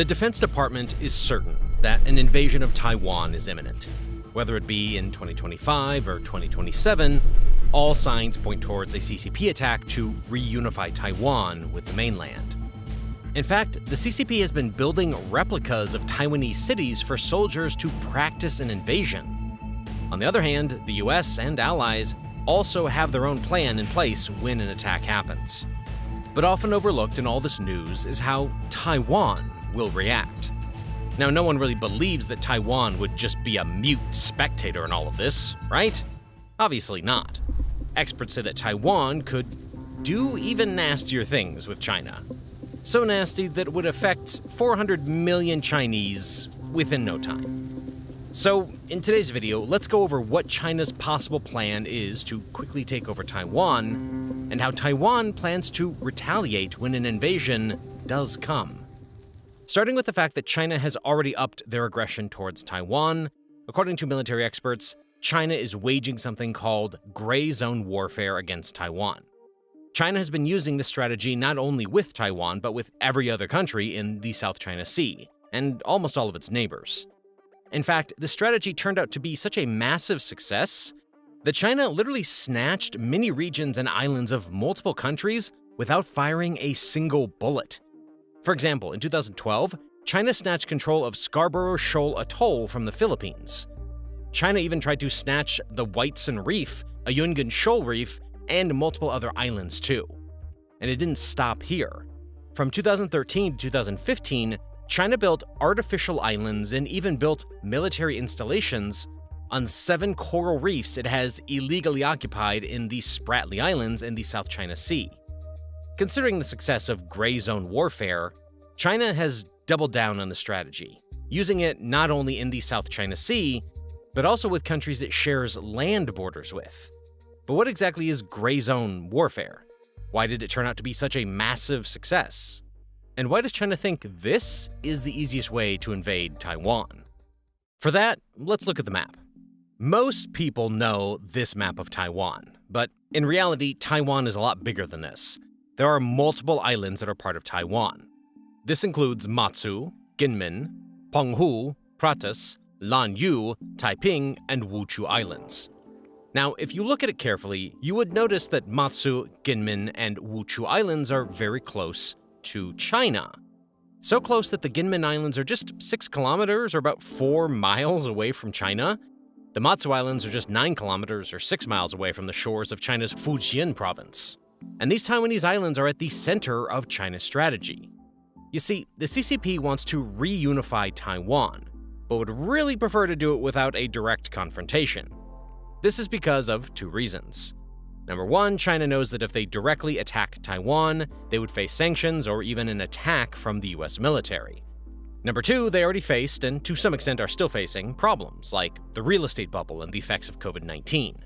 The Defense Department is certain that an invasion of Taiwan is imminent. Whether it be in 2025 or 2027, all signs point towards a CCP attack to reunify Taiwan with the mainland. In fact, the CCP has been building replicas of Taiwanese cities for soldiers to practice an invasion. On the other hand, the US and allies also have their own plan in place when an attack happens. But often overlooked in all this news is how Taiwan will react. Now, no one really believes that Taiwan would just be a mute spectator in all of this, right? Obviously not. Experts say that Taiwan could do even nastier things with China. So nasty that it would affect 400 million Chinese within no time. So, in today's video, let's go over what China's possible plan is to quickly take over Taiwan, and how Taiwan plans to retaliate when an invasion does come. Starting with the fact that China has already upped their aggression towards Taiwan. According to military experts, China is waging something called gray zone warfare against Taiwan. China has been using this strategy not only with Taiwan, but with every other country in the South China Sea, and almost all of its neighbors. In fact, the strategy turned out to be such a massive success that China literally snatched many regions and islands of multiple countries without firing a single bullet. For example, in 2012, China snatched control of Scarborough Shoal atoll from the Philippines. China even tried to snatch the Whiteson Reef, a Yungan shoal reef, and multiple other islands too. And it didn't stop here. From 2013 to 2015, China built artificial islands and even built military installations on 7 coral reefs it has illegally occupied in the Spratly Islands in the South China Sea. Considering the success of gray zone warfare, China has doubled down on the strategy, using it not only in the South China Sea, but also with countries it shares land borders with. But what exactly is gray zone warfare? Why did it turn out to be such a massive success? And why does China think this is the easiest way to invade Taiwan? For that, let's look at the map. Most people know this map of Taiwan, but in reality, Taiwan is a lot bigger than this. There are multiple islands that are part of Taiwan. This includes Matsu, Kinmen, Penghu, Pratas, Lanyu, Taiping, and Wuchu Islands. Now, if you look at it carefully, you would notice that Matsu, Kinmen, and Wuchu Islands are very close to China. So close that the Kinmen Islands are just 6 kilometers or about 4 miles away from China. The Matsu Islands are just 9 kilometers or 6 miles away from the shores of China's Fujian province. And these Taiwanese islands are at the center of China's strategy. You see, the CCP wants to reunify Taiwan, but would really prefer to do it without a direct confrontation. This is because of 2 reasons. Number 1, China knows that if they directly attack Taiwan, they would face sanctions or even an attack from the US military. Number 2, they already faced, and to some extent are still facing, problems like the real estate bubble and the effects of COVID-19.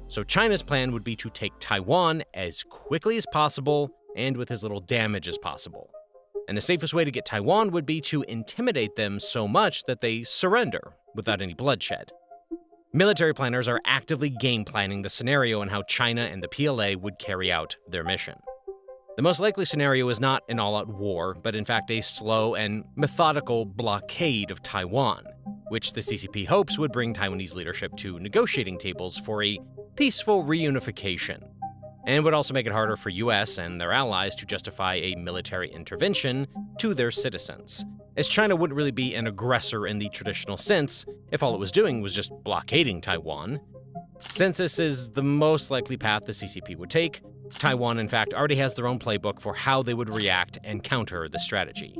So China's plan would be to take Taiwan as quickly as possible and with as little damage as possible. And the safest way to get Taiwan would be to intimidate them so much that they surrender without any bloodshed. Military planners are actively game planning the scenario and how China and the PLA would carry out their mission. The most likely scenario is not an all-out war, but in fact a slow and methodical blockade of Taiwan, which the CCP hopes would bring Taiwanese leadership to negotiating tables for a peaceful reunification, and would also make it harder for US and their allies to justify a military intervention to their citizens, as China wouldn't really be an aggressor in the traditional sense if all it was doing was just blockading Taiwan. Since this is the most likely path the CCP would take, Taiwan in fact already has their own playbook for how they would react and counter the strategy.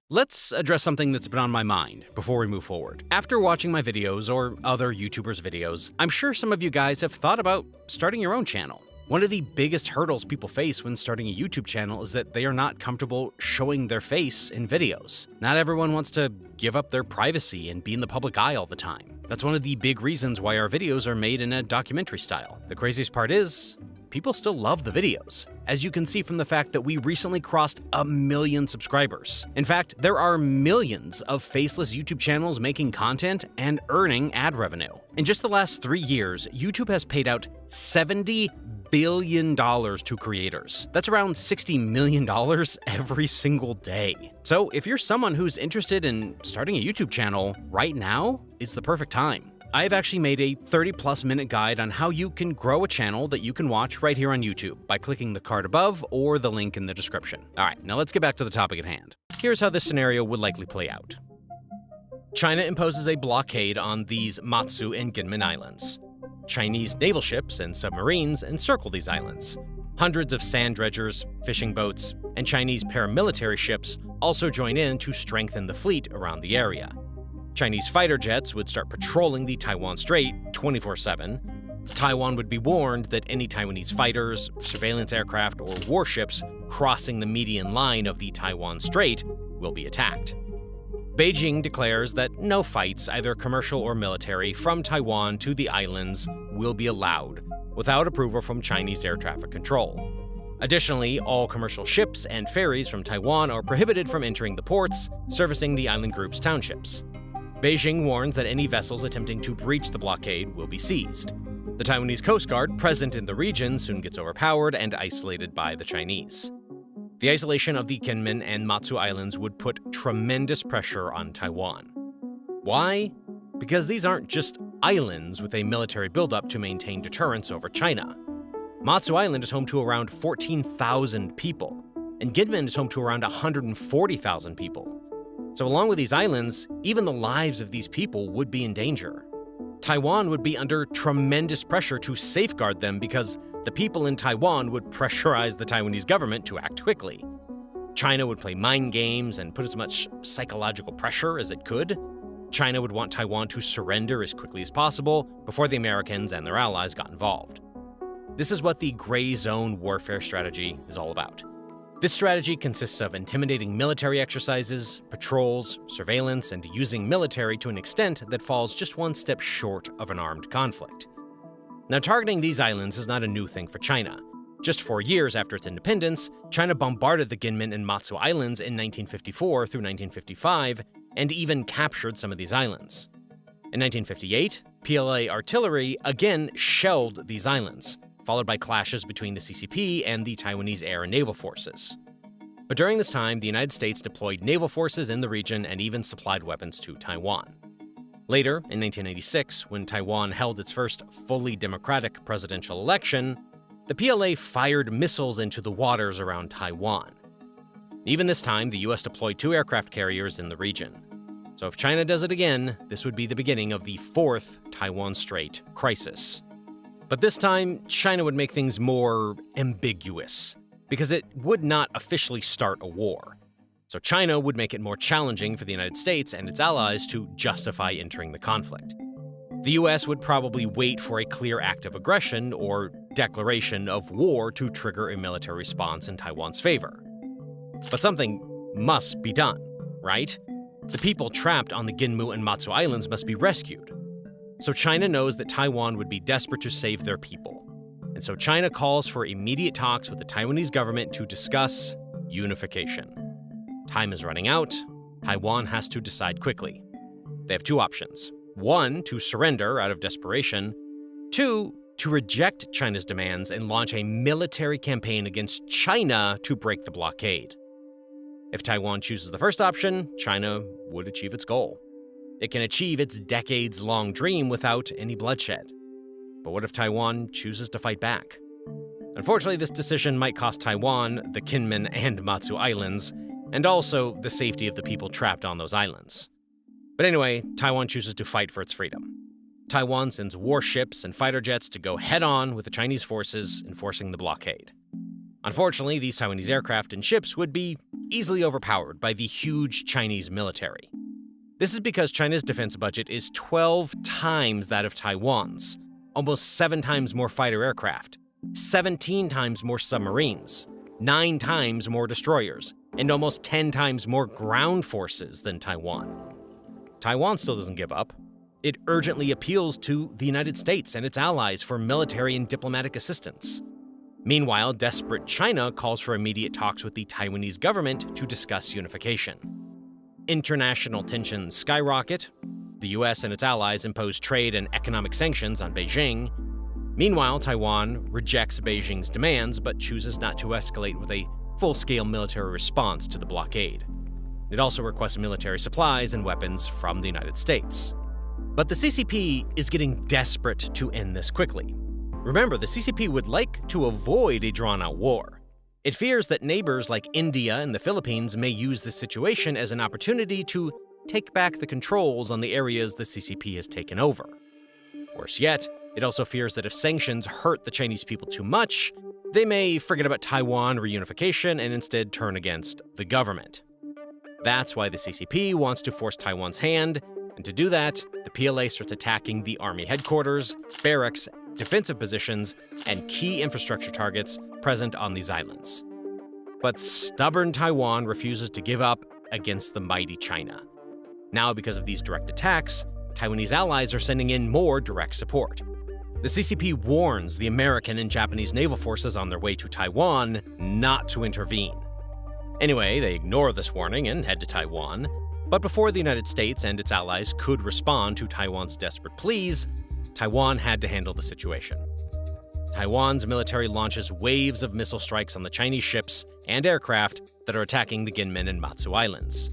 Let's address something that's been on my mind before we move forward. After watching my videos or other YouTubers' videos, I'm sure some of you guys have thought about starting your own channel. One of the biggest hurdles people face when starting a YouTube channel is that they are not comfortable showing their face in videos. Not everyone wants to give up their privacy and be in the public eye all the time. That's one of the big reasons why our videos are made in a documentary style. The craziest part is, people still love the videos, as you can see from the fact that we recently crossed 1 million subscribers. In fact, there are millions of faceless YouTube channels making content and earning ad revenue. In just the last 3 years, YouTube has paid out $70 billion to creators. That's around $60 million every single day. So if you're someone who's interested in starting a YouTube channel, right now is the perfect time. I've actually made a 30+ minute guide on how you can grow a channel that you can watch right here on YouTube by clicking the card above or the link in the description. All right, now let's get back to the topic at hand. Here's how this scenario would likely play out. China imposes a blockade on these Matsu and Kinmen Islands. Chinese naval ships and submarines encircle these islands. Hundreds of sand dredgers, fishing boats, and Chinese paramilitary ships also join in to strengthen the fleet around the area. Chinese fighter jets would start patrolling the Taiwan Strait 24/7. Taiwan would be warned that any Taiwanese fighters, surveillance aircraft, or warships crossing the median line of the Taiwan Strait will be attacked. Beijing declares that no fights, either commercial or military, from Taiwan to the islands will be allowed without approval from Chinese air traffic control. Additionally, all commercial ships and ferries from Taiwan are prohibited from entering the ports servicing the island group's townships. Beijing warns that any vessels attempting to breach the blockade will be seized. The Taiwanese Coast Guard present in the region soon gets overpowered and isolated by the Chinese. The isolation of the Kinmen and Matsu Islands would put tremendous pressure on Taiwan. Why? Because these aren't just islands with a military buildup to maintain deterrence over China. Matsu Island is home to around 14,000 people, and Kinmen is home to around 140,000 people. So along with these islands, even the lives of these people would be in danger. Taiwan would be under tremendous pressure to safeguard them because the people in Taiwan would pressurize the Taiwanese government to act quickly. China would play mind games and put as much psychological pressure as it could. China would want Taiwan to surrender as quickly as possible before the Americans and their allies got involved. This is what the gray zone warfare strategy is all about. This strategy consists of intimidating military exercises, patrols, surveillance, and using military to an extent that falls just one step short of an armed conflict. Now, targeting these islands is not a new thing for China. Just 4 years after its independence, China bombarded the Kinmen and Matsu Islands in 1954 through 1955 and even captured some of these islands. In 1958, PLA artillery again shelled these islands, followed by clashes between the CCP and the Taiwanese air and naval forces. But during this time, the United States deployed naval forces in the region and even supplied weapons to Taiwan. Later, in 1996, when Taiwan held its first fully democratic presidential election, the PLA fired missiles into the waters around Taiwan. Even this time, the US deployed 2 aircraft carriers in the region. So if China does it again, this would be the beginning of the 4th Taiwan Strait crisis. But this time, China would make things more ambiguous, because it would not officially start a war. So China would make it more challenging for the United States and its allies to justify entering the conflict. The US would probably wait for a clear act of aggression or declaration of war to trigger a military response in Taiwan's favor. But something must be done, right? The people trapped on the Kinmen and Matsu Islands must be rescued. So China knows that Taiwan would be desperate to save their people. And so China calls for immediate talks with the Taiwanese government to discuss unification. Time is running out. Taiwan has to decide quickly. They have 2 options. 1, to surrender out of desperation. 2, to reject China's demands and launch a military campaign against China to break the blockade. If Taiwan chooses the first option, China would achieve its goal. It can achieve its decades-long dream without any bloodshed. But what if Taiwan chooses to fight back? Unfortunately, this decision might cost Taiwan, the Kinmen and Matsu Islands, and also the safety of the people trapped on those islands. But anyway, Taiwan chooses to fight for its freedom. Taiwan sends warships and fighter jets to go head-on with the Chinese forces enforcing the blockade. Unfortunately, these Taiwanese aircraft and ships would be easily overpowered by the huge Chinese military. This is because China's defense budget is 12 times that of Taiwan's, almost 7 times more fighter aircraft, 17 times more submarines, 9 times more destroyers, and almost 10 times more ground forces than Taiwan. Taiwan still doesn't give up. It urgently appeals to the United States and its allies for military and diplomatic assistance. Meanwhile, desperate China calls for immediate talks with the Taiwanese government to discuss unification. International tensions skyrocket. The US and its allies impose trade and economic sanctions on Beijing. Meanwhile, Taiwan rejects Beijing's demands but chooses not to escalate with a full-scale military response to the blockade. It also requests military supplies and weapons from the United States. But the CCP is getting desperate to end this quickly. Remember, the CCP would like to avoid a drawn-out war. It fears that neighbors like India and the Philippines may use this situation as an opportunity to take back the controls on the areas the CCP has taken over. Worse yet, it also fears that if sanctions hurt the Chinese people too much, they may forget about Taiwan reunification and instead turn against the government. That's why the CCP wants to force Taiwan's hand, and to do that, the PLA starts attacking the army headquarters, barracks, defensive positions, and key infrastructure targets present on these islands. But stubborn Taiwan refuses to give up against the mighty China. Now, because of these direct attacks, Taiwanese allies are sending in more direct support. The CCP warns the American and Japanese naval forces on their way to Taiwan not to intervene. Anyway, they ignore this warning and head to Taiwan, but before the United States and its allies could respond to Taiwan's desperate pleas, Taiwan had to handle the situation. Taiwan's military launches waves of missile strikes on the Chinese ships and aircraft that are attacking the Kinmen and Matsu Islands.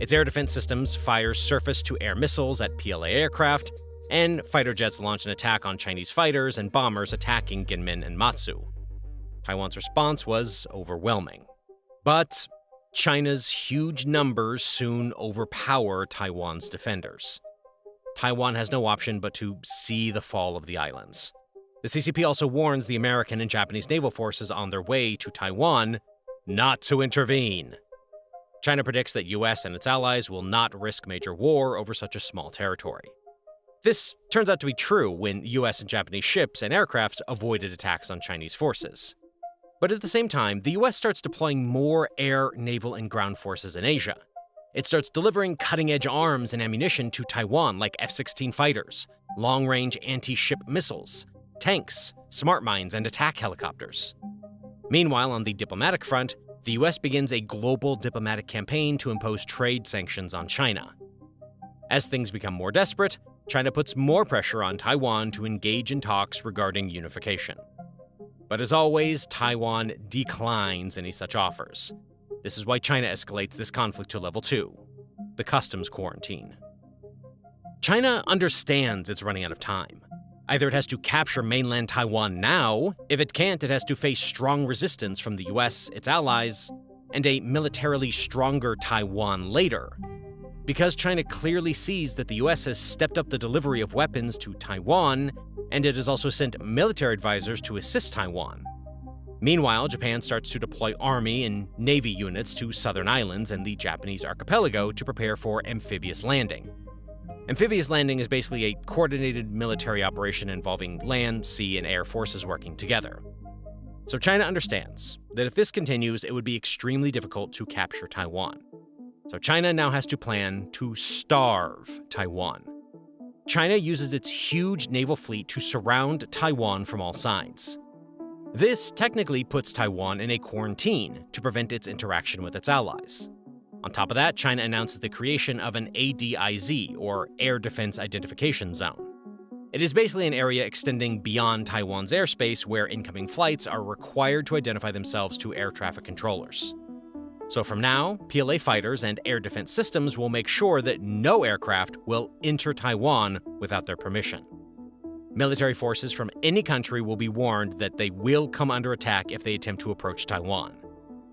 Its air defense systems fire surface-to-air missiles at PLA aircraft, and fighter jets launch an attack on Chinese fighters and bombers attacking Kinmen and Matsu. Taiwan's response was overwhelming. But China's huge numbers soon overpower Taiwan's defenders. Taiwan has no option but to see the fall of the islands. The CCP also warns the American and Japanese naval forces on their way to Taiwan not to intervene. China predicts that US and its allies will not risk major war over such a small territory. This turns out to be true when US and Japanese ships and aircraft avoided attacks on Chinese forces. But at the same time, the US starts deploying more air, naval, and ground forces in Asia. It starts delivering cutting-edge arms and ammunition to Taiwan like F-16 fighters, long-range anti-ship missiles, tanks, smart mines, and attack helicopters. Meanwhile, on the diplomatic front, the US begins a global diplomatic campaign to impose trade sanctions on China. As things become more desperate, China puts more pressure on Taiwan to engage in talks regarding unification. But as always, Taiwan declines any such offers. This is why China escalates this conflict to level 2, the customs quarantine. China understands it's running out of time. Either it has to capture mainland Taiwan now, if it can't, it has to face strong resistance from the US, its allies, and a militarily stronger Taiwan later. Because China clearly sees that the US has stepped up the delivery of weapons to Taiwan, and it has also sent military advisors to assist Taiwan. Meanwhile, Japan starts to deploy army and navy units to southern islands and the Japanese archipelago to prepare for amphibious landing. Amphibious landing is basically a coordinated military operation involving land, sea, and air forces working together. So China understands that if this continues, it would be extremely difficult to capture Taiwan. So China now has to plan to starve Taiwan. China uses its huge naval fleet to surround Taiwan from all sides. This technically puts Taiwan in a quarantine to prevent its interaction with its allies. On top of that, China announces the creation of an ADIZ, or Air Defense Identification Zone. It is basically an area extending beyond Taiwan's airspace where incoming flights are required to identify themselves to air traffic controllers. So from now, PLA fighters and air defense systems will make sure that no aircraft will enter Taiwan without their permission. Military forces from any country will be warned that they will come under attack if they attempt to approach Taiwan.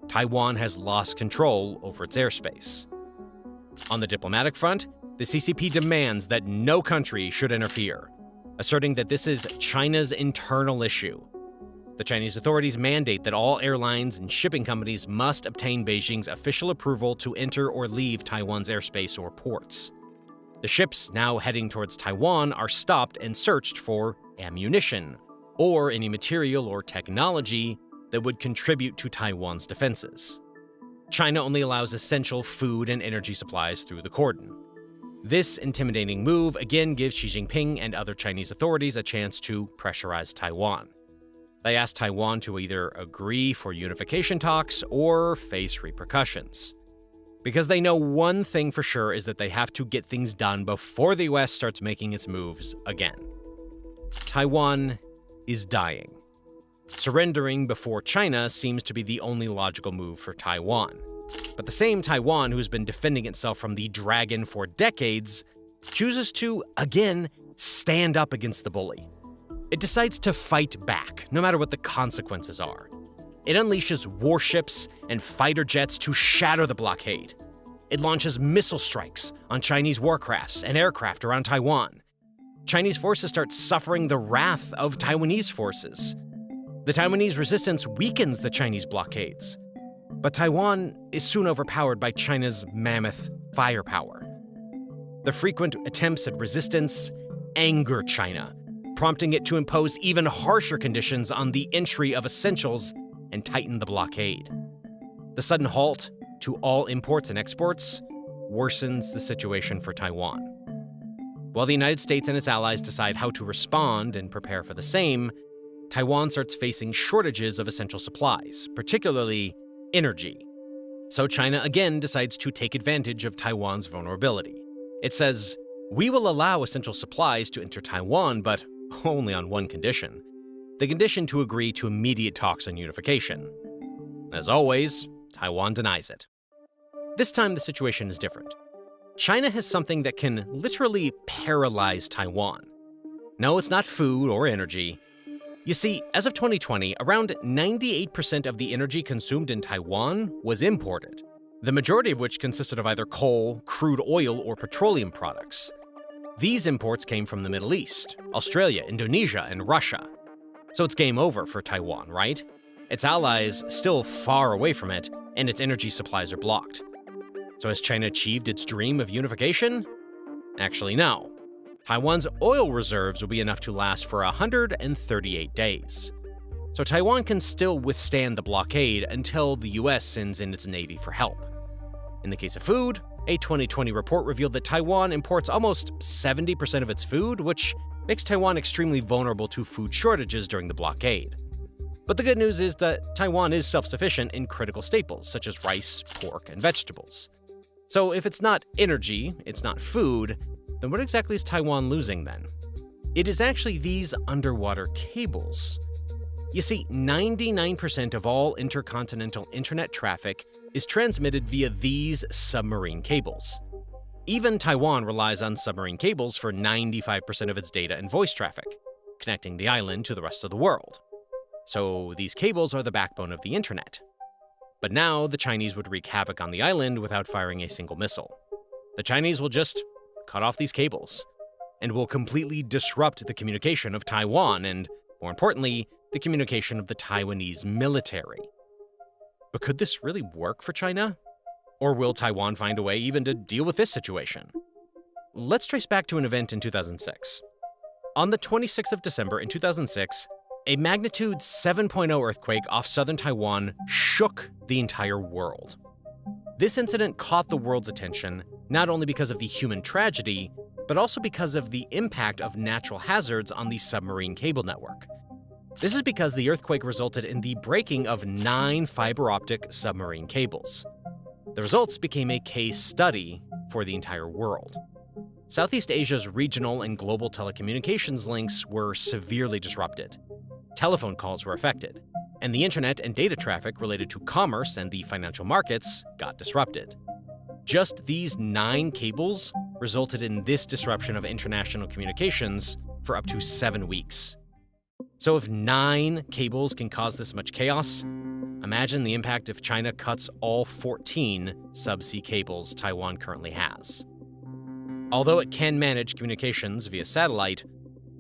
Taiwan has lost control over its airspace. On the diplomatic front, the CCP demands that no country should interfere, asserting that this is China's internal issue. The Chinese authorities mandate that all airlines and shipping companies must obtain Beijing's official approval to enter or leave Taiwan's airspace or ports. The ships now heading towards Taiwan are stopped and searched for ammunition, or any material or technology that would contribute to Taiwan's defenses. China only allows essential food and energy supplies through the cordon. This intimidating move again gives Xi Jinping and other Chinese authorities a chance to pressurize Taiwan. They ask Taiwan to either agree for unification talks or face repercussions. Because they know one thing for sure is that they have to get things done before the US starts making its moves again. Taiwan is dying. Surrendering before China seems to be the only logical move for Taiwan. But the same Taiwan who's been defending itself from the dragon for decades chooses to, again, stand up against the bully. It decides to fight back, no matter what the consequences are. It unleashes warships and fighter jets to shatter the blockade. It launches missile strikes on Chinese warcrafts and aircraft around Taiwan. Chinese forces start suffering the wrath of Taiwanese forces. The Taiwanese resistance weakens the Chinese blockades. But Taiwan is soon overpowered by China's mammoth firepower. The frequent attempts at resistance anger China, prompting it to impose even harsher conditions on the entry of essentials and tighten the blockade. The sudden halt to all imports and exports worsens the situation for Taiwan. While the United States and its allies decide how to respond and prepare for the same, Taiwan starts facing shortages of essential supplies, particularly energy. So China again decides to take advantage of Taiwan's vulnerability. It says, "We will allow essential supplies to enter Taiwan, but only on one condition. The condition to agree to immediate talks on unification." As always, Taiwan denies it. This time the situation is different. China has something that can literally paralyze Taiwan. No, it's not food or energy. You see, as of 2020, around 98% of the energy consumed in Taiwan was imported, the majority of which consisted of either coal, crude oil, or petroleum products. These imports came from the Middle East, Australia, Indonesia, and Russia. So it's game over for Taiwan, right? Its allies still far away from it, and its energy supplies are blocked. So has China achieved its dream of unification? Actually, no. Taiwan's oil reserves will be enough to last for 138 days. So Taiwan can still withstand the blockade until the US sends in its navy for help. In the case of food, a 2020 report revealed that Taiwan imports almost 70% of its food, which makes Taiwan extremely vulnerable to food shortages during the blockade. But the good news is that Taiwan is self-sufficient in critical staples such as rice, pork, and vegetables. So if it's not energy, it's not food, then what exactly is Taiwan losing then? It is actually these underwater cables. You see, 99% of all intercontinental internet traffic is transmitted via these submarine cables. Even Taiwan relies on submarine cables for 95% of its data and voice traffic, connecting the island to the rest of the world. So these cables are the backbone of the internet. But now the Chinese would wreak havoc on the island without firing a single missile. The Chinese will just cut off these cables and will completely disrupt the communication of Taiwan and, more importantly, the communication of the Taiwanese military. But could this really work for China? Or will Taiwan find a way even to deal with this situation? Let's trace back to an event in 2006. On the 26th of December in 2006, a magnitude 7.0 earthquake off southern Taiwan shook the entire world. This incident caught the world's attention not only because of the human tragedy, but also because of the impact of natural hazards on the submarine cable network. This is because the earthquake resulted in the breaking of 9 fiber optic submarine cables. The results became a case study for the entire world. Southeast Asia's regional and global telecommunications links were severely disrupted. Telephone calls were affected, and the internet and data traffic related to commerce and the financial markets got disrupted. Just these 9 cables resulted in this disruption of international communications for up to 7 weeks. So if 9 cables can cause this much chaos, imagine the impact if China cuts all 14 subsea cables Taiwan currently has. Although it can manage communications via satellite,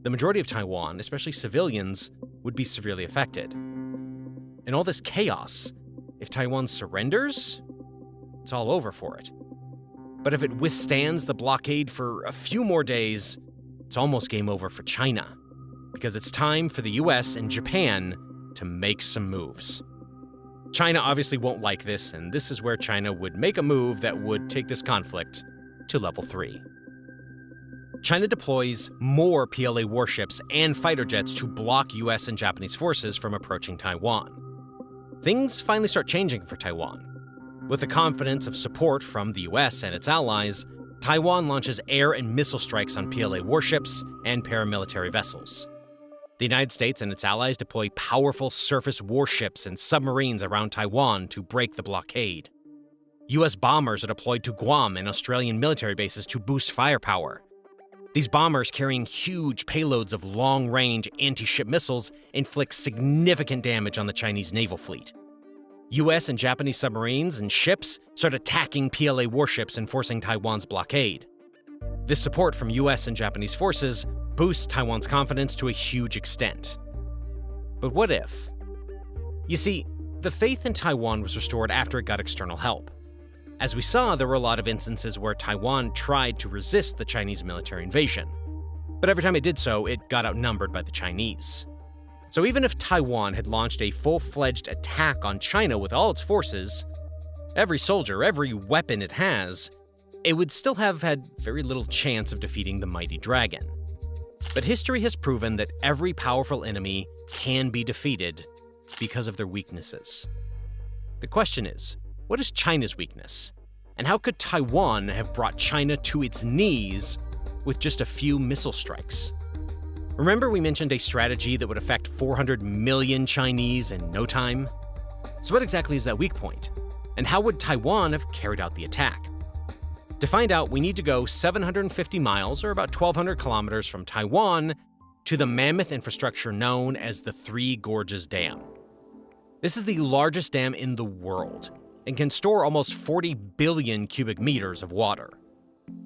the majority of Taiwan, especially civilians, would be severely affected. In all this chaos, if Taiwan surrenders, it's all over for it. But if it withstands the blockade for a few more days, it's almost game over for China, because it's time for the US and Japan to make some moves. China obviously won't like this, and this is where China would make a move that would take this conflict to level 3. China deploys more PLA warships and fighter jets to block US and Japanese forces from approaching Taiwan. Things finally start changing for Taiwan. With the confidence of support from the US and its allies, Taiwan launches air and missile strikes on PLA warships and paramilitary vessels. The United States and its allies deploy powerful surface warships and submarines around Taiwan to break the blockade. US bombers are deployed to Guam and Australian military bases to boost firepower. These bombers, carrying huge payloads of long-range anti-ship missiles, inflict significant damage on the Chinese naval fleet. US and Japanese submarines and ships start attacking PLA warships, enforcing Taiwan's blockade. This support from US and Japanese forces boosts Taiwan's confidence to a huge extent. But what if? You see, the faith in Taiwan was restored after it got external help. As we saw, there were a lot of instances where Taiwan tried to resist the Chinese military invasion. But every time it did so, it got outnumbered by the Chinese. So even if Taiwan had launched a full-fledged attack on China with all its forces, every soldier, every weapon it has, it would still have had very little chance of defeating the mighty dragon. But history has proven that every powerful enemy can be defeated because of their weaknesses. The question is, what is China's weakness? And how could Taiwan have brought China to its knees with just a few missile strikes? Remember we mentioned a strategy that would affect 400 million Chinese in no time? So what exactly is that weak point? And how would Taiwan have carried out the attack? To find out, we need to go 750 miles, or about 1,200 kilometers from Taiwan, to the mammoth infrastructure known as the Three Gorges Dam. This is the largest dam in the world, and can store almost 40 billion cubic meters of water.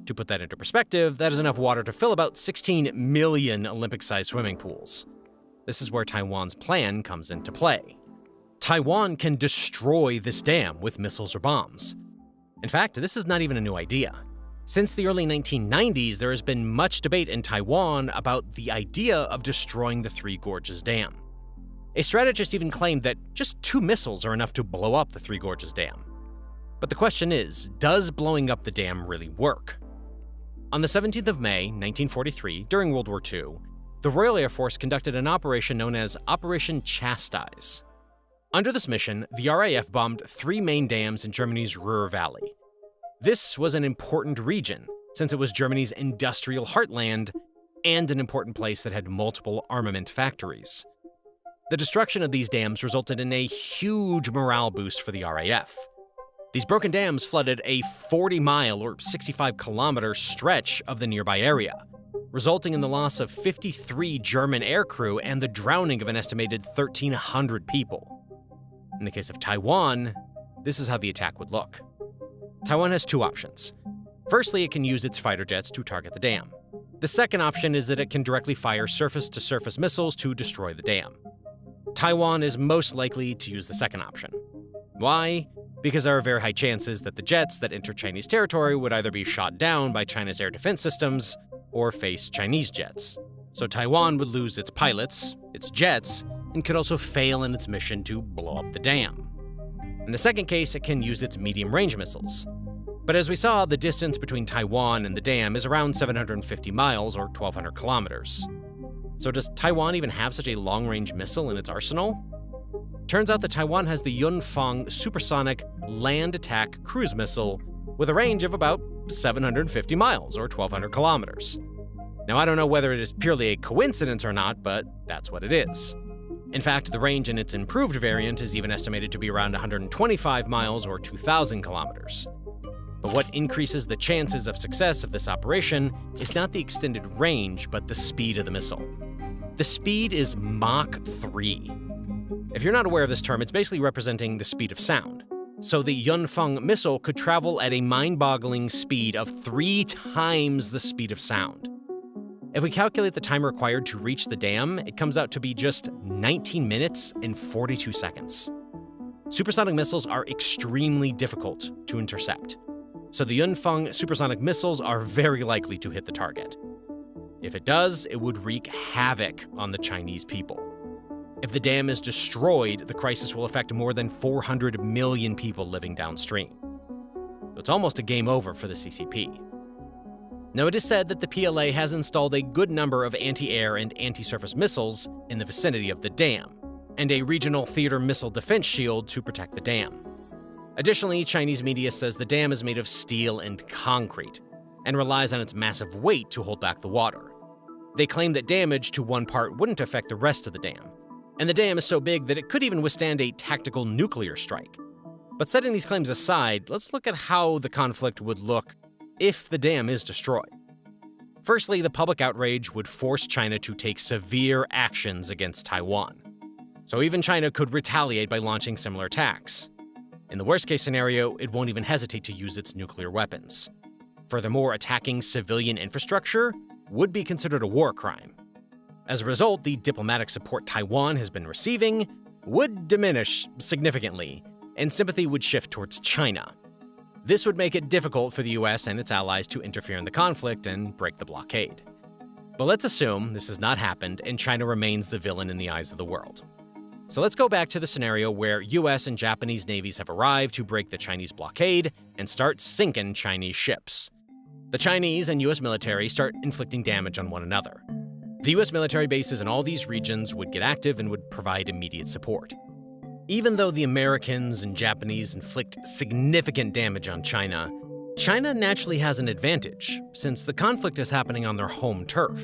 To put that into perspective, that is enough water to fill about 16 million Olympic-sized swimming pools. This is where Taiwan's plan comes into play. Taiwan can destroy this dam with missiles or bombs. In fact, this is not even a new idea. Since the early 1990s, there has been much debate in Taiwan about the idea of destroying the Three Gorges Dam. A strategist even claimed that just 2 missiles are enough to blow up the Three Gorges Dam. But the question is, does blowing up the dam really work? On the 17th of May, 1943, during World War II, the Royal Air Force conducted an operation known as Operation Chastise. Under this mission, the RAF bombed 3 main dams in Germany's Ruhr Valley. This was an important region, since it was Germany's industrial heartland and an important place that had multiple armament factories. The destruction of these dams resulted in a huge morale boost for the RAF. These broken dams flooded a 40-mile or 65-kilometer stretch of the nearby area, resulting in the loss of 53 German aircrew and the drowning of an estimated 1,300 people. In the case of Taiwan, this is how the attack would look. Taiwan has 2 options. Firstly, it can use its fighter jets to target the dam. The second option is that it can directly fire surface-to-surface missiles to destroy the dam. Taiwan is most likely to use the second option. Why? Because there are very high chances that the jets that enter Chinese territory would either be shot down by China's air defense systems or face Chinese jets. So Taiwan would lose its pilots, its jets, and could also fail in its mission to blow up the dam. In the second case, it can use its medium-range missiles. But as we saw, the distance between Taiwan and the dam is around 750 miles or 1,200 kilometers. So does Taiwan even have such a long-range missile in its arsenal? Turns out that Taiwan has the Yunfeng supersonic land attack cruise missile with a range of about 750 miles or 1,200 kilometers. Now, I don't know whether it is purely a coincidence or not, but that's what it is. In fact, the range in its improved variant is even estimated to be around 125 miles or 2,000 kilometers. But what increases the chances of success of this operation is not the extended range, but the speed of the missile. The speed is Mach 3. If you're not aware of this term, it's basically representing the speed of sound. So the Yunfeng missile could travel at a mind-boggling speed of 3 times the speed of sound. If we calculate the time required to reach the dam, it comes out to be just 19 minutes and 42 seconds. Supersonic missiles are extremely difficult to intercept, so the Yunfeng supersonic missiles are very likely to hit the target. If it does, it would wreak havoc on the Chinese people. If the dam is destroyed, the crisis will affect more than 400 million people living downstream. So it's almost a game over for the CCP. Now, it is said that the PLA has installed a good number of anti-air and anti-surface missiles in the vicinity of the dam, and a regional theater missile defense shield to protect the dam. Additionally, Chinese media says the dam is made of steel and concrete, and relies on its massive weight to hold back the water. They claim that damage to one part wouldn't affect the rest of the dam, and the dam is so big that it could even withstand a tactical nuclear strike. But setting these claims aside, let's look at how the conflict would look if the dam is destroyed. Firstly, the public outrage would force China to take severe actions against Taiwan. So even China could retaliate by launching similar attacks. In the worst-case scenario, it won't even hesitate to use its nuclear weapons. Furthermore, attacking civilian infrastructure would be considered a war crime. As a result, the diplomatic support Taiwan has been receiving would diminish significantly, and sympathy would shift towards China. This would make it difficult for the US and its allies to interfere in the conflict and break the blockade. But let's assume this has not happened and China remains the villain in the eyes of the world. So let's go back to the scenario where US and Japanese navies have arrived to break the Chinese blockade and start sinking Chinese ships. The Chinese and US military start inflicting damage on one another. The US military bases in all these regions would get active and would provide immediate support. Even though the Americans and Japanese inflict significant damage on China, China naturally has an advantage, since the conflict is happening on their home turf.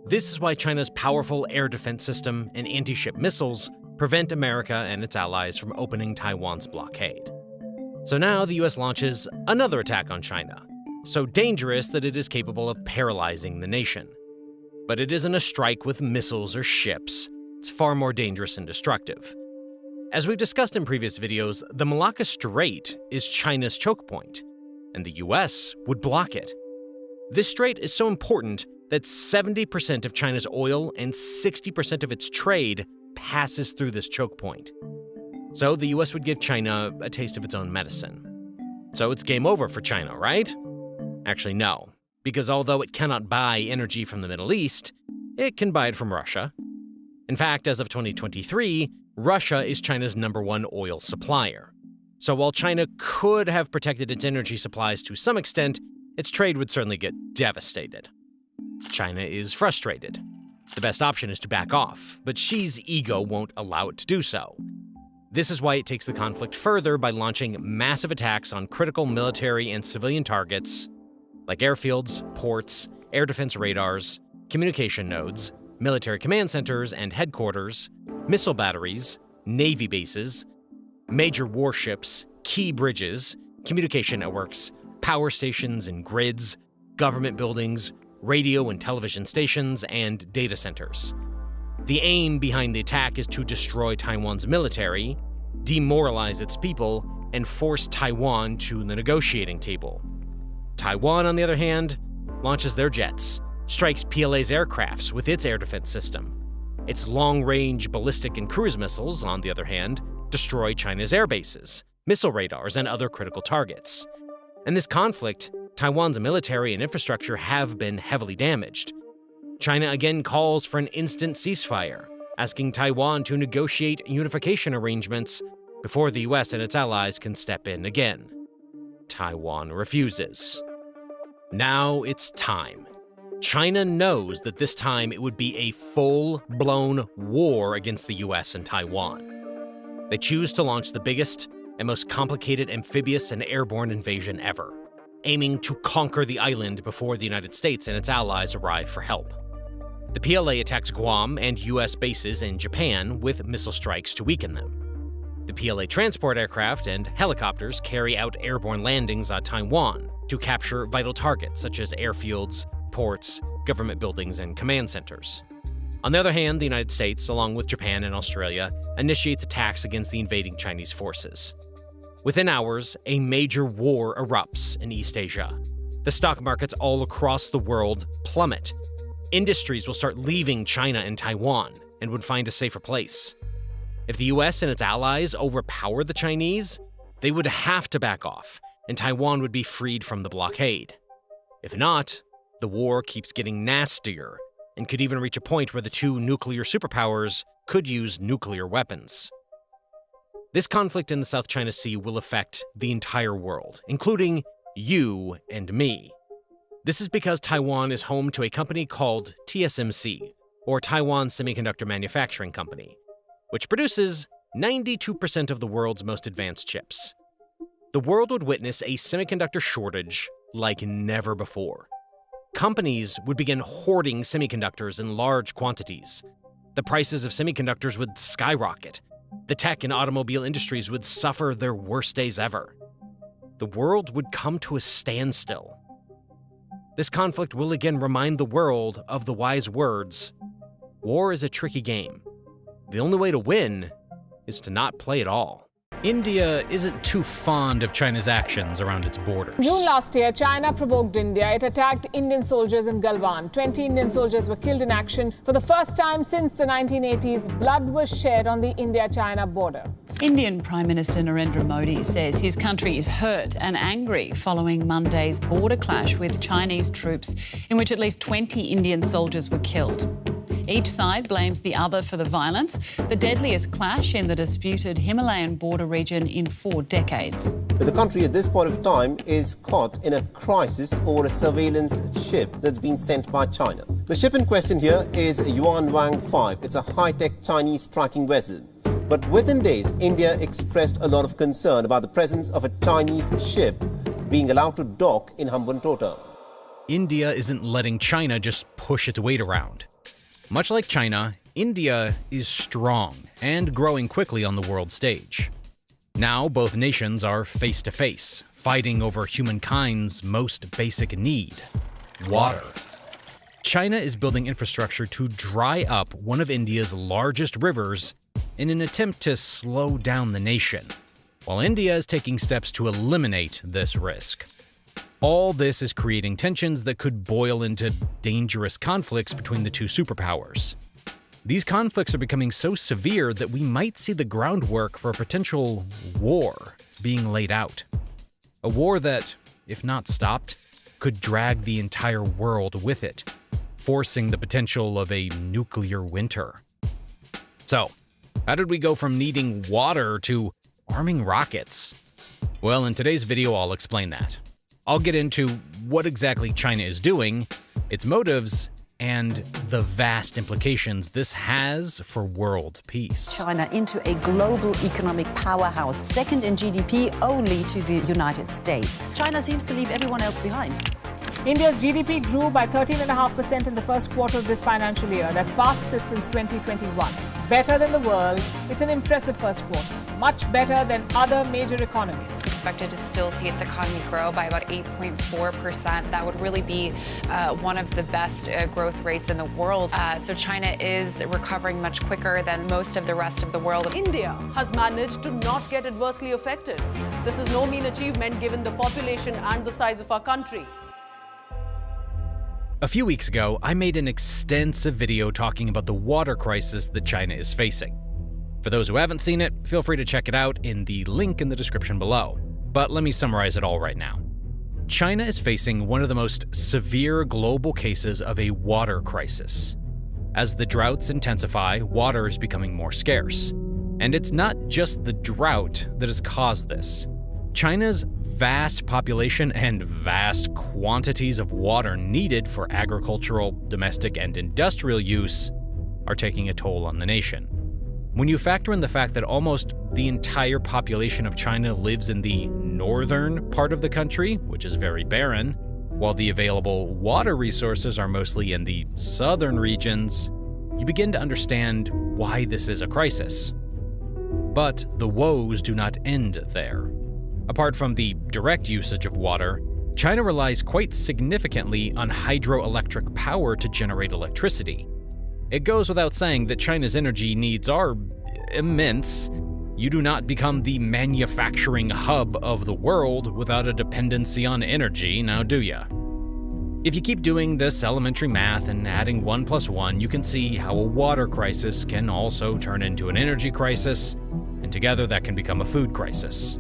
This is why China's powerful air defense system and anti-ship missiles prevent America and its allies from opening Taiwan's blockade. So now the US launches another attack on China, so dangerous that it is capable of paralyzing the nation. But it isn't a strike with missiles or ships, it's far more dangerous and destructive. As we've discussed in previous videos, the Malacca Strait is China's choke point, and the US would block it. This strait is so important that 70% of China's oil and 60% of its trade passes through this choke point. So the US would give China a taste of its own medicine. So it's game over for China, right? Actually, no, because although it cannot buy energy from the Middle East, it can buy it from Russia. In fact, as of 2023, Russia is China's #1 oil supplier. So while China could have protected its energy supplies to some extent, its trade would certainly get devastated. China is frustrated. The best option is to back off, but Xi's ego won't allow it to do so. This is why it takes the conflict further by launching massive attacks on critical military and civilian targets like airfields, ports, air defense radars, communication nodes, military command centers and headquarters, missile batteries, navy bases, major warships, key bridges, communication networks, power stations and grids, government buildings, radio and television stations, and data centers. The aim behind the attack is to destroy Taiwan's military, demoralize its people, and force Taiwan to the negotiating table. Taiwan, on the other hand, launches their jets, strikes PLA's aircrafts with its air defense system. Its long-range ballistic and cruise missiles, on the other hand, destroy China's air bases, missile radars, and other critical targets. In this conflict, Taiwan's military and infrastructure have been heavily damaged. China again calls for an instant ceasefire, asking Taiwan to negotiate unification arrangements before the US and its allies can step in again. Taiwan refuses. Now it's time. China knows that this time it would be a full-blown war against the US and Taiwan. They choose to launch the biggest and most complicated amphibious and airborne invasion ever, aiming to conquer the island before the United States and its allies arrive for help. The PLA attacks Guam and US bases in Japan with missile strikes to weaken them. The PLA transport aircraft and helicopters carry out airborne landings on Taiwan to capture vital targets such as airfields, ports, government buildings, and command centers. On the other hand, the United States, along with Japan and Australia, initiates attacks against the invading Chinese forces. Within hours, a major war erupts in East Asia. The stock markets all across the world plummet. Industries will start leaving China and Taiwan and would find a safer place. If the US and its allies overpower the Chinese, they would have to back off, and Taiwan would be freed from the blockade. If not, the war keeps getting nastier and could even reach a point where the two nuclear superpowers could use nuclear weapons. This conflict in the South China Sea will affect the entire world, including you and me. This is because Taiwan is home to a company called TSMC, or Taiwan Semiconductor Manufacturing Company, which produces 92% of the world's most advanced chips. The world would witness a semiconductor shortage like never before. companies would begin hoarding semiconductors in large quantities. The prices of semiconductors would skyrocket. The tech and automobile industries would suffer their worst days ever. The world would come to a standstill. This conflict will again remind the world of the wise words, "War is a tricky game. The only way to win is to not play at all." India isn't too fond of China's actions around its borders. June last year, China provoked India. It attacked Indian soldiers in Galwan. 20 Indian soldiers were killed in action. For the first time since the 1980s, blood was shed on the India-China border. Indian Prime Minister Narendra Modi says his country is hurt and angry following Monday's border clash with Chinese troops, in which at least 20 Indian soldiers were killed. Each side blames the other for the violence, the deadliest clash in the disputed Himalayan border region in 4 decades. The country at this point of time is caught in a crisis over a surveillance ship that's been sent by China. The ship in question here is Yuan Wang 5. It's a high-tech Chinese tracking vessel. But within days, India expressed a lot of concern about the presence of a Chinese ship being allowed to dock in Hambantota. India isn't letting China just push its weight around. Much like China, India is strong and growing quickly on the world stage. Now both nations are face to face, fighting over humankind's most basic need: water. China is building infrastructure to dry up one of India's largest rivers in an attempt to slow down the nation, while India is taking steps to eliminate this risk. All this is creating tensions that could boil into dangerous conflicts between the two superpowers. These conflicts are becoming so severe that we might see the groundwork for a potential war being laid out. A war that, if not stopped, could drag the entire world with it, forcing the potential of a nuclear winter. So, how did we go from needing water to arming rockets? Well, in today's video, I'll explain that. I'll get into what exactly China is doing, its motives, and the vast implications this has for world peace. China into a global economic powerhouse, second in GDP only to the United States. China seems to leave everyone else behind. India's GDP grew by 13.5% in the first quarter of this financial year, their fastest since 2021. Better than the world, it's an impressive first quarter, much better than other major economies. Expected to still see its economy grow by about 8.4%. That would really be one of the best growth rates in the world. So China is recovering much quicker than most of the rest of the world. India has managed to not get adversely affected. This is no mean achievement given the population and the size of our country. A few weeks ago, I made an extensive video talking about the water crisis that China is facing. For those who haven't seen it, feel free to check it out in the link in the description below. But let me summarize it all right now. China is facing one of the most severe global cases of a water crisis. As the droughts intensify, water is becoming more scarce. And it's not just the drought that has caused this. China's vast population and vast quantities of water needed for agricultural, domestic, and industrial use are taking a toll on the nation. When you factor in the fact that almost the entire population of China lives in the northern part of the country, which is very barren, while the available water resources are mostly in the southern regions, you begin to understand why this is a crisis. But the woes do not end there. Apart from the direct usage of water, China relies quite significantly on hydroelectric power to generate electricity. It goes without saying that China's energy needs are immense. You do not become the manufacturing hub of the world without a dependency on energy, now do ya? If you keep doing this elementary math and adding 1 + 1, you can see how a water crisis can also turn into an energy crisis, and together that can become a food crisis.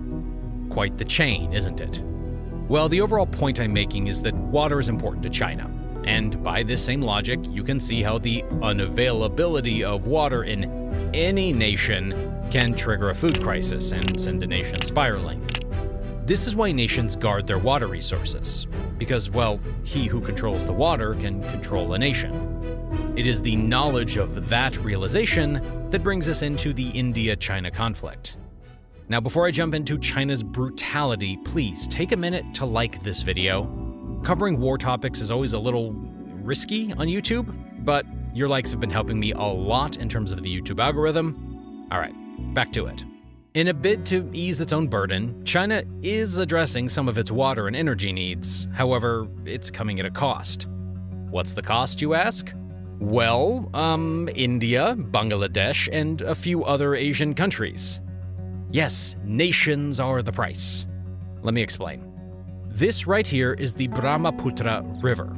Quite the chain, isn't it? Well, the overall point I'm making is that water is important to China. And by this same logic, you can see how the unavailability of water in any nation can trigger a food crisis and send a nation spiraling. This is why nations guard their water resources. Because, well, he who controls the water can control a nation. It is the knowledge of that realization that brings us into the India-China conflict. Now, before I jump into China's brutality, please take a minute to like this video. Covering war topics is always a little risky on YouTube, but your likes have been helping me a lot in terms of the YouTube algorithm. All right, back to it. In a bid to ease its own burden, China is addressing some of its water and energy needs. However, it's coming at a cost. What's the cost, you ask? Well, India, Bangladesh, and a few other Asian countries. Yes, nations are the price. Let me explain. This right here is the Brahmaputra River.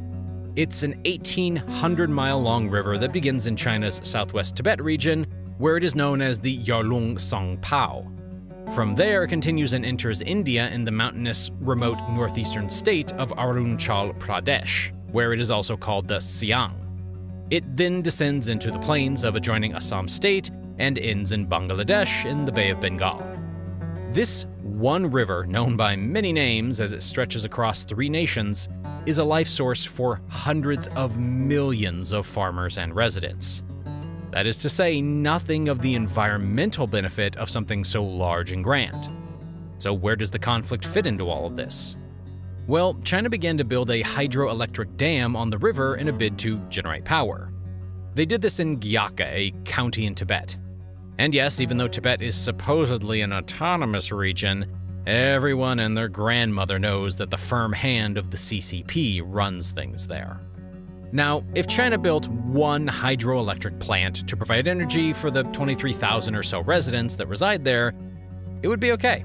It's an 1,800-mile-long river that begins in China's southwest Tibet region, where it is known as the Yarlung Tsangpo. From there, it continues and enters India in the mountainous, remote northeastern state of Arunachal Pradesh, where it is also called the Siang. It then descends into the plains of adjoining Assam state and ends in Bangladesh in the Bay of Bengal. This one river, known by many names as it stretches across 3 nations, is a life source for hundreds of millions of farmers and residents. That is to say, nothing of the environmental benefit of something so large and grand. So where does the conflict fit into all of this? Well, China began to build a hydroelectric dam on the river in a bid to generate power. They did this in Gyeongga, a county in Tibet. And yes, even though Tibet is supposedly an autonomous region, everyone and their grandmother knows that the firm hand of the CCP runs things there. Now, if China built one hydroelectric plant to provide energy for the 23,000 or so residents that reside there, it would be okay.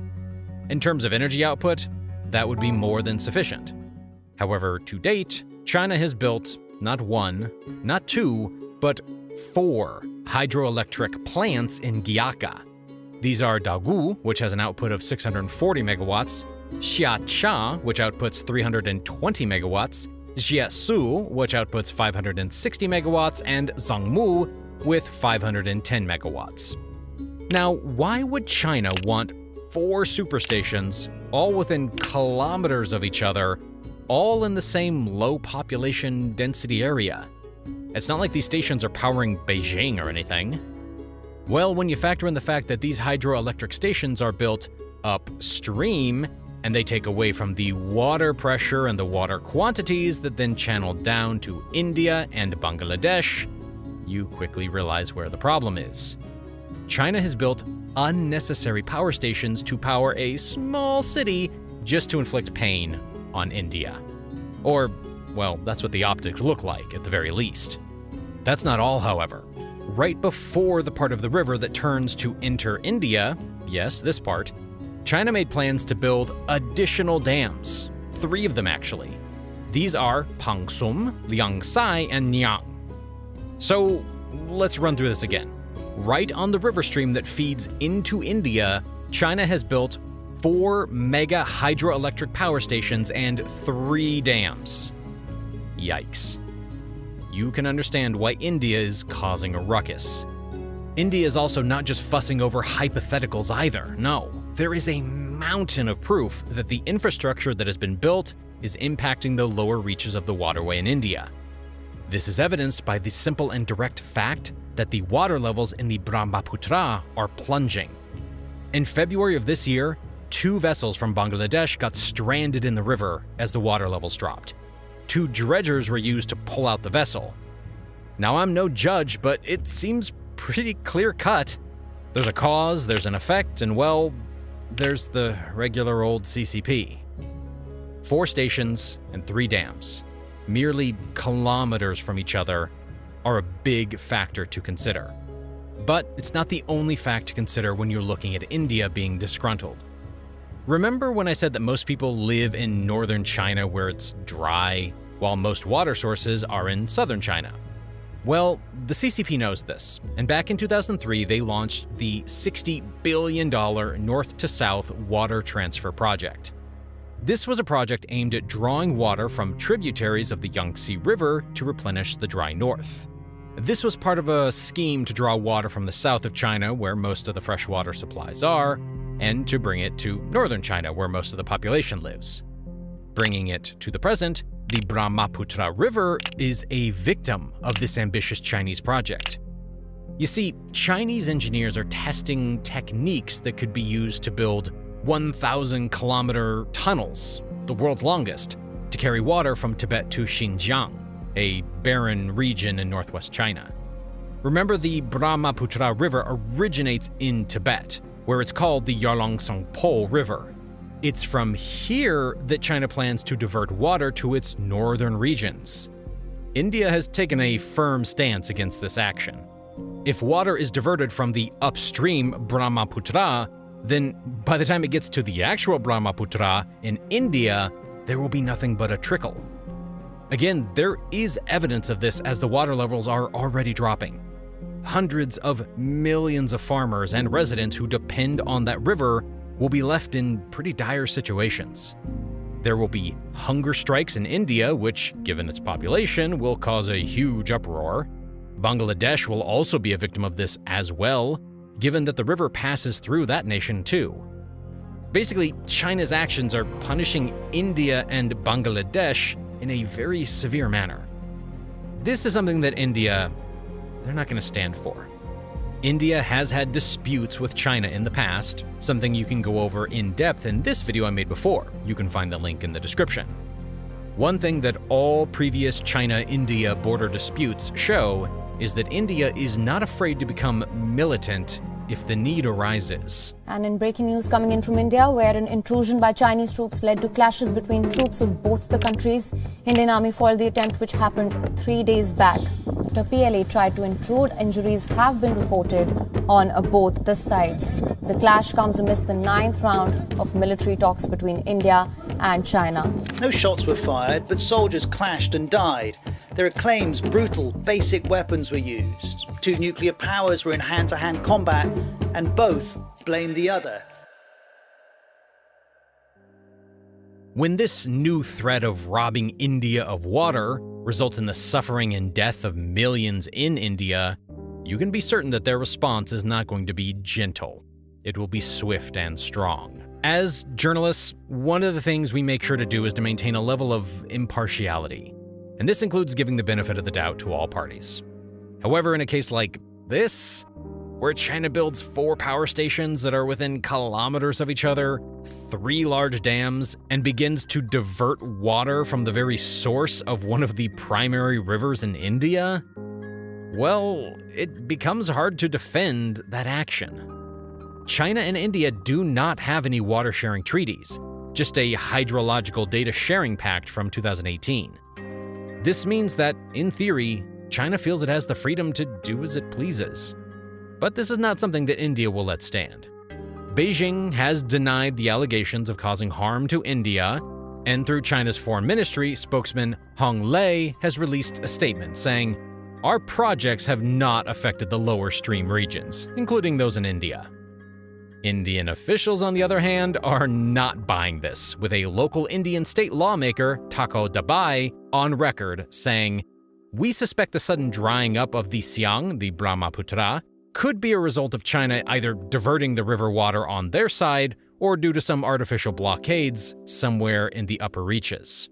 In terms of energy output, that would be more than sufficient. However, to date, China has built not 1, not 2, but 4 hydroelectric plants in Gyeongga. These are Daegu, which has an output of 640 megawatts, Xiacha, which outputs 320 megawatts, Jiasu, which outputs 560 megawatts, and Zhangmu, with 510 megawatts. Now, why would China want 4 superstations, all within kilometers of each other, all in the same low population density area? It's not like these stations are powering Beijing or anything. Well, when you factor in the fact that these hydroelectric stations are built upstream, and they take away from the water pressure and the water quantities that then channel down to India and Bangladesh, you quickly realize where the problem is. China has built unnecessary power stations to power a small city just to inflict pain on India. Or, well, that's what the optics look like at the very least. That's not all, however. Right before the part of the river that turns to enter India, yes, this part, China made plans to build additional dams, 3 of them actually. These are Pangsum, Liangsai, and Niang. So let's run through this again. Right on the river stream that feeds into India, China has built 4 mega hydroelectric power stations and 3 dams. Yikes. You can understand why India is causing a ruckus. India is also not just fussing over hypotheticals either, no. There is a mountain of proof that the infrastructure that has been built is impacting the lower reaches of the waterway in India. This is evidenced by the simple and direct fact that the water levels in the Brahmaputra are plunging. In February of this year, 2 vessels from Bangladesh got stranded in the river as the water levels dropped. 2 dredgers were used to pull out the vessel. Now, I'm no judge, but it seems pretty clear-cut. There's a cause, there's an effect, and well, there's the regular old CCP. 4 stations and 3 dams, merely kilometers from each other, are a big factor to consider. But it's not the only fact to consider when you're looking at India being disgruntled. Remember when I said that most people live in northern China where it's dry, while most water sources are in southern China? Well, the CCP knows this, and back in 2003 they launched the $60 billion north-to-south water transfer project. This was a project aimed at drawing water from tributaries of the Yangtze River to replenish the dry north. This was part of a scheme to draw water from the south of China, where most of the freshwater supplies are, and to bring it to northern China, where most of the population lives. Bringing it to the present, the Brahmaputra River is a victim of this ambitious Chinese project. You see, Chinese engineers are testing techniques that could be used to build 1,000-kilometer tunnels, the world's longest, to to carry water from Tibet to Xinjiang, a barren region in northwest China. Remember, the Brahmaputra River originates in Tibet, where it's called the Yarlung-Tsangpo River. It's from here that China plans to divert water to its northern regions. India has taken a firm stance against this action. If water is diverted from the upstream Brahmaputra, then by the time it gets to the actual Brahmaputra in India, there will be nothing but a trickle. Again, there is evidence of this as the water levels are already dropping. Hundreds of millions of farmers and residents who depend on that river will be left in pretty dire situations. There will be hunger strikes in India, which, given its population, will cause a huge uproar. Bangladesh will also be a victim of this as well, given that the river passes through that nation too. Basically, China's actions are punishing India and Bangladesh in a very severe manner. This is something that India, they're not going to stand for. India has had disputes with China in the past, something you can go over in depth in this video I made before. You can find the link in the description. One thing that all previous China-India border disputes show is that India is not afraid to become militant if the need arises. And in breaking news coming in from India, where an intrusion by Chinese troops led to clashes between troops of both the countries, Indian Army foiled the attempt which happened 3 days back. The PLA tried to intrude. Injuries have been reported on both the sides. The clash comes amidst the 9th round of military talks between India and China. No shots were fired, but soldiers clashed and died. There are claims brutal, basic weapons were used. Two nuclear powers were in hand-to-hand combat, and both blamed the other. When this new threat of robbing India of water results in the suffering and death of millions in India, you can be certain that their response is not going to be gentle. It will be swift and strong. As journalists, one of the things we make sure to do is to maintain a level of impartiality, and this includes giving the benefit of the doubt to all parties. However, in a case like this, where China builds 4 power stations that are within kilometers of each other, 3 large dams, and begins to divert water from the very source of one of the primary rivers in India, well, it becomes hard to defend that action. China and India do not have any water-sharing treaties, just a hydrological data sharing pact from 2018. This means that, in theory, China feels it has the freedom to do as it pleases. But this is not something that India will let stand. Beijing has denied the allegations of causing harm to India, and through China's foreign ministry, spokesman Hong Lei has released a statement saying, "Our projects have not affected the lower stream regions, including those in India." Indian officials, on the other hand, are not buying this, with a local Indian state lawmaker, Tako Dabai, on record saying, "We suspect the sudden drying up of the Siang, the Brahmaputra, could be a result of China either diverting the river water on their side or due to some artificial blockades somewhere in the upper reaches."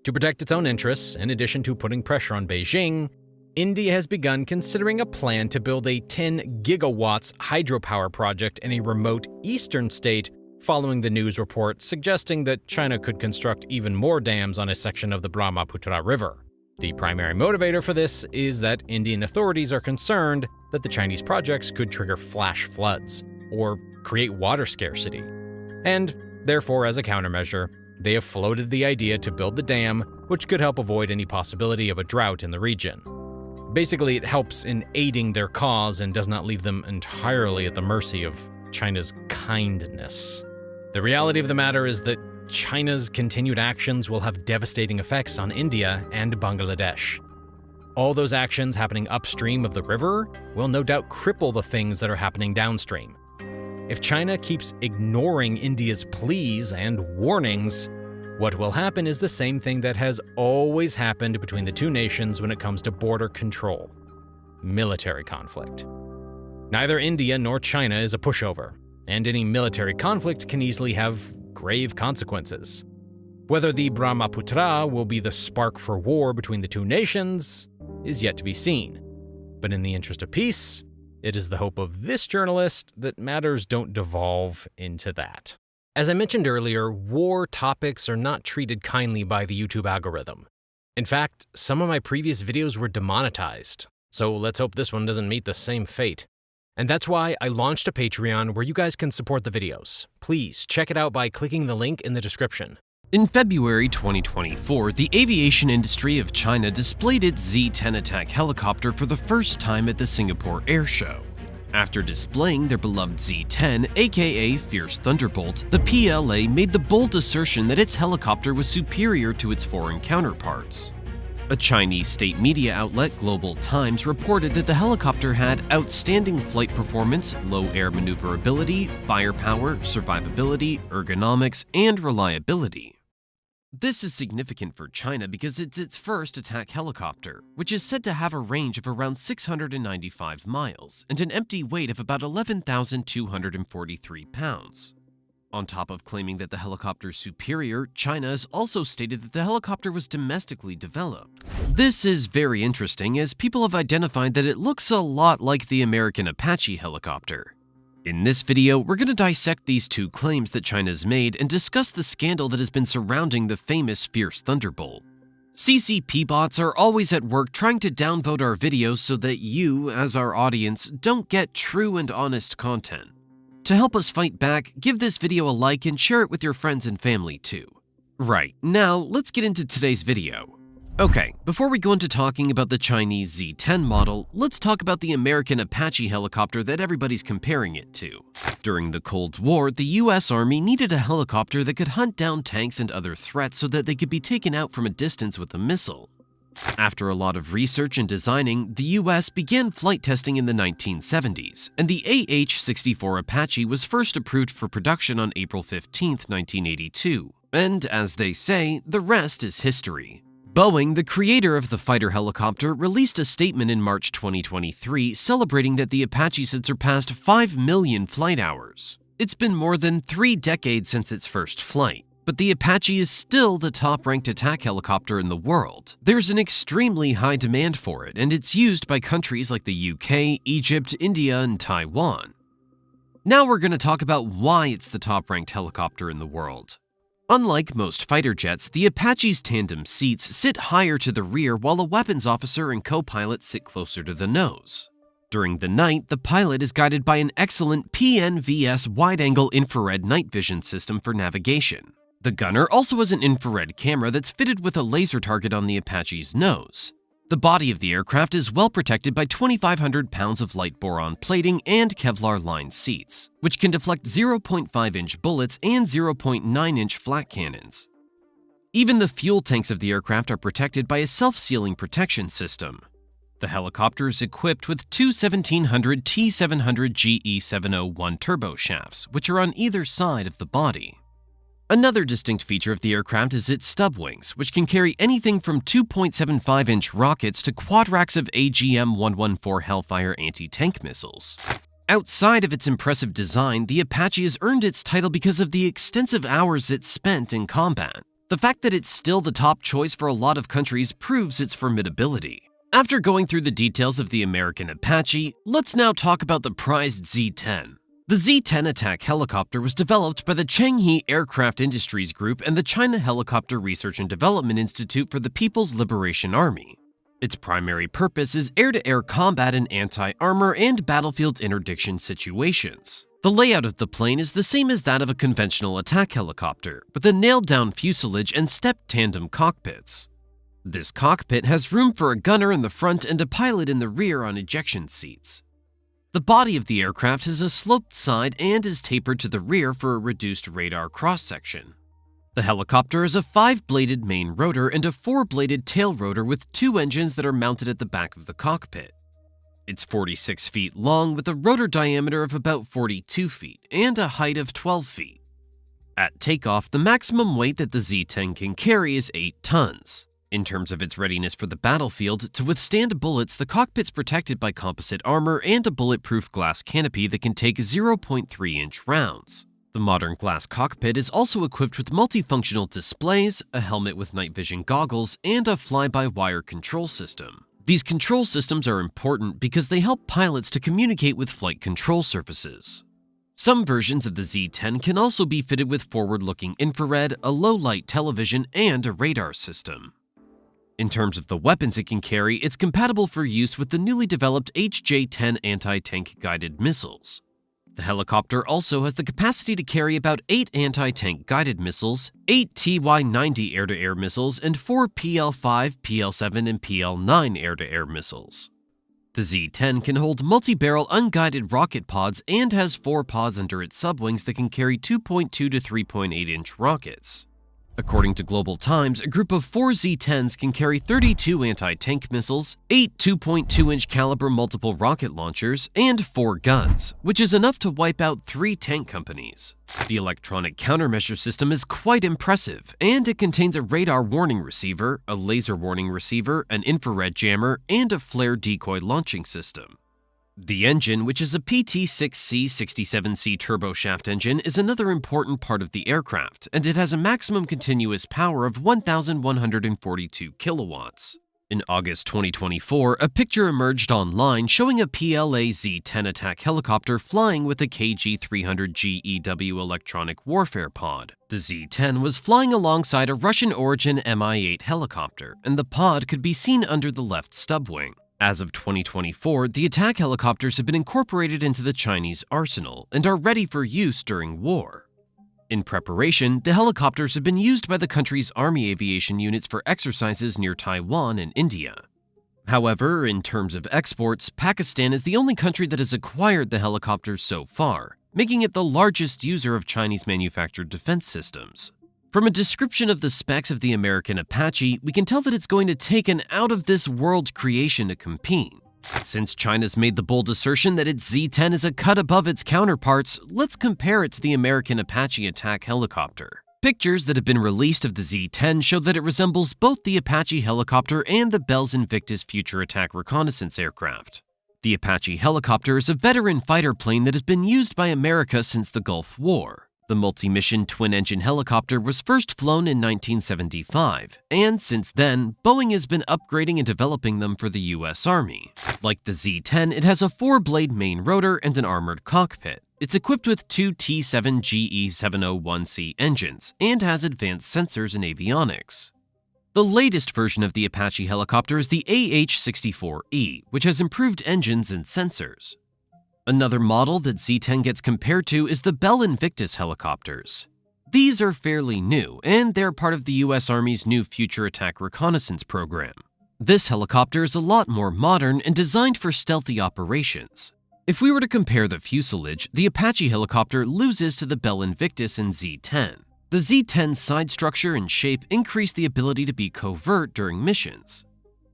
To protect its own interests, in addition to putting pressure on Beijing, India has begun considering a plan to build a 10 gigawatts hydropower project in a remote eastern state following the news report suggesting that China could construct even more dams on a section of the Brahmaputra River. The primary motivator for this is that Indian authorities are concerned that the Chinese projects could trigger flash floods or create water scarcity. And therefore, as a countermeasure, they have floated the idea to build the dam, which could help avoid any possibility of a drought in the region. Basically, it helps in aiding their cause and does not leave them entirely at the mercy of China's kindness. The reality of the matter is that China's continued actions will have devastating effects on India and Bangladesh. All those actions happening upstream of the river will no doubt cripple the things that are happening downstream. If China keeps ignoring India's pleas and warnings, what will happen is the same thing that has always happened between the two nations when it comes to border control: military conflict. Neither India nor China is a pushover, and any military conflict can easily have grave consequences. Whether the Brahmaputra will be the spark for war between the two nations is yet to be seen. But in the interest of peace, it is the hope of this journalist that matters don't devolve into that. As I mentioned earlier, war topics are not treated kindly by the YouTube algorithm. In fact, some of my previous videos were demonetized, so let's hope this one doesn't meet the same fate. And that's why I launched a Patreon where you guys can support the videos. Please check it out by clicking the link in the description. In February 2024, the aviation industry of China displayed its Z10 attack helicopter for the first time at the Singapore Air Show. After displaying their beloved Z10, aka Fierce Thunderbolt, the PLA made the bold assertion that its helicopter was superior to its foreign counterparts. A Chinese state media outlet, Global Times, reported that the helicopter had outstanding flight performance, low air maneuverability, firepower, survivability, ergonomics, and reliability. This is significant for China because it's its first attack helicopter, which is said to have a range of around 695 miles and an empty weight of about 11,243 pounds. On top of claiming that the helicopter is superior, China has also stated that the helicopter was domestically developed. This is very interesting as people have identified that it looks a lot like the American Apache helicopter. In this video, we're going to dissect these two claims that China's made and discuss the scandal that has been surrounding the famous Fierce Thunderbolt. CCP bots are always at work trying to downvote our videos so that you, as our audience, don't get true and honest content. To help us fight back, give this video a like and share it with your friends and family too. Right, now let's get into today's video. Okay, before we go into talking about the Chinese Z10 model, let's talk about the American Apache helicopter that everybody's comparing it to. During the Cold War, the US Army needed a helicopter that could hunt down tanks and other threats so that they could be taken out from a distance with a missile. After a lot of research and designing, the US began flight testing in the 1970s, and the AH-64 Apache was first approved for production on April 15, 1982. And as they say, the rest is history. Boeing, the creator of the fighter helicopter, released a statement in March 2023 celebrating that the Apaches had surpassed 5 million flight hours. It's been more than 3 decades since its first flight, but the Apache is still the top-ranked attack helicopter in the world. There's an extremely high demand for it, and it's used by countries like the UK, Egypt, India, and Taiwan. Now we're going to talk about why it's the top-ranked helicopter in the world. Unlike most fighter jets, the Apache's tandem seats sit higher to the rear while a weapons officer and co-pilot sit closer to the nose. During the night, the pilot is guided by an excellent PNVS wide-angle infrared night vision system for navigation. The gunner also has an infrared camera that's fitted with a laser target on the Apache's nose. The body of the aircraft is well protected by 2,500 pounds of light boron plating and Kevlar-lined seats, which can deflect 0.5-inch bullets and 0.9-inch flat cannons. Even the fuel tanks of the aircraft are protected by a self-sealing protection system. The helicopter is equipped with two 1700 T700 GE701 turboshafts, which are on either side of the body. Another distinct feature of the aircraft is its stub wings, which can carry anything from 2.75-inch rockets to quad racks of AGM-114 Hellfire anti-tank missiles. Outside of its impressive design, the Apache has earned its title because of the extensive hours it spent in combat. The fact that it's still the top choice for a lot of countries proves its formidability. After going through the details of the American Apache, let's now talk about the prized Z10. The Z10 attack helicopter was developed by the Changhe Aircraft Industries Group and the China Helicopter Research and Development Institute for the People's Liberation Army. Its primary purpose is air-to-air combat in anti-armor and battlefield interdiction situations. The layout of the plane is the same as that of a conventional attack helicopter, with a nailed-down fuselage and stepped tandem cockpits. This cockpit has room for a gunner in the front and a pilot in the rear on ejection seats. The body of the aircraft has a sloped side and is tapered to the rear for a reduced radar cross-section. The helicopter has a 5-bladed main rotor and a 4-bladed tail rotor with 2 engines that are mounted at the back of the cockpit. It's 46 feet long with a rotor diameter of about 42 feet and a height of 12 feet. At takeoff, the maximum weight that the Z10 can carry is 8 tons. In terms of its readiness for the battlefield, to withstand bullets, the cockpit's protected by composite armor and a bulletproof glass canopy that can take 0.3-inch rounds. The modern glass cockpit is also equipped with multifunctional displays, a helmet with night vision goggles, and a fly-by-wire control system. These control systems are important because they help pilots to communicate with flight control surfaces. Some versions of the Z10 can also be fitted with forward-looking infrared, a low-light television, and a radar system. In terms of the weapons it can carry, it's compatible for use with the newly developed Z10 anti-tank guided missiles. The helicopter also has the capacity to carry about 8 anti-tank guided missiles, 8 TY-90 air-to-air missiles, and 4 PL-5, PL-7, and PL-9 air-to-air missiles. The Z10 can hold multi-barrel unguided rocket pods and has 4 pods under its subwings that can carry 2.2 to 3.8-inch rockets. According to Global Times, a group of 4 Z10s can carry 32 anti-tank missiles, 8 2.2-inch caliber multiple rocket launchers, and 4 guns, which is enough to wipe out 3 tank companies. The electronic countermeasure system is quite impressive, and it contains a radar warning receiver, a laser warning receiver, an infrared jammer, and a flare decoy launching system. The engine, which is a PT6C-67C turboshaft engine, is another important part of the aircraft, and it has a maximum continuous power of 1,142 kilowatts. In August 2024, a picture emerged online showing a PLA Z10 attack helicopter flying with a KG-300 GEW electronic warfare pod. The Z10 was flying alongside a Russian-origin Mi-8 helicopter, and the pod could be seen under the left stub wing. As of 2024, the attack helicopters have been incorporated into the Chinese arsenal and are ready for use during war. In preparation, the helicopters have been used by the country's army aviation units for exercises near Taiwan and India. However, in terms of exports, Pakistan is the only country that has acquired the helicopters so far, making it the largest user of Chinese-manufactured defense systems. From a description of the specs of the American Apache, we can tell that it's going to take an out-of-this-world creation to compete. Since China's made the bold assertion that its Z10 is a cut above its counterparts, let's compare it to the American Apache attack helicopter. Pictures that have been released of the Z10 show that it resembles both the Apache helicopter and the Bell's Invictus future attack reconnaissance aircraft. The Apache helicopter is a veteran fighter plane that has been used by America since the Gulf War. The multi-mission twin-engine helicopter was first flown in 1975, and since then, Boeing has been upgrading and developing them for the U.S. Army. Like the Z10, it has a 4-blade main rotor and an armored cockpit. It's equipped with 2 T-7GE701C engines and has advanced sensors and avionics. The latest version of the Apache helicopter is the AH-64E, which has improved engines and sensors. Another model that Z10 gets compared to is the Bell Invictus helicopters. These are fairly new, and they're part of the U.S. Army's new Future Attack Reconnaissance program. This helicopter is a lot more modern and designed for stealthy operations. If we were to compare the fuselage, the Apache helicopter loses to the Bell Invictus and Z10. The Z10's side structure and shape increase the ability to be covert during missions.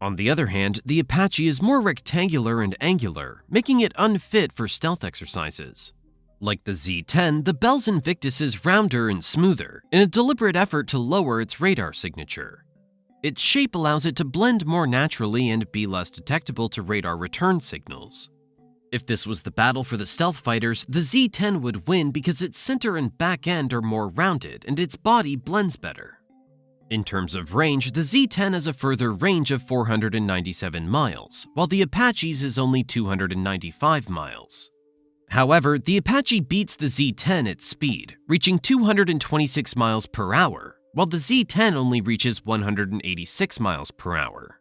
On the other hand, the Apache is more rectangular and angular, making it unfit for stealth exercises. Like the Z10, the Bell's Invictus is rounder and smoother, in a deliberate effort to lower its radar signature. Its shape allows it to blend more naturally and be less detectable to radar return signals. If this was the battle for the stealth fighters, the Z10 would win because its center and back end are more rounded and its body blends better. In terms of range, the Z10 has a further range of 497 miles, while the Apache's is only 295 miles. However, the Apache beats the Z10 at speed, reaching 226 miles per hour, while the Z10 only reaches 186 miles per hour.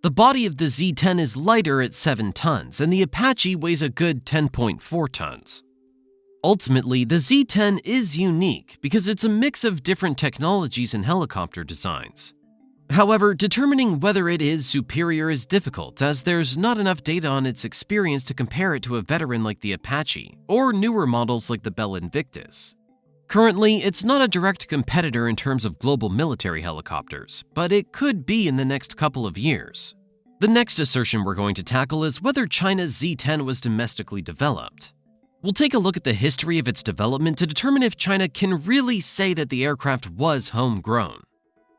The body of the Z10 is lighter at 7 tons, and the Apache weighs a good 10.4 tons. Ultimately, the Z10 is unique because it's a mix of different technologies and helicopter designs. However, determining whether it is superior is difficult as there's not enough data on its experience to compare it to a veteran like the Apache or newer models like the Bell Invictus. Currently, it's not a direct competitor in terms of global military helicopters, but it could be in the next couple of years. The next assertion we're going to tackle is whether China's Z10 was domestically developed. We'll take a look at the history of its development to determine if China can really say that the aircraft was homegrown.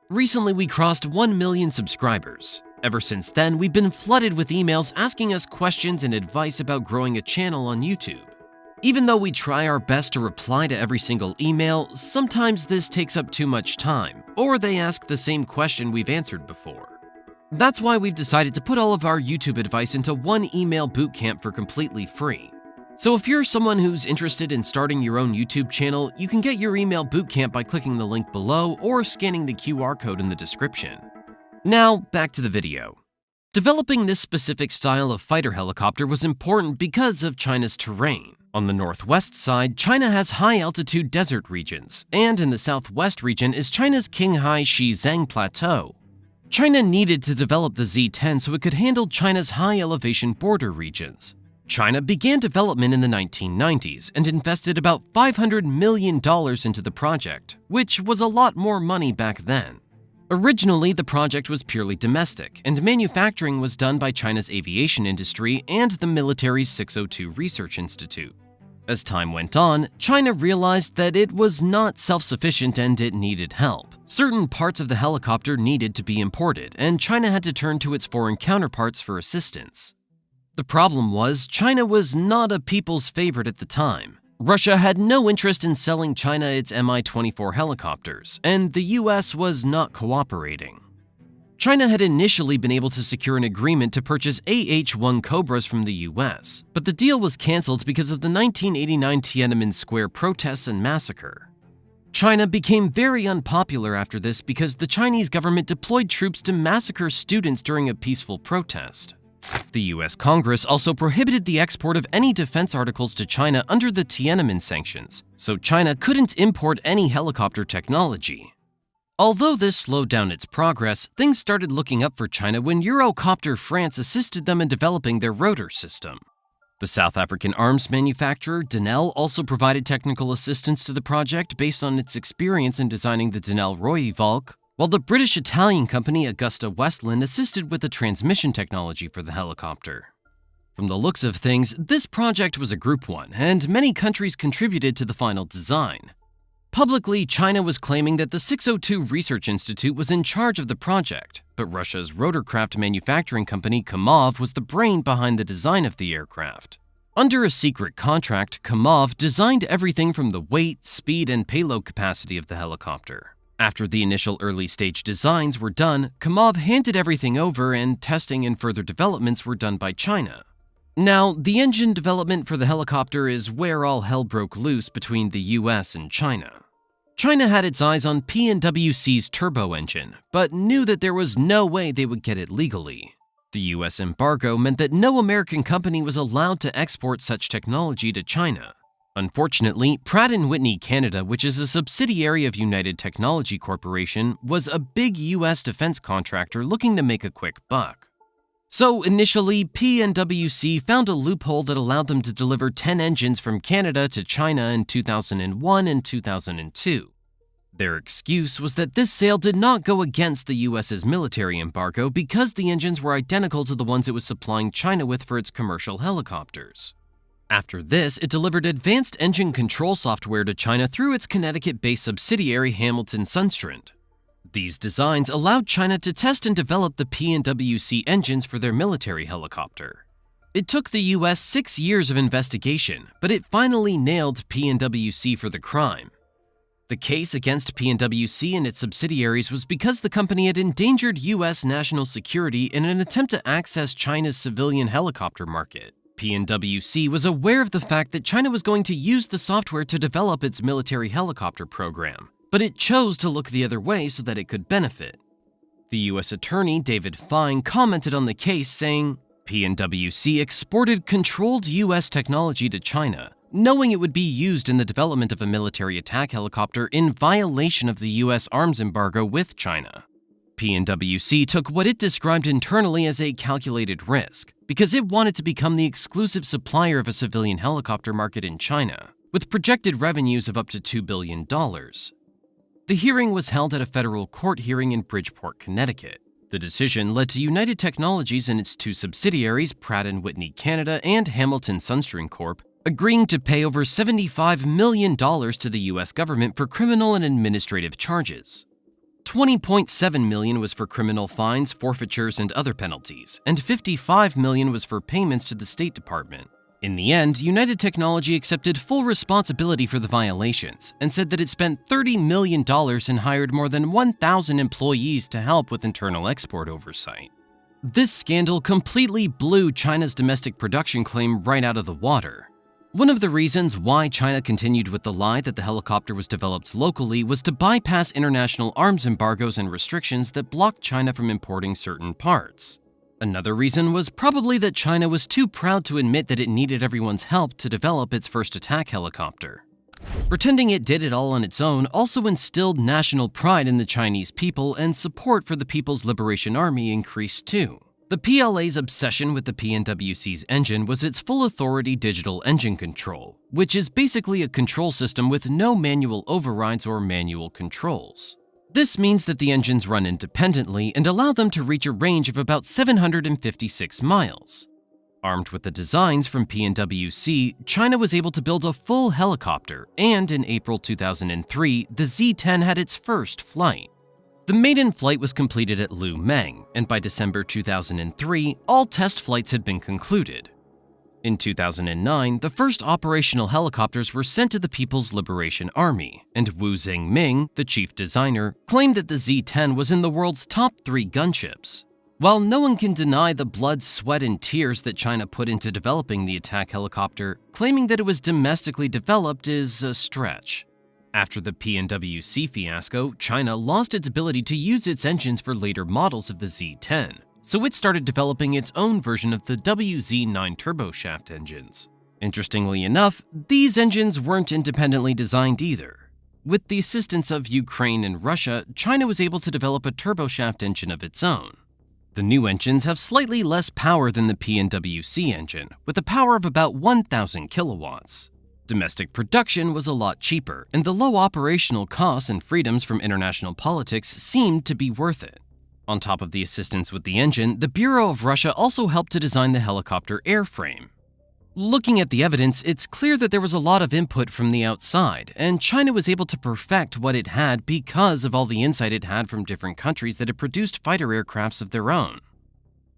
Recently, we crossed 1 million subscribers. Ever since then, we've been flooded with emails asking us questions and advice about growing a channel on YouTube. Even though we try our best to reply to every single email, sometimes this takes up too much time, or they ask the same question we've answered before. That's why we've decided to put all of our YouTube advice into one email bootcamp for completely free. So if you're someone who's interested in starting your own YouTube channel, you can get your email bootcamp by clicking the link below or scanning the QR code in the description. Now, back to the video. Developing this specific style of fighter helicopter was important because of China's terrain. On the northwest side, China has high-altitude desert regions, and in the southwest region is China's Qinghai-Xizang Plateau. China needed to develop the Z10 so it could handle China's high-elevation border regions. China began development in the 1990s and invested about $500 million into the project, which was a lot more money back then. Originally, the project was purely domestic, and manufacturing was done by China's aviation industry and the military's 602 Research Institute. As time went on, China realized that it was not self-sufficient and it needed help. Certain parts of the helicopter needed to be imported, and China had to turn to its foreign counterparts for assistance. The problem was, China was not a people's favorite at the time. Russia had no interest in selling China its Mi-24 helicopters, and the US was not cooperating. China had initially been able to secure an agreement to purchase AH-1 Cobras from the US, but the deal was cancelled because of the 1989 Tiananmen Square protests and massacre. China became very unpopular after this because the Chinese government deployed troops to massacre students during a peaceful protest. The US Congress also prohibited the export of any defense articles to China under the Tiananmen sanctions, so China couldn't import any helicopter technology. Although this slowed down its progress, things started looking up for China when Eurocopter France assisted them in developing their rotor system. The South African arms manufacturer Naval also provided technical assistance to the project based on its experience in designing the Naval Royvalk, while the British-Italian company Augusta Westland assisted with the transmission technology for the helicopter. From the looks of things, this project was a group one, and many countries contributed to the final design. Publicly, China was claiming that the 602 Research Institute was in charge of the project, but Russia's rotorcraft manufacturing company Kamov was the brain behind the design of the aircraft. Under a secret contract, Kamov designed everything from the weight, speed, and payload capacity of the helicopter. After the initial early-stage designs were done, Kamov handed everything over and testing and further developments were done by China. Now, the engine development for the helicopter is where all hell broke loose between the US and China. China had its eyes on P&WC's turbo engine, but knew that there was no way they would get it legally. The US embargo meant that no American company was allowed to export such technology to China. Unfortunately, Pratt & Whitney Canada, which is a subsidiary of United Technology Corporation, was a big US defense contractor looking to make a quick buck. So initially, P&WC found a loophole that allowed them to deliver 10 engines from Canada to China in 2001 and 2002. Their excuse was that this sale did not go against the US's military embargo because the engines were identical to the ones it was supplying China with for its commercial helicopters. After this, it delivered advanced engine control software to China through its Connecticut-based subsidiary Hamilton-Sundstrand. These designs allowed China to test and develop the P&WC engines for their military helicopter. It took the US 6 years of investigation, but it finally nailed P&WC for the crime. The case against P&WC and its subsidiaries was because the company had endangered US national security in an attempt to access China's civilian helicopter market. P&WC was aware of the fact that China was going to use the software to develop its military helicopter program, but it chose to look the other way so that it could benefit. The US attorney, David Fine, commented on the case saying, P&WC exported controlled US technology to China, knowing it would be used in the development of a military attack helicopter in violation of the US arms embargo with China. P&WC took what it described internally as a calculated risk, because it wanted to become the exclusive supplier of a civilian helicopter market in China, with projected revenues of up to $2 billion. The hearing was held at a federal court hearing in Bridgeport, Connecticut. The decision led to United Technologies and its two subsidiaries, Pratt & Whitney Canada and Hamilton-Sundstrand Corp., agreeing to pay over $75 million to the US government for criminal and administrative charges. $20.7 million was for criminal fines, forfeitures, and other penalties, and $55 million was for payments to the State Department. In the end, United Technology accepted full responsibility for the violations and said that it spent $30 million and hired more than 1,000 employees to help with internal export oversight. This scandal completely blew China's domestic production claim right out of the water. One of the reasons why China continued with the lie that the helicopter was developed locally was to bypass international arms embargoes and restrictions that blocked China from importing certain parts. Another reason was probably that China was too proud to admit that it needed everyone's help to develop its first attack helicopter. Pretending it did it all on its own also instilled national pride in the Chinese people, and support for the People's Liberation Army increased too. The PLA's obsession with the PNWC's engine was its full authority digital engine control, which is basically a control system with no manual overrides or manual controls. This means that the engines run independently and allow them to reach a range of about 756 miles. Armed with the designs from PNWC, China was able to build a full helicopter, and in April 2003, the Z10 had its first flight. The maiden flight was completed at Lumeng, and by December 2003, all test flights had been concluded. In 2009, the first operational helicopters were sent to the People's Liberation Army, and Wu Zhengming, the chief designer, claimed that the Z10 was in the world's top 3 gunships. While no one can deny the blood, sweat, and tears that China put into developing the attack helicopter, claiming that it was domestically developed is a stretch. After the PNWC fiasco, China lost its ability to use its engines for later models of the Z10, so it started developing its own version of the WZ9 turboshaft engines. Interestingly enough, these engines weren't independently designed either. With the assistance of Ukraine and Russia, China was able to develop a turboshaft engine of its own. The new engines have slightly less power than the PNWC engine, with a power of about 1,000 kilowatts. Domestic production was a lot cheaper, and the low operational costs and freedoms from international politics seemed to be worth it. On top of the assistance with the engine, the Bureau of Russia also helped to design the helicopter airframe. Looking at the evidence, it's clear that there was a lot of input from the outside, and China was able to perfect what it had because of all the insight it had from different countries that had produced fighter aircrafts of their own.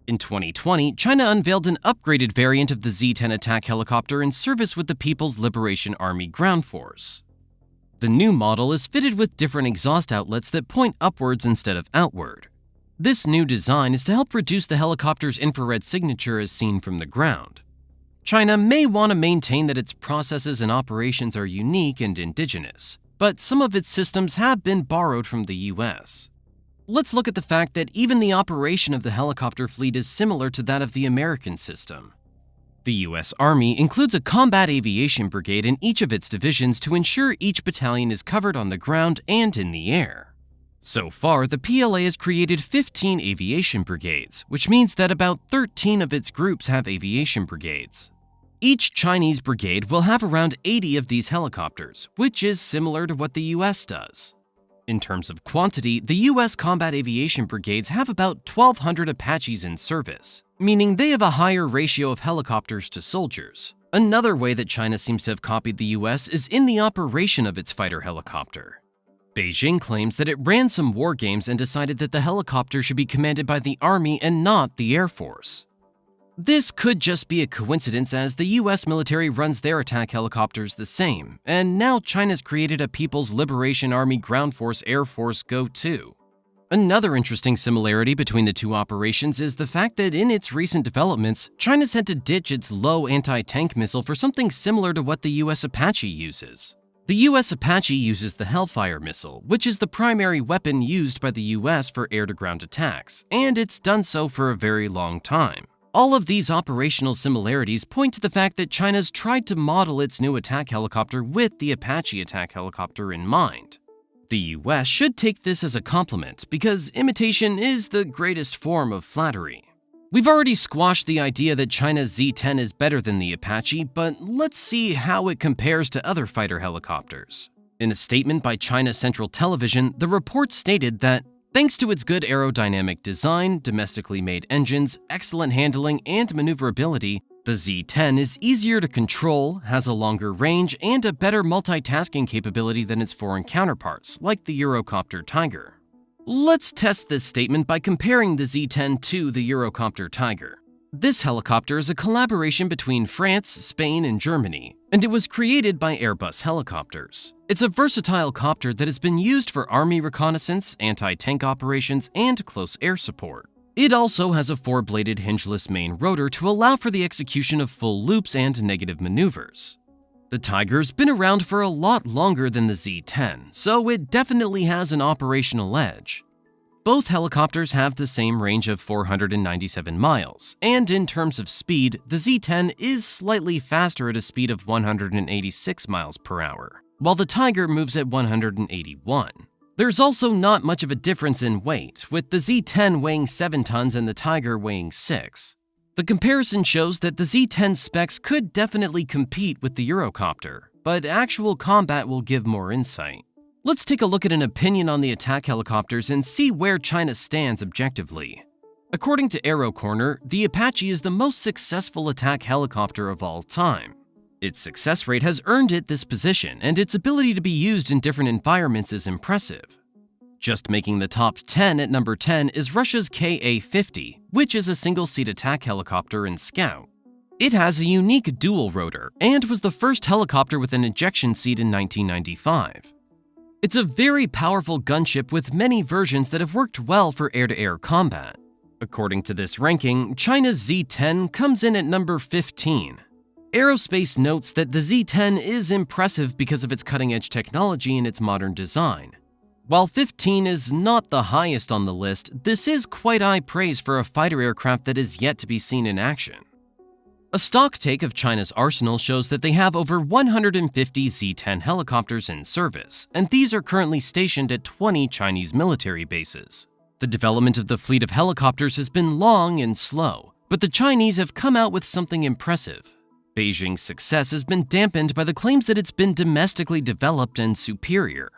In 2020, China unveiled an upgraded variant of the Z10 attack helicopter in service with the People's Liberation Army Ground Force. The new model is fitted with different exhaust outlets that point upwards instead of outward. This new design is to help reduce the helicopter's infrared signature as seen from the ground. China may want to maintain that its processes and operations are unique and indigenous, but some of its systems have been borrowed from the US. Let's look at the fact that even the operation of the helicopter fleet is similar to that of the American system. The US Army includes a combat aviation brigade in each of its divisions to ensure each battalion is covered on the ground and in the air. So far, the PLA has created 15 aviation brigades, which means that about 13 of its groups have aviation brigades. Each Chinese brigade will have around 80 of these helicopters, which is similar to what the US does. In terms of quantity, the US combat aviation brigades have about 1,200 Apaches in service, meaning they have a higher ratio of helicopters to soldiers. Another way that China seems to have copied the US is in the operation of its fighter helicopter. Beijing claims that it ran some war games and decided that the helicopter should be commanded by the Army and not the Air Force. This could just be a coincidence, as the US military runs their attack helicopters the same, and now China's created a People's Liberation Army Ground Force Air Force Go-2. Another interesting similarity between the two operations is the fact that in its recent developments, China's had to ditch its low anti-tank missile for something similar to what the US Apache uses. The US Apache uses the Hellfire missile, which is the primary weapon used by the US for air-to-ground attacks, and it's done so for a very long time. All of these operational similarities point to the fact that China's tried to model its new attack helicopter with the Apache attack helicopter in mind. The US should take this as a compliment, because imitation is the greatest form of flattery. We've already squashed the idea that China's Z10 is better than the Apache, but let's see how it compares to other fighter helicopters. In a statement by China Central Television, the report stated that thanks to its good aerodynamic design, domestically made engines, excellent handling, and maneuverability, the Z10 is easier to control, has a longer range, and a better multitasking capability than its foreign counterparts, like the Eurocopter Tiger. Let's test this statement by comparing the Z10 to the Eurocopter Tiger. This helicopter is a collaboration between France, Spain, and Germany, and it was created by Airbus Helicopters. It's a versatile copter that has been used for army reconnaissance, anti-tank operations, and close air support. It also has a 4-bladed hingeless main rotor to allow for the execution of full loops and negative maneuvers. The Tiger's been around for a lot longer than the Z10, so it definitely has an operational edge. Both helicopters have the same range of 497 miles, and in terms of speed, the Z10 is slightly faster at a speed of 186 miles per hour, while the Tiger moves at 181. There's also not much of a difference in weight, with the Z10 weighing 7 tons and the Tiger weighing 6. The comparison shows that the Z10 specs could definitely compete with the Eurocopter, but actual combat will give more insight. Let's take a look at an opinion on the attack helicopters and see where China stands objectively. According to Aero Corner, the Apache is the most successful attack helicopter of all time. Its success rate has earned it this position, and its ability to be used in different environments is impressive. Just making the top 10 at number 10 is Russia's Ka-50, which is a single-seat attack helicopter and scout. It has a unique dual rotor and was the first helicopter with an ejection seat in 1995. It's a very powerful gunship with many versions that have worked well for air-to-air combat. According to this ranking, China's Z10 comes in at number 15. Aerospace notes that the Z10 is impressive because of its cutting-edge technology and its modern design. While 15 is not the highest on the list, this is quite high praise for a fighter aircraft that is yet to be seen in action. A stock take of China's arsenal shows that they have over 150 Z10 helicopters in service, and these are currently stationed at 20 Chinese military bases. The development of the fleet of helicopters has been long and slow, but the Chinese have come out with something impressive. Beijing's success has been dampened by the claims that it's been domestically developed and superior.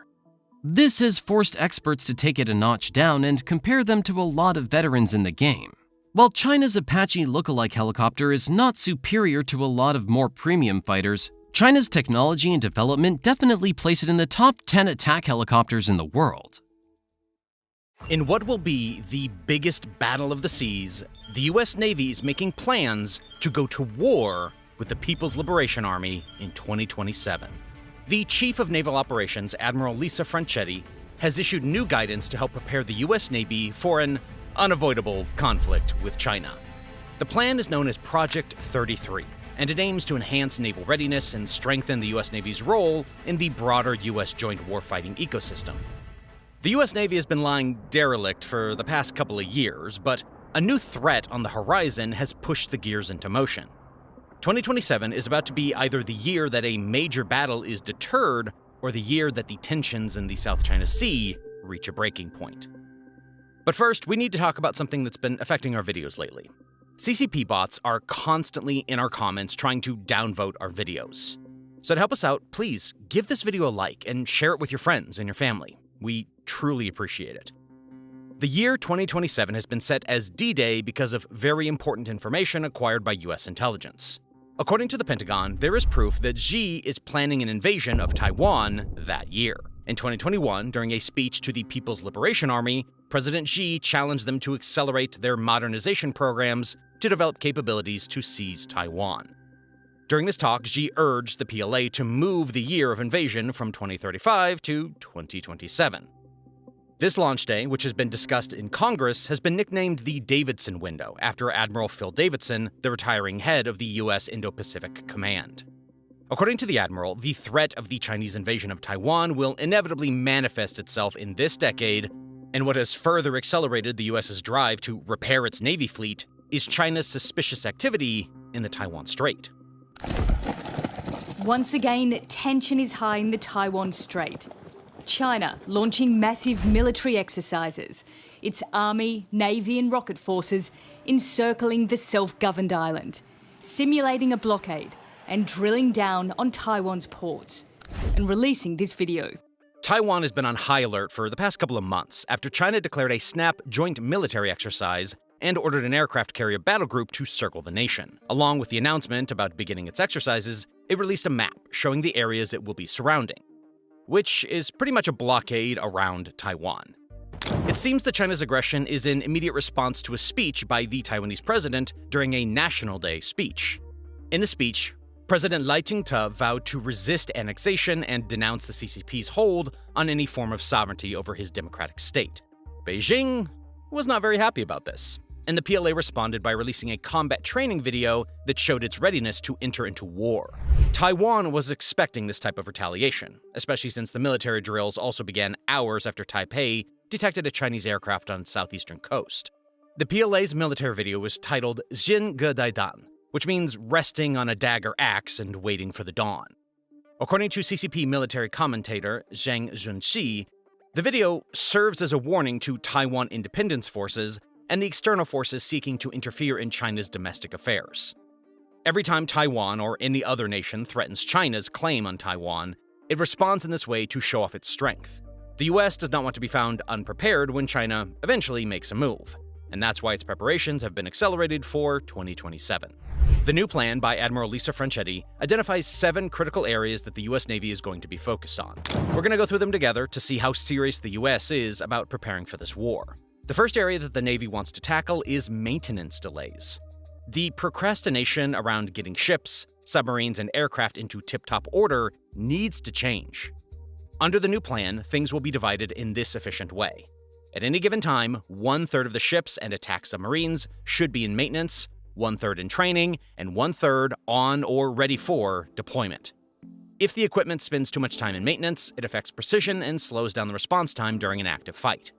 This has forced experts to take it a notch down and compare them to a lot of veterans in the game. While China's Apache lookalike helicopter is not superior to a lot of more premium fighters, China's technology and development definitely place it in the top 10 attack helicopters in the world. In what will be the biggest battle of the seas, the US Navy is making plans to go to war with the People's Liberation Army in 2027. The Chief of Naval Operations, Admiral Lisa Franchetti, has issued new guidance to help prepare the US Navy for an unavoidable conflict with China. The plan is known as Project 33, and it aims to enhance naval readiness and strengthen the US Navy's role in the broader US joint warfighting ecosystem. The US Navy has been lying derelict for the past couple of years, but a new threat on the horizon has pushed the gears into motion. 2027 is about to be either the year that a major battle is deterred or the year that the tensions in the South China Sea reach a breaking point. But first, we need to talk about something that's been affecting our videos lately. CCP bots are constantly in our comments trying to downvote our videos. So to help us out, please give this video a like and share it with your friends and your family. We truly appreciate it. The year 2027 has been set as D-Day because of very important information acquired by US intelligence. According to the Pentagon, there is proof that Xi is planning an invasion of Taiwan that year. In 2021, during a speech to the People's Liberation Army, President Xi challenged them to accelerate their modernization programs to develop capabilities to seize Taiwan. During this talk, Xi urged the PLA to move the year of invasion from 2035 to 2027. This launch day, which has been discussed in Congress, has been nicknamed the Davidson window after Admiral Phil Davidson, the retiring head of the U.S. Indo-Pacific Command. According to the Admiral, the threat of the Chinese invasion of Taiwan will inevitably manifest itself in this decade, and what has further accelerated the U.S.'s drive to repair its Navy fleet is China's suspicious activity in the Taiwan Strait. Once again, tension is high in the Taiwan Strait. China launching massive military exercises, its army, navy and rocket forces encircling the self-governed island, simulating a blockade and drilling down on Taiwan's ports, and releasing this video. Taiwan has been on high alert for the past couple of months after China declared a snap joint military exercise and ordered an aircraft carrier battle group to circle the nation. Along with the announcement about beginning its exercises, it released a map showing the areas it will be surrounding, which is pretty much a blockade around Taiwan. It seems that China's aggression is in immediate response to a speech by the Taiwanese president during a National Day speech. In the speech, President Lai Ching-te vowed to resist annexation and denounce the CCP's hold on any form of sovereignty over his democratic state. Beijing was not very happy about this. and the PLA responded by releasing a combat training video that showed its readiness to enter into war. Taiwan was expecting this type of retaliation, especially since the military drills also began hours after Taipei detected a Chinese aircraft on its southeastern coast. The PLA's military video was titled Xin Ge Dai Dan, which means resting on a dagger axe and waiting for the dawn. According to CCP military commentator Zhang Junxi, the video serves as a warning to Taiwan independence forces and the external forces seeking to interfere in China's domestic affairs. Every time Taiwan or any other nation threatens China's claim on Taiwan, it responds in this way to show off its strength. The US does not want to be found unprepared when China eventually makes a move, and that's why its preparations have been accelerated for 2027. The new plan by Admiral Lisa Franchetti identifies 7 critical areas that the US Navy is going to be focused on. We're going to go through them together to see how serious the US is about preparing for this war. The first area that the Navy wants to tackle is maintenance delays. The procrastination around getting ships, submarines, and aircraft into tip-top order needs to change. Under the new plan, things will be divided in this efficient way. At any given time, 1/3 of the ships and attack submarines should be in maintenance, 1/3 in training, and 1/3 on or ready for deployment. If the equipment spends too much time in maintenance, it affects precision and slows down the response time during an active fight.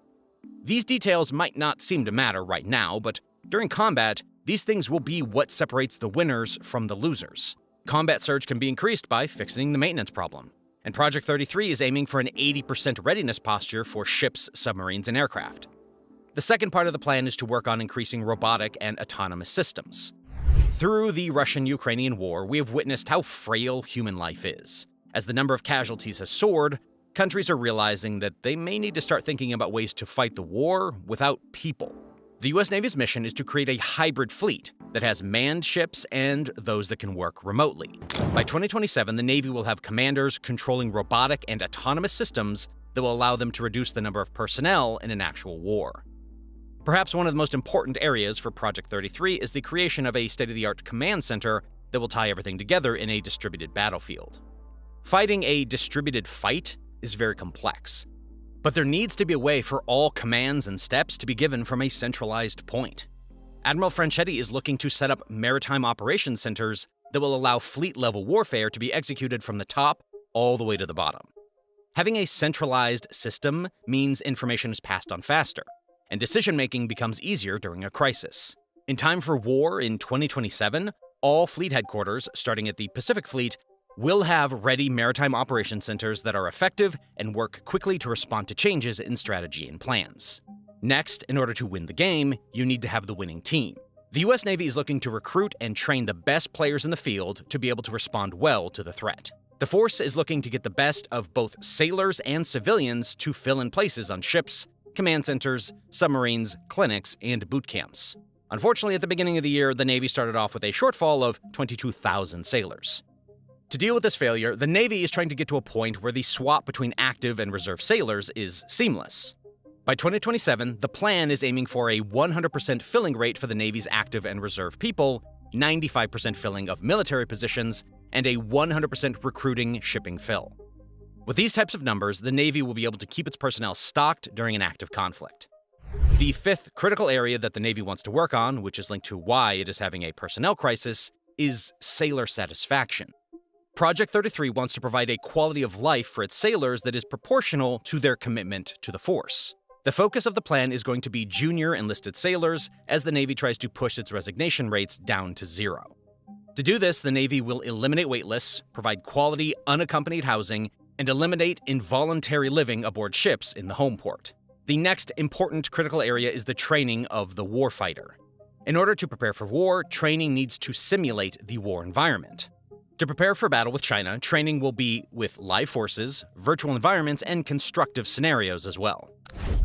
These details might not seem to matter right now, but during combat, these things will be what separates the winners from the losers. Combat surge can be increased by fixing the maintenance problem, and Project 33 is aiming for an 80% readiness posture for ships, submarines, and aircraft. The second part of the plan is to work on increasing robotic and autonomous systems. Through the Russian-Ukrainian war, we have witnessed how frail human life is. As the number of casualties has soared, countries are realizing that they may need to start thinking about ways to fight the war without people. The US Navy's mission is to create a hybrid fleet that has manned ships and those that can work remotely. By 2027, the Navy will have commanders controlling robotic and autonomous systems that will allow them to reduce the number of personnel in an actual war. Perhaps one of the most important areas for Project 33 is the creation of a state-of-the-art command center that will tie everything together in a distributed battlefield. Fighting a distributed fight is very complex, but there needs to be a way for all commands and steps to be given from a centralized point. Admiral Franchetti is looking to set up maritime operations centers that will allow fleet-level warfare to be executed from the top all the way to the bottom. Having a centralized system means information is passed on faster, and decision-making becomes easier during a crisis. In time for war in 2027, all fleet headquarters, starting at the Pacific Fleet, will have ready maritime operations centers that are effective and work quickly to respond to changes in strategy and plans. Next, in order to win the game, you need to have the winning team. The US Navy is looking to recruit and train the best players in the field to be able to respond well to the threat. The force is looking to get the best of both sailors and civilians to fill in places on ships, command centers, submarines, clinics, and boot camps. Unfortunately, at the beginning of the year, the Navy started off with a shortfall of 22,000 sailors. To deal with this failure, the Navy is trying to get to a point where the swap between active and reserve sailors is seamless. By 2027, the plan is aiming for a 100% filling rate for the Navy's active and reserve people, 95% filling of military positions, and a 100% recruiting shipping fill. With these types of numbers, the Navy will be able to keep its personnel stocked during an active conflict. The fifth critical area that the Navy wants to work on, which is linked to why it is having a personnel crisis, is sailor satisfaction. Project 33 wants to provide a quality of life for its sailors that is proportional to their commitment to the force. The focus of the plan is going to be junior enlisted sailors as the Navy tries to push its resignation rates down to 0. To do this, the Navy will eliminate waitlists, provide quality, unaccompanied housing, and eliminate involuntary living aboard ships in the home port. The next important critical area is the training of the warfighter. In order to prepare for war, training needs to simulate the war environment. To prepare for battle with China, training will be with live forces, virtual environments, and constructive scenarios as well.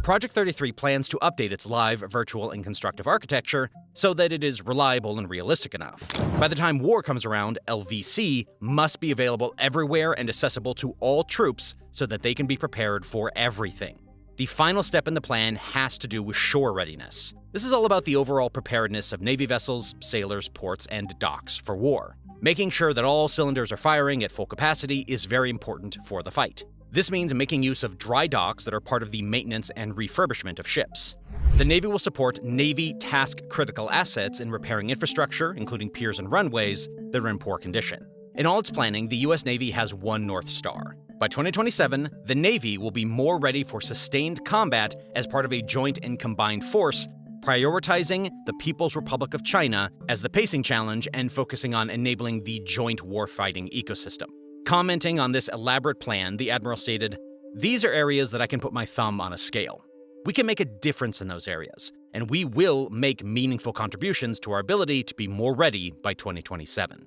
Project 33 plans to update its live, virtual, and constructive architecture so that it is reliable and realistic enough. By the time war comes around, LVC must be available everywhere and accessible to all troops so that they can be prepared for everything. The final step in the plan has to do with shore readiness. This is all about the overall preparedness of Navy vessels, sailors, ports, and docks for war. Making sure that all cylinders are firing at full capacity is very important for the fight. This means making use of dry docks that are part of the maintenance and refurbishment of ships. The Navy will support Navy task-critical assets in repairing infrastructure, including piers and runways, that are in poor condition. In all its planning, the U.S. Navy has one North Star. By 2027, the Navy will be more ready for sustained combat as part of a joint and combined force, prioritizing the People's Republic of China as the pacing challenge and focusing on enabling the joint warfighting ecosystem. Commenting on this elaborate plan, the Admiral stated, "These are areas that I can put my thumb on a scale. We can make a difference in those areas, and we will make meaningful contributions to our ability to be more ready by 2027.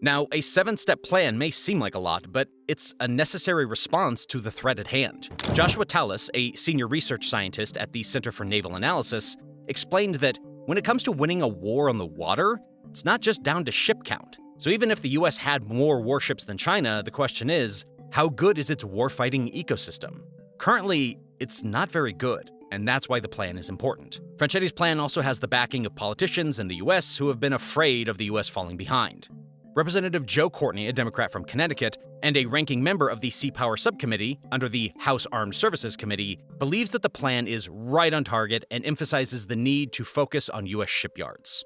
Now, a 7-step plan may seem like a lot, but it's a necessary response to the threat at hand. Joshua Tallis, a senior research scientist at the Center for Naval Analysis, explained that when it comes to winning a war on the water, it's not just down to ship count. So even if the US had more warships than China, the question is, how good is its warfighting ecosystem? Currently, it's not very good, and that's why the plan is important. Franchetti's plan also has the backing of politicians in the US who have been afraid of the US falling behind. Representative Joe Courtney, a Democrat from Connecticut, and a ranking member of the Sea Power Subcommittee under the House Armed Services Committee, believes that the plan is right on target and emphasizes the need to focus on U.S. shipyards.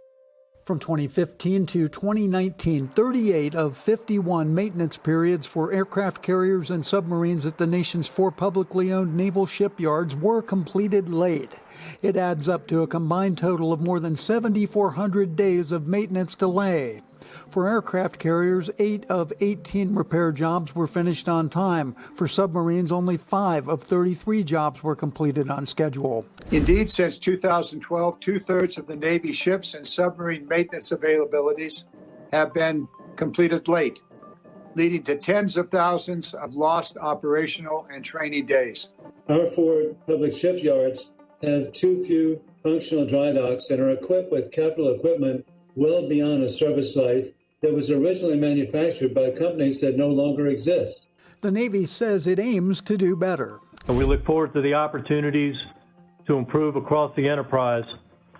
From 2015 to 2019, 38 of 51 maintenance periods for aircraft carriers and submarines at the nation's 4 publicly owned naval shipyards were completed late. It adds up to a combined total of more than 7,400 days of maintenance delay. For aircraft carriers, 8 of 18 repair jobs were finished on time. For submarines, only 5 of 33 jobs were completed on schedule. Indeed, since 2012, 2/3 of the Navy ships and submarine maintenance availabilities have been completed late, leading to tens of thousands of lost operational and training days. Our 4 public shipyards have too few functional dry docks and are equipped with capital equipment well beyond a service life that was originally manufactured by companies that no longer exist. The Navy says it aims to do better. And we look forward to the opportunities to improve across the enterprise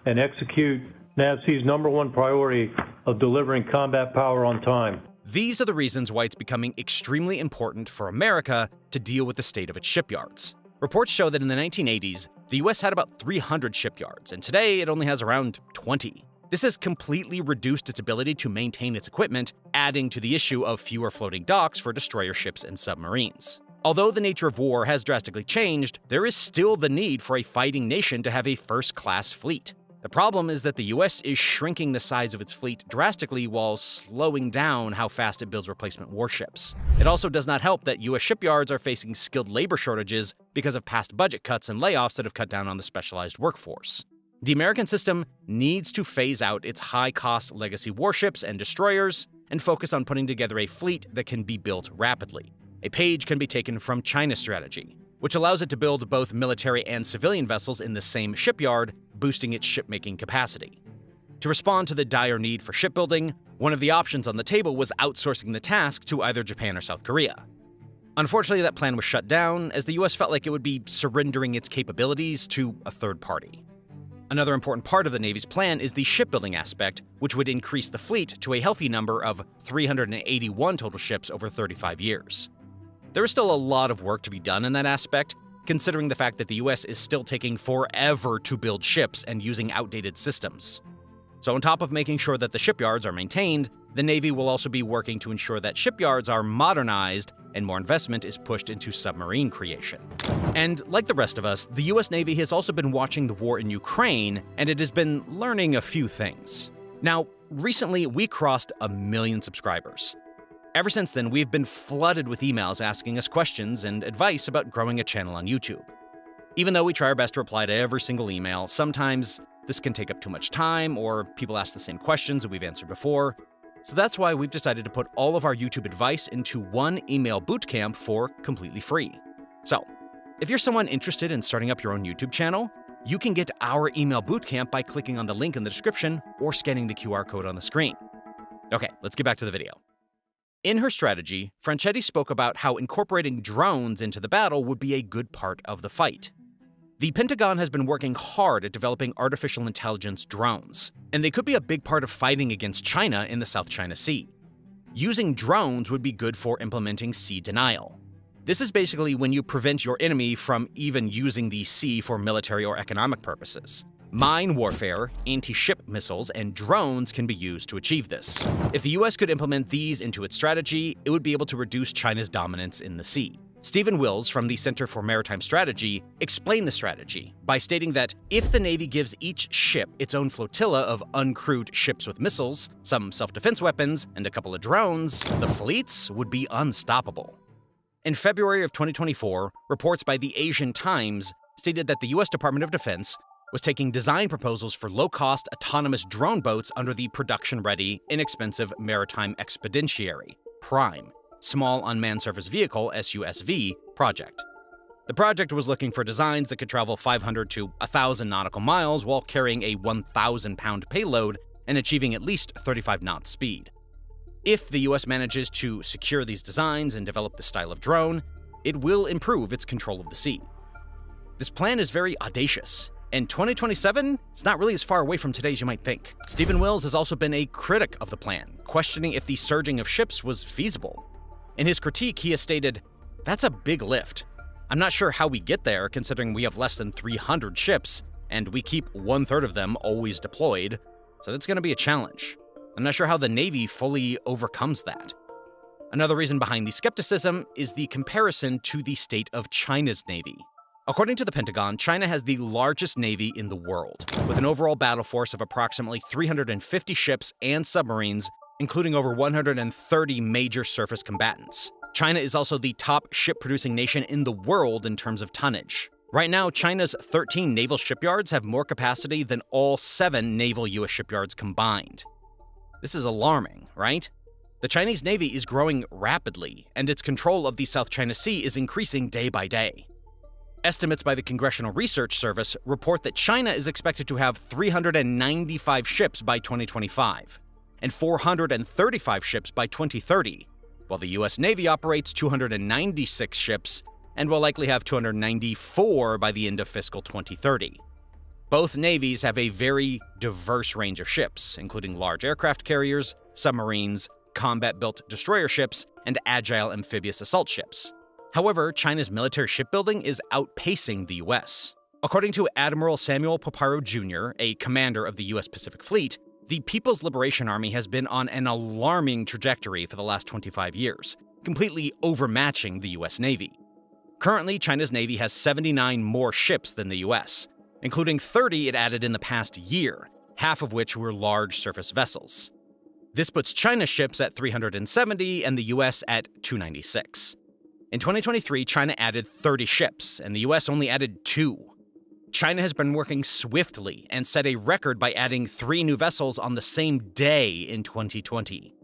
and execute NAVSEA's #1 priority of delivering combat power on time. These are the reasons why it's becoming extremely important for America to deal with the state of its shipyards. Reports show that in the 1980s, the U.S. had about 300 shipyards, and today it only has around 20. This has completely reduced its ability to maintain its equipment, adding to the issue of fewer floating docks for destroyer ships and submarines. Although the nature of war has drastically changed, there is still the need for a fighting nation to have a first-class fleet. The problem is that the US is shrinking the size of its fleet drastically while slowing down how fast it builds replacement warships. It also does not help that US shipyards are facing skilled labor shortages because of past budget cuts and layoffs that have cut down on the specialized workforce. The American system needs to phase out its high-cost legacy warships and destroyers and focus on putting together a fleet that can be built rapidly. A page can be taken from China's strategy, which allows it to build both military and civilian vessels in the same shipyard, boosting its shipmaking capacity. To respond to the dire need for shipbuilding, one of the options on the table was outsourcing the task to either Japan or South Korea. Unfortunately, that plan was shut down as the US felt like it would be surrendering its capabilities to a third party. Another important part of the Navy's plan is the shipbuilding aspect, which would increase the fleet to a healthy number of 381 total ships over 35 years. There is still a lot of work to be done in that aspect, considering the fact that the US is still taking forever to build ships and using outdated systems. So on top of making sure that the shipyards are maintained, the Navy will also be working to ensure that shipyards are modernized and more investment is pushed into submarine creation. And like the rest of us, the US Navy has also been watching the war in Ukraine, and it has been learning a few things. Now, recently we crossed 1 million subscribers. Ever since then, we've been flooded with emails asking us questions and advice about growing a channel on YouTube. Even though we try our best to reply to every single email, sometimes this can take up too much time, or people ask the same questions that we've answered before. So that's why we've decided to put all of our YouTube advice into one email bootcamp for completely free. So, if you're someone interested in starting up your own YouTube channel, you can get our email bootcamp by clicking on the link in the description or scanning the QR code on the screen. Okay, let's get back to the video. In her strategy, Franchetti spoke about how incorporating drones into the battle would be a good part of the fight. The Pentagon has been working hard at developing artificial intelligence drones, and they could be a big part of fighting against China in the South China Sea. Using drones would be good for implementing sea denial. This is basically when you prevent your enemy from even using the sea for military or economic purposes. Mine warfare, anti-ship missiles, and drones can be used to achieve this. If the US could implement these into its strategy, it would be able to reduce China's dominance in the sea. Stephen Wills from the Center for Maritime Strategy explained the strategy by stating that if the Navy gives each ship its own flotilla of uncrewed ships with missiles, some self-defense weapons, and a couple of drones, the fleets would be unstoppable. In February of 2024, reports by the Asian Times stated that the US Department of Defense was taking design proposals for low-cost autonomous drone boats under the production-ready, inexpensive Maritime Expeditionary, PRIME, Small Unmanned Surface Vehicle, SUSV, project. The project was looking for designs that could travel 500 to 1,000 nautical miles while carrying a 1,000-pound payload and achieving at least 35 knot speed. If the US manages to secure these designs and develop this style of drone, it will improve its control of the sea. This plan is very audacious. In 2027, it's not really as far away from today as you might think. Stephen Wills has also been a critic of the plan, questioning if the surging of ships was feasible. In his critique, he has stated, "That's a big lift. I'm not sure how we get there, considering we have less than 300 ships, and we keep 1/3 of them always deployed, so that's going to be a challenge. I'm not sure how the Navy fully overcomes that." Another reason behind the skepticism is the comparison to the state of China's Navy. According to the Pentagon, China has the largest navy in the world, with an overall battle force of approximately 350 ships and submarines, including over 130 major surface combatants. China is also the top ship-producing nation in the world in terms of tonnage. Right now, China's 13 naval shipyards have more capacity than all 7 naval US shipyards combined. This is alarming, right? The Chinese Navy is growing rapidly, and its control of the South China Sea is increasing day by day. Estimates by the Congressional Research Service report that China is expected to have 395 ships by 2025 and 435 ships by 2030, while the US Navy operates 296 ships and will likely have 294 by the end of fiscal 2030. Both navies have a very diverse range of ships, including large aircraft carriers, submarines, combat-built destroyer ships, and agile amphibious assault ships. However, China's military shipbuilding is outpacing the US. According to Admiral Samuel Paparo Jr., a commander of the US Pacific Fleet, the People's Liberation Army has been on an alarming trajectory for the last 25 years, completely overmatching the US Navy. Currently, China's Navy has 79 more ships than the US, including 30 it added in the past year, half of which were large surface vessels. This puts China's ships at 370 and the US at 296. In 2023, China added 30 ships, and the US only added 2. China has been working swiftly and set a record by adding 3 new vessels on the same day in 2020.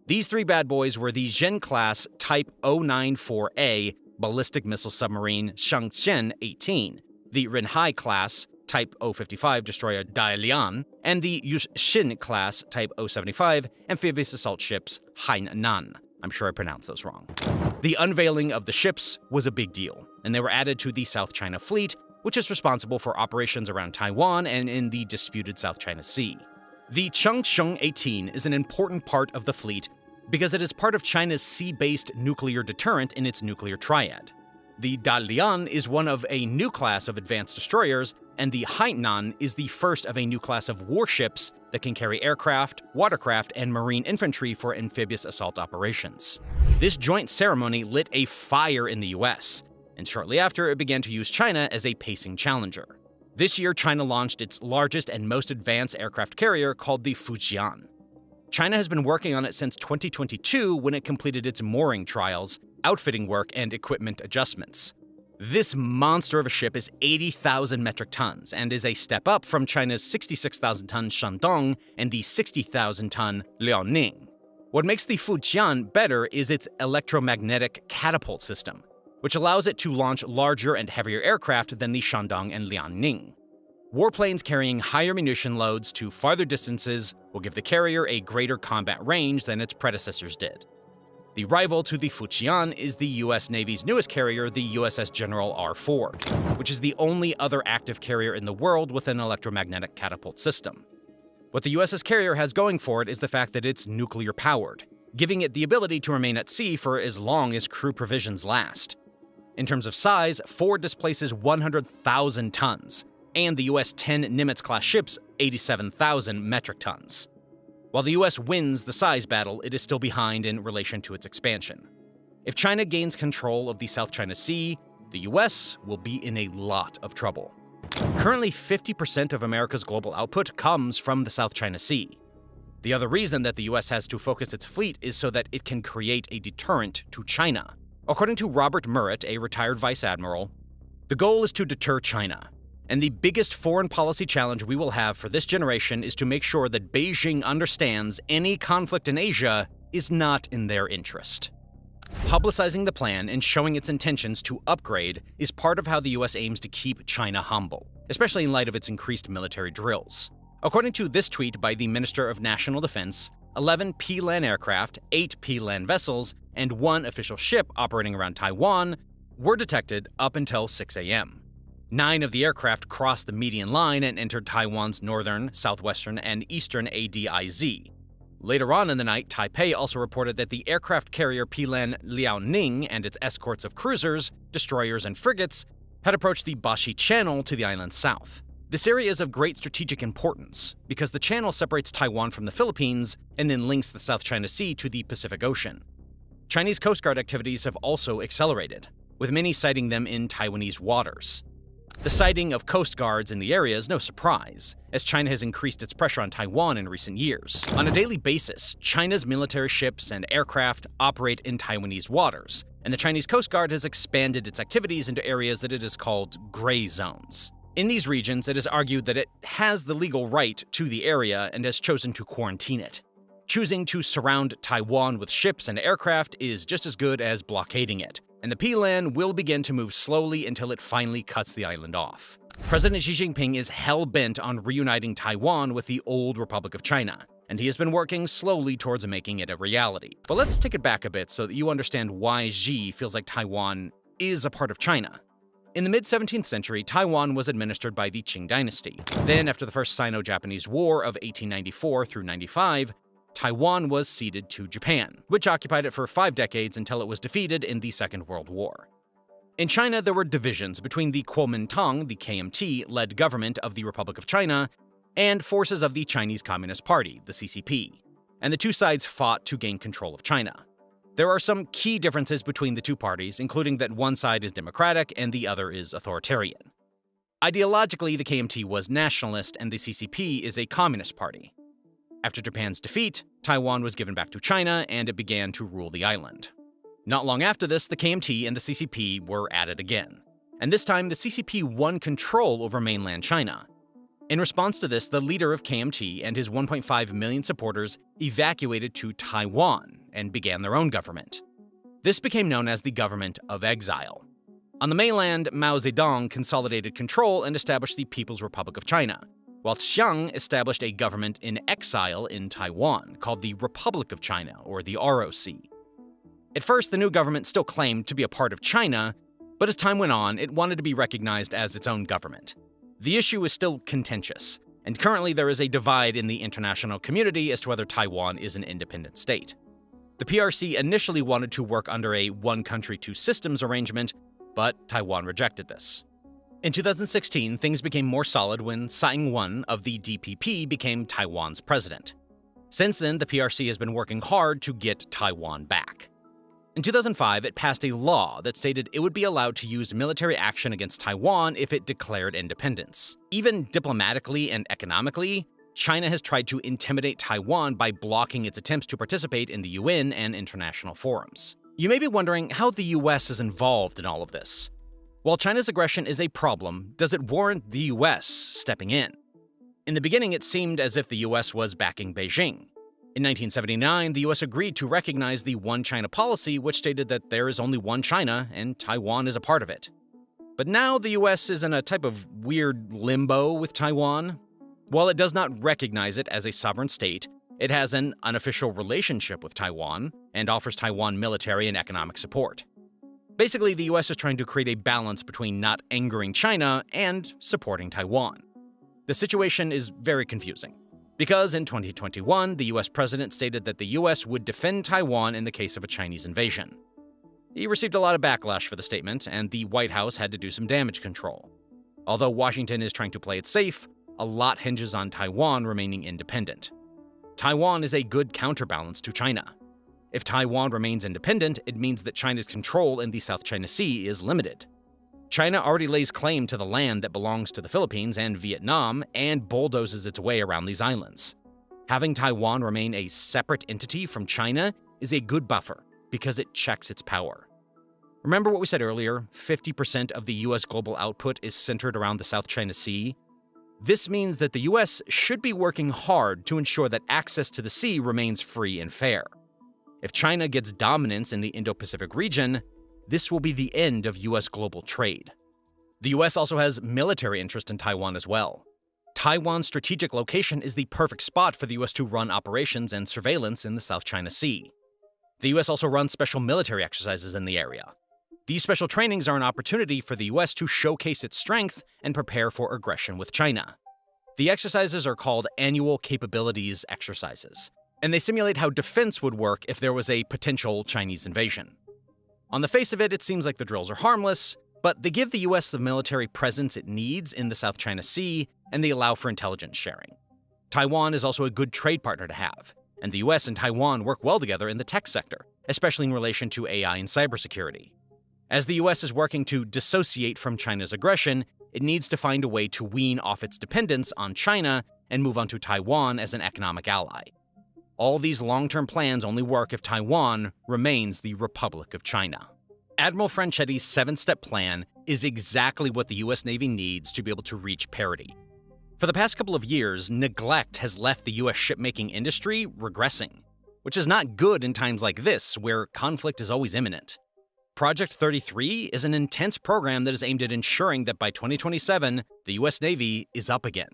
These 3 bad boys were the Zhen-class Type 094A ballistic missile submarine Shangqian 18, the Renhai-class Type 055 destroyer Dalian, and the Yuxin-class Type 075 amphibious assault ships Hainan. I'm sure I pronounced those wrong. The unveiling of the ships was a big deal, and they were added to the South China Fleet, which is responsible for operations around Taiwan and in the disputed South China Sea. The Changcheng 18 is an important part of the fleet because it is part of China's sea-based nuclear deterrent in its nuclear triad. The Dalian is one of a new class of advanced destroyers, and the Hainan is the first of a new class of warships that can carry aircraft, watercraft, and marine infantry for amphibious assault operations. This joint ceremony lit a fire in the US, and shortly after it began to use China as a pacing challenger. This year, China launched its largest and most advanced aircraft carrier called the Fujian. China has been working on it since 2022 when it completed its mooring trials, outfitting work, and equipment adjustments. This monster of a ship is 80,000 metric tons and is a step up from China's 66,000-ton Shandong and the 60,000-ton Liaoning. What makes the Fujian better is its electromagnetic catapult system, which allows it to launch larger and heavier aircraft than the Shandong and Liaoning. Warplanes carrying higher munition loads to farther distances will give the carrier a greater combat range than its predecessors did. The rival to the Fujian is the US Navy's newest carrier, the USS General R. Ford, which is the only other active carrier in the world with an electromagnetic catapult system. What the USS carrier has going for it is the fact that it's nuclear-powered, giving it the ability to remain at sea for as long as crew provisions last. In terms of size, Ford displaces 100,000 tons, and the US-10 Nimitz-class ships 87,000 metric tons. While the US wins the size battle, it is still behind in relation to its expansion. If China gains control of the South China Sea, the US will be in a lot of trouble. Currently, 50% of America's global output comes from the South China Sea. The other reason that the US has to focus its fleet is so that it can create a deterrent to China. According to Robert Murrett, a retired vice admiral, the goal is to deter China. And the biggest foreign policy challenge we will have for this generation is to make sure that Beijing understands any conflict in Asia is not in their interest. Publicizing the plan and showing its intentions to upgrade is part of how the US aims to keep China humble, especially in light of its increased military drills. According to this tweet by the Minister of National Defense, 11 P-LAN aircraft, 8 P-LAN vessels, and 1 official ship operating around Taiwan were detected up until 6 a.m. 9 of the aircraft crossed the median line and entered Taiwan's northern, southwestern, and eastern ADIZ. Later on in the night, Taipei also reported that the aircraft carrier P-LAN Liaoning and its escorts of cruisers, destroyers, and frigates had approached the Bashi Channel to the island's south. This area is of great strategic importance because the channel separates Taiwan from the Philippines and then links the South China Sea to the Pacific Ocean. Chinese Coast Guard activities have also accelerated, with many sighting them in Taiwanese waters. The sighting of Coast Guards in the area is no surprise, as China has increased its pressure on Taiwan in recent years. On a daily basis, China's military ships and aircraft operate in Taiwanese waters, and the Chinese Coast Guard has expanded its activities into areas that it has called gray zones. In these regions, it is argued that it has the legal right to the area and has chosen to quarantine it. Choosing to surround Taiwan with ships and aircraft is just as good as blockading it, and the P-LAN will begin to move slowly until it finally cuts the island off. President Xi Jinping is hell-bent on reuniting Taiwan with the old Republic of China, and he has been working slowly towards making it a reality. But let's take it back a bit so that you understand why Xi feels like Taiwan is a part of China. In the mid-17th century, Taiwan was administered by the Qing dynasty. Then, after the First Sino-Japanese War of 1894 through 95, Taiwan was ceded to Japan, which occupied it for 5 decades until it was defeated in the Second World War. In China, there were divisions between the Kuomintang, the KMT-led government of the Republic of China, and forces of the Chinese Communist Party, the CCP, and the two sides fought to gain control of China. There are some key differences between the two parties, including that one side is democratic and the other is authoritarian. Ideologically, the KMT was nationalist and the CCP is a communist party. After Japan's defeat, Taiwan was given back to China and it began to rule the island. Not long after this, the KMT and the CCP were at it again. And this time, the CCP won control over mainland China. In response to this, the leader of KMT and his 1.5 million supporters evacuated to Taiwan and began their own government. This became known as the Government of Exile. On the mainland, Mao Zedong consolidated control and established the People's Republic of China, while Chiang established a government in exile in Taiwan called the Republic of China, or the ROC. At first, the new government still claimed to be a part of China, but as time went on, it wanted to be recognized as its own government. The issue is still contentious, and currently there is a divide in the international community as to whether Taiwan is an independent state. The PRC initially wanted to work under a one country, two systems arrangement, but Taiwan rejected this. In 2016, things became more solid when Tsai Ing-wen of the DPP became Taiwan's president. Since then, the PRC has been working hard to get Taiwan back. In 2005, it passed a law that stated it would be allowed to use military action against Taiwan if it declared independence. Even diplomatically and economically, China has tried to intimidate Taiwan by blocking its attempts to participate in the UN and international forums. You may be wondering how the US is involved in all of this. While China's aggression is a problem, does it warrant the US stepping in? In the beginning, it seemed as if the US was backing Beijing. In 1979, the US agreed to recognize the One China policy, which stated that there is only one China and Taiwan is a part of it. But now the US is in a type of weird limbo with Taiwan. While it does not recognize it as a sovereign state, it has an unofficial relationship with Taiwan and offers Taiwan military and economic support. Basically, the US is trying to create a balance between not angering China and supporting Taiwan. The situation is very confusing, because in 2021, the US president stated that the US would defend Taiwan in the case of a Chinese invasion. He received a lot of backlash for the statement, and the White House had to do some damage control. Although Washington is trying to play it safe, a lot hinges on Taiwan remaining independent. Taiwan is a good counterbalance to China. If Taiwan remains independent, it means that China's control in the South China Sea is limited. China already lays claim to the land that belongs to the Philippines and Vietnam and bulldozes its way around these islands. Having Taiwan remain a separate entity from China is a good buffer because it checks its power. Remember what we said earlier, 50% of the US global output is centered around the South China Sea? This means that the US should be working hard to ensure that access to the sea remains free and fair. If China gets dominance in the Indo-Pacific region, this will be the end of US global trade. The US also has military interest in Taiwan as well. Taiwan's strategic location is the perfect spot for the US to run operations and surveillance in the South China Sea. The US also runs special military exercises in the area. These special trainings are an opportunity for the US to showcase its strength and prepare for aggression with China. The exercises are called Annual Capabilities Exercises, and they simulate how defense would work if there was a potential Chinese invasion. On the face of it, it seems like the drills are harmless, but they give the US the military presence it needs in the South China Sea, and they allow for intelligence sharing. Taiwan is also a good trade partner to have, and the US and Taiwan work well together in the tech sector, especially in relation to AI and cybersecurity. As the US is working to dissociate from China's aggression, it needs to find a way to wean off its dependence on China and move on to Taiwan as an economic ally. All these long-term plans only work if Taiwan remains the Republic of China. Admiral Franchetti's 7-step plan is exactly what the US Navy needs to be able to reach parity. For the past couple of years, neglect has left the US shipmaking industry regressing, which is not good in times like this, where conflict is always imminent. Project 33 is an intense program that is aimed at ensuring that by 2027, the US Navy is up again.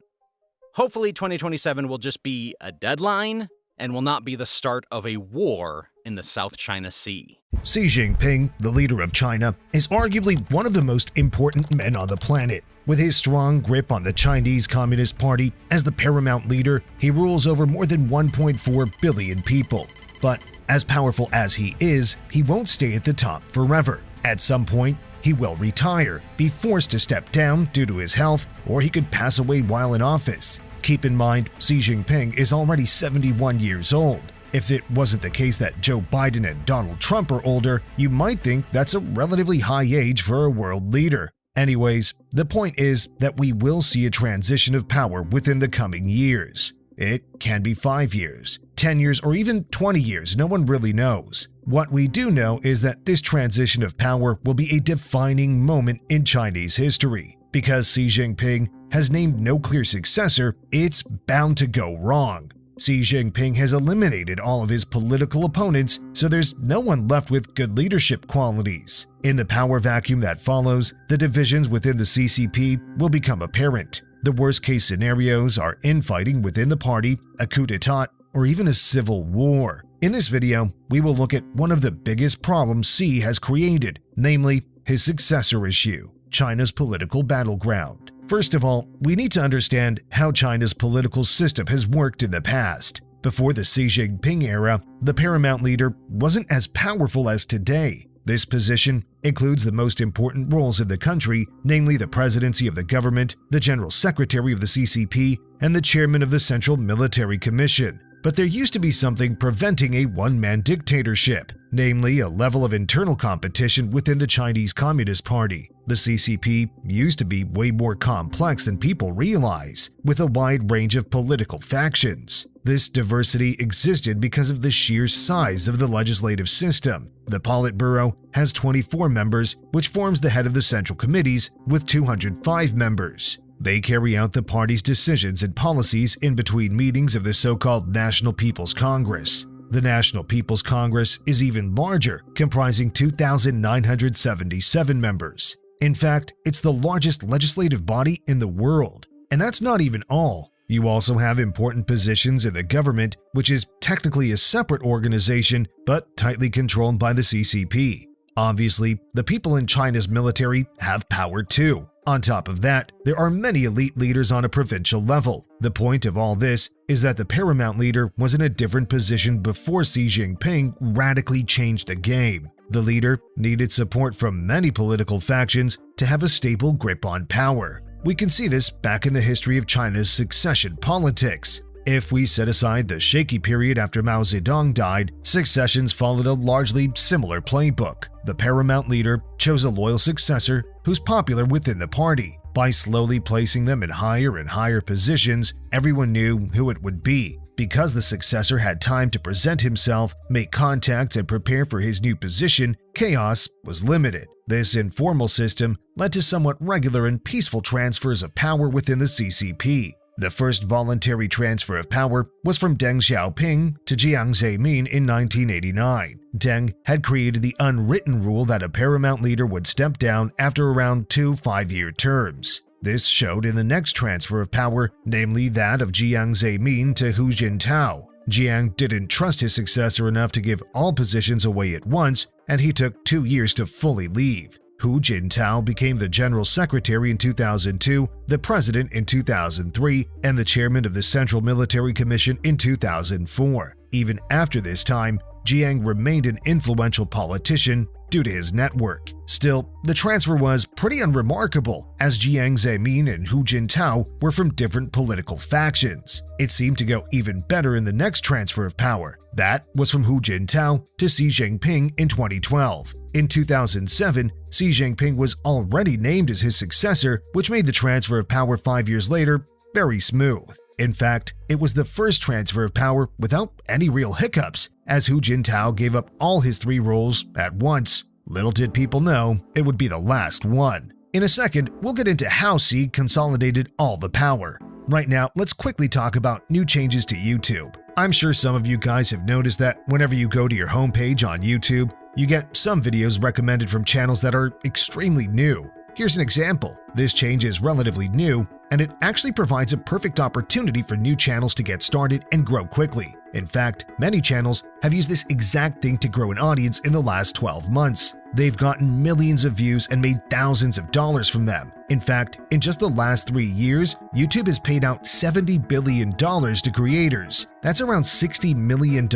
Hopefully 2027 will just be a deadline and will not be the start of a war in the South China Sea. Xi Jinping, the leader of China, is arguably one of the most important men on the planet. With his strong grip on the Chinese Communist Party, as the paramount leader, he rules over more than 1.4 billion people. But as powerful as he is, he won't stay at the top forever. At some point, he will retire, be forced to step down due to his health, or he could pass away while in office. Keep in mind, Xi Jinping is already 71 years old. If it wasn't the case that Joe Biden and Donald Trump are older, you might think that's a relatively high age for a world leader. Anyways, the point is that we will see a transition of power within the coming years. It can be 5 years, 10 years, or even 20 years, no one really knows. What we do know is that this transition of power will be a defining moment in Chinese history. Because Xi Jinping has named no clear successor, it's bound to go wrong. Xi Jinping has eliminated all of his political opponents, so there's no one left with good leadership qualities. In the power vacuum that follows, the divisions within the CCP will become apparent. The worst-case scenarios are infighting within the party, a coup d'etat, or even a civil war. In this video, we will look at one of the biggest problems Xi has created, namely his successor issue, China's political battleground. First of all, we need to understand how China's political system has worked in the past. Before the Xi Jinping era, the paramount leader wasn't as powerful as today. This position includes the most important roles in the country, namely the presidency of the government, the general secretary of the CCP, and the chairman of the Central Military Commission. But there used to be something preventing a one-man dictatorship, namely a level of internal competition within the Chinese Communist Party. The CCP used to be way more complex than people realize, with a wide range of political factions. This diversity existed because of the sheer size of the legislative system. The Politburo has 24 members, which forms the head of the Central Committees with 205 members. They carry out the party's decisions and policies in between meetings of the so-called National People's Congress. The National People's Congress is even larger, comprising 2,977 members. In fact, it's the largest legislative body in the world. And that's not even all. You also have important positions in the government, which is technically a separate organization, but tightly controlled by the CCP. Obviously, the people in China's military have power too. On top of that, there are many elite leaders on a provincial level. The point of all this is that the paramount leader was in a different position before Xi Jinping radically changed the game. The leader needed support from many political factions to have a stable grip on power. We can see this back in the history of China's succession politics. If we set aside the shaky period after Mao Zedong died, successions followed a largely similar playbook. The paramount leader chose a loyal successor who's popular within the party. By slowly placing them in higher and higher positions, everyone knew who it would be. Because the successor had time to present himself, make contacts, and prepare for his new position, chaos was limited. This informal system led to somewhat regular and peaceful transfers of power within the CCP. The first voluntary transfer of power was from Deng Xiaoping to Jiang Zemin in 1989. Deng had created the unwritten rule that a paramount leader would step down after around 2 5-year terms. This showed in the next transfer of power, namely that of Jiang Zemin to Hu Jintao. Jiang didn't trust his successor enough to give all positions away at once, and he took 2 years to fully leave. Hu Jintao became the General Secretary in 2002, the President in 2003, and the Chairman of the Central Military Commission in 2004. Even after this time, Jiang remained an influential politician due to his network. Still, the transfer was pretty unremarkable, as Jiang Zemin and Hu Jintao were from different political factions. It seemed to go even better in the next transfer of power. That was from Hu Jintao to Xi Jinping in 2012. In 2007, Xi Jinping was already named as his successor, which made the transfer of power 5 years later very smooth. In fact, it was the first transfer of power without any real hiccups, as Hu Jintao gave up all his 3 roles at once. Little did people know it would be the last one. In a second, we'll get into how Xi consolidated all the power. Right now, let's quickly talk about new changes to YouTube. I'm sure some of you guys have noticed that whenever you go to your homepage on YouTube, you get some videos recommended from channels that are extremely new. Here's an example. This change is relatively new, and it actually provides a perfect opportunity for new channels to get started and grow quickly. In fact, many channels have used this exact thing to grow an audience in the last 12 months. They've gotten millions of views and made thousands of dollars from them. In fact, in just the last 3 years, YouTube has paid out $70 billion to creators. That's around $60 million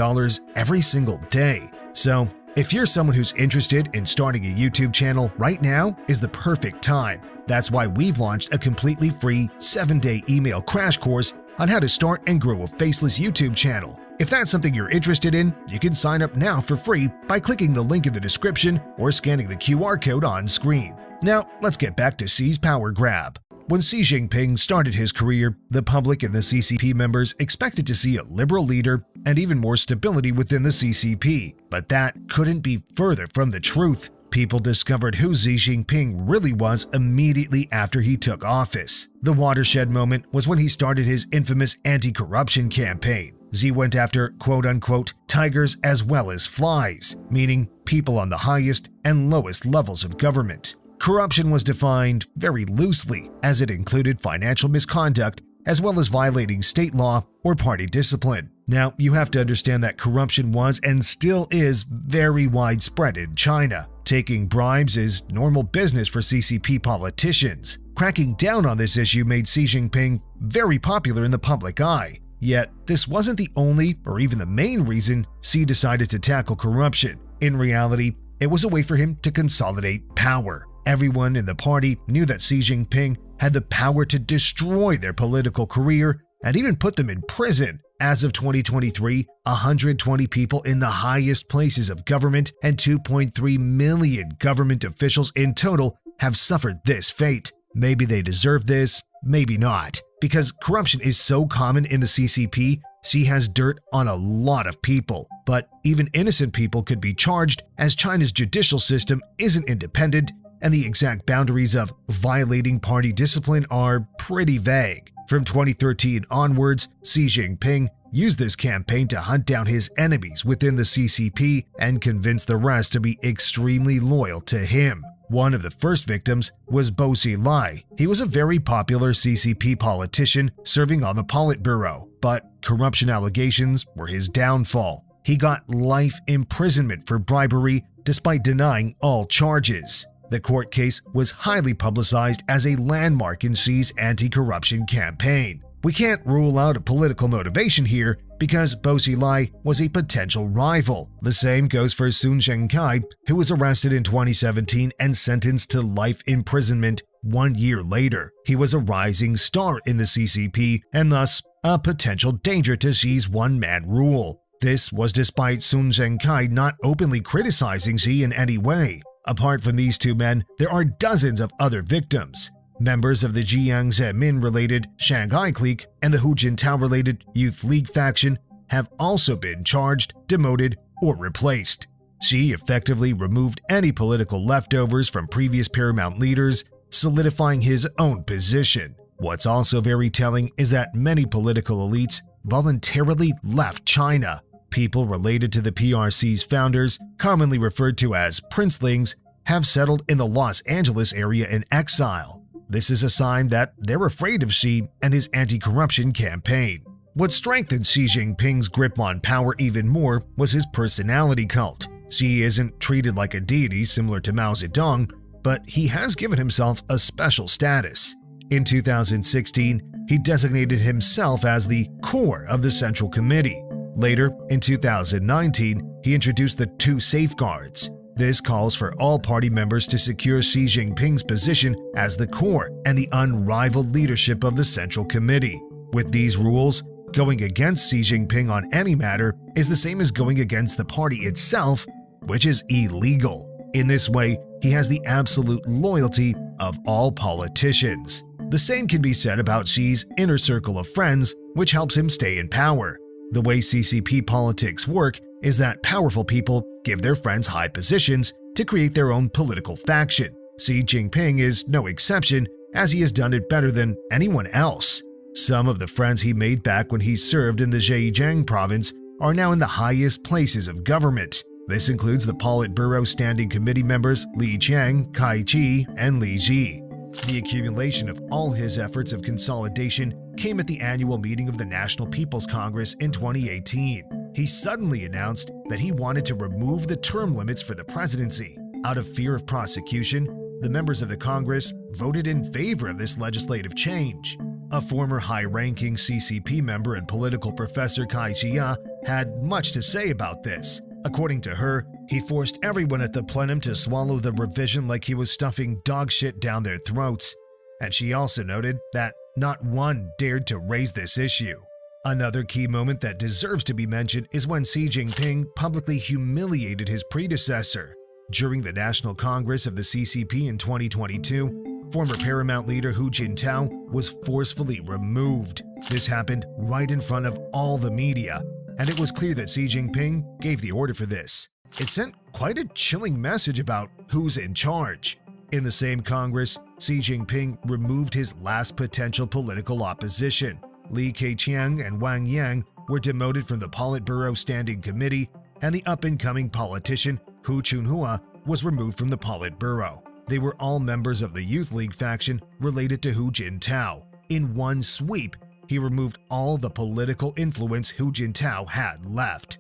every single day. So, if you're someone who's interested in starting a YouTube channel, right now is the perfect time. That's why we've launched a completely free 7-day email crash course on how to start and grow a faceless YouTube channel. If that's something you're interested in, you can sign up now for free by clicking the link in the description or scanning the QR code on screen. Now, let's get back to Xi's power grab. When Xi Jinping started his career, the public and the CCP members expected to see a liberal leader and even more stability within the CCP, but that couldn't be further from the truth. People discovered who Xi Jinping really was immediately after he took office. The watershed moment was when he started his infamous anti-corruption campaign. Xi went after quote-unquote tigers as well as flies, meaning people on the highest and lowest levels of government. Corruption was defined very loosely, as it included financial misconduct as well as violating state law or party discipline. Now, you have to understand that corruption was and still is very widespread in China. Taking bribes is normal business for CCP politicians. Cracking down on this issue made Xi Jinping very popular in the public eye. Yet, this wasn't the only or even the main reason Xi decided to tackle corruption. In reality, it was a way for him to consolidate power. Everyone in the party knew that Xi Jinping had the power to destroy their political career and even put them in prison. As of 2023, 120 people in the highest places of government and 2.3 million government officials in total have suffered this fate. Maybe they deserve this, maybe not. Because corruption is so common in the CCP, Xi has dirt on a lot of people. But even innocent people could be charged, as China's judicial system isn't independent and the exact boundaries of violating party discipline are pretty vague. From 2013 onwards, Xi Jinping used this campaign to hunt down his enemies within the CCP and convince the rest to be extremely loyal to him. One of the first victims was Bo Xilai. He was a very popular CCP politician serving on the Politburo, but corruption allegations were his downfall. He got life imprisonment for bribery despite denying all charges. The court case was highly publicized as a landmark in Xi's anti-corruption campaign. We can't rule out a political motivation here because Bo Xilai was a potential rival. The same goes for Sun Zhenkai, who was arrested in 2017 and sentenced to life imprisonment 1 year later. He was a rising star in the CCP and thus a potential danger to Xi's one-man rule. This was despite Sun Zhenkai not openly criticizing Xi in any way. Apart from these two men, there are dozens of other victims. Members of the Jiang Zemin-related Shanghai clique and the Hu Jintao-related Youth League faction have also been charged, demoted, or replaced. Xi effectively removed any political leftovers from previous paramount leaders, solidifying his own position. What's also very telling is that many political elites voluntarily left China. People related to the PRC's founders, commonly referred to as princelings, have settled in the Los Angeles area in exile. This is a sign that they're afraid of Xi and his anti-corruption campaign. What strengthened Xi Jinping's grip on power even more was his personality cult. Xi isn't treated like a deity similar to Mao Zedong, but he has given himself a special status. In 2016, he designated himself as the core of the Central Committee. Later, in 2019, he introduced the two safeguards. This calls for all party members to secure Xi Jinping's position as the core and the unrivaled leadership of the Central Committee. With these rules, going against Xi Jinping on any matter is the same as going against the party itself, which is illegal. In this way, he has the absolute loyalty of all politicians. The same can be said about Xi's inner circle of friends, which helps him stay in power. The way CCP politics work is that powerful people give their friends high positions to create their own political faction. Xi Jinping is no exception, as he has done it better than anyone else. Some of the friends he made back when he served in the Zhejiang province are now in the highest places of government. This includes the Politburo Standing Committee members Li Qiang, Kai Chi, and Li Ji. The accumulation of all his efforts of consolidation came at the annual meeting of the National People's Congress in 2018. He suddenly announced that he wanted to remove the term limits for the presidency. Out of fear of prosecution, the members of the Congress voted in favor of this legislative change. A former high-ranking CCP member and political professor, Kai Jia, had much to say about this. According to her, he forced everyone at the plenum to swallow the revision like he was stuffing dog shit down their throats. And she also noted that not one dared to raise this issue. Another key moment that deserves to be mentioned is when Xi Jinping publicly humiliated his predecessor. During the National Congress of the CCP in 2022, former Paramount leader Hu Jintao was forcefully removed. This happened right in front of all the media, and it was clear that Xi Jinping gave the order for this. It sent quite a chilling message about who's in charge. In the same Congress, Xi Jinping removed his last potential political opposition. Li Keqiang and Wang Yang were demoted from the Politburo Standing Committee, and the up-and-coming politician Hu Chunhua was removed from the Politburo. They were all members of the Youth League faction related to Hu Jintao. In one sweep, he removed all the political influence Hu Jintao had left.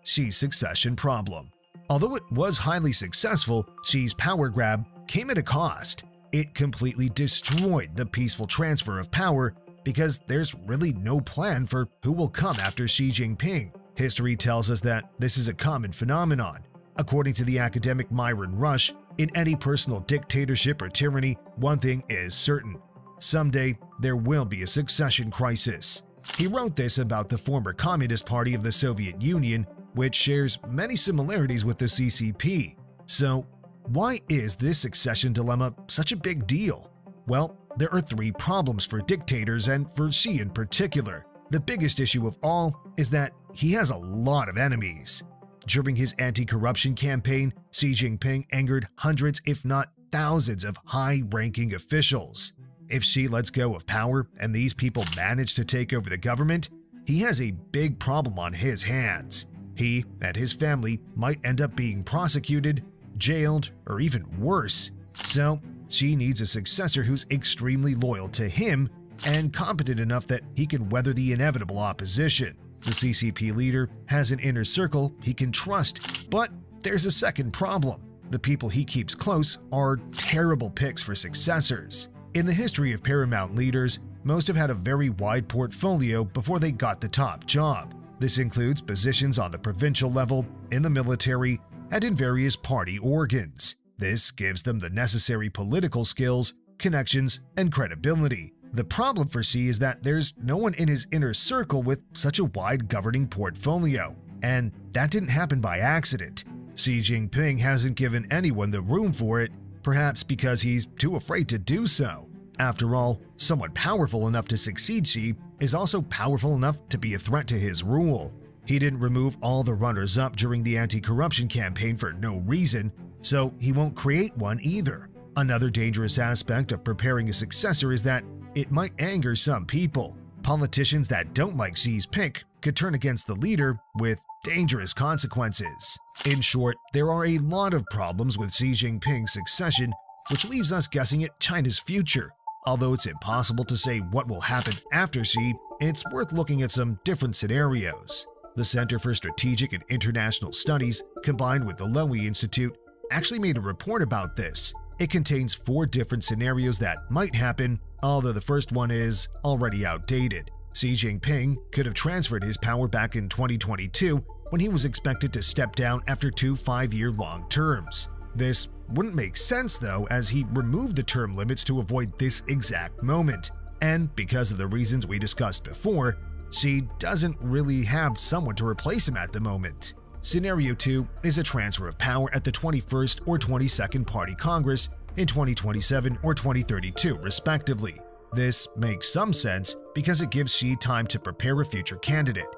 Xi's succession problem. Although it was highly successful, Xi's power grab came at a cost. It completely destroyed the peaceful transfer of power because there's really no plan for who will come after Xi Jinping. History tells us that this is a common phenomenon. According to the academic Myron Rush, in any personal dictatorship or tyranny, one thing is certain. Someday, there will be a succession crisis. He wrote this about the former Communist Party of the Soviet Union, which shares many similarities with the CCP. So, why is this succession dilemma such a big deal? Well, there are three problems for dictators and for Xi in particular. The biggest issue of all is that he has a lot of enemies. During his anti-corruption campaign, Xi Jinping angered hundreds if not thousands of high-ranking officials. If Xi lets go of power and these people manage to take over the government, he has a big problem on his hands. He and his family might end up being prosecuted, jailed, or even worse. So, Xi needs a successor who's extremely loyal to him and competent enough that he can weather the inevitable opposition. The CCP leader has an inner circle he can trust, but there's a second problem. The people he keeps close are terrible picks for successors. In the history of paramount leaders, most have had a very wide portfolio before they got the top job. This includes positions on the provincial level, in the military, and in various party organs. This gives them the necessary political skills, connections, and credibility. The problem for Xi is that there's no one in his inner circle with such a wide governing portfolio, and that didn't happen by accident. Xi Jinping hasn't given anyone the room for it, perhaps because he's too afraid to do so. After all, someone powerful enough to succeed Xi is also powerful enough to be a threat to his rule. He didn't remove all the runners-up during the anti-corruption campaign for no reason, so he won't create one either. Another dangerous aspect of preparing a successor is that it might anger some people. Politicians that don't like Xi's pick could turn against the leader with dangerous consequences. In short, there are a lot of problems with Xi Jinping's succession, which leaves us guessing at China's future. Although it's impossible to say what will happen after Xi, it's worth looking at some different scenarios. The Center for Strategic and International Studies, combined with the Lowy Institute, actually made a report about this. It contains 4 different scenarios that might happen, although the first one is already outdated. Xi Jinping could have transferred his power back in 2022 when he was expected to step down after 2 5-year-long terms. This wouldn't make sense though, as he removed the term limits to avoid this exact moment. And because of the reasons we discussed before, Xi doesn't really have someone to replace him at the moment. Scenario 2 is a transfer of power at the 21st or 22nd Party Congress in 2027 or 2032, respectively. This makes some sense because it gives Xi time to prepare a future candidate.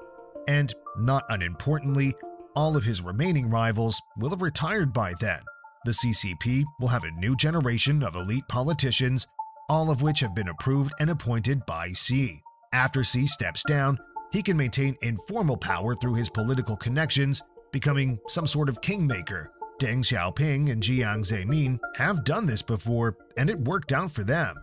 And, not unimportantly, all of his remaining rivals will have retired by then. The CCP will have a new generation of elite politicians, all of which have been approved and appointed by Xi. After Xi steps down, he can maintain informal power through his political connections, becoming some sort of kingmaker. Deng Xiaoping and Jiang Zemin have done this before, and it worked out for them.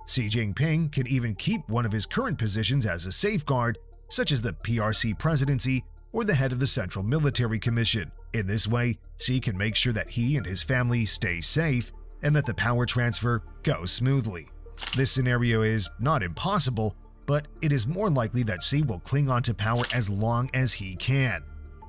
Xi Jinping can even keep one of his current positions as a safeguard, such as the PRC presidency or the head of the Central Military Commission. In this way, Xi can make sure that he and his family stay safe and that the power transfer goes smoothly. This scenario is not impossible, but it is more likely that Xi will cling on to power as long as he can.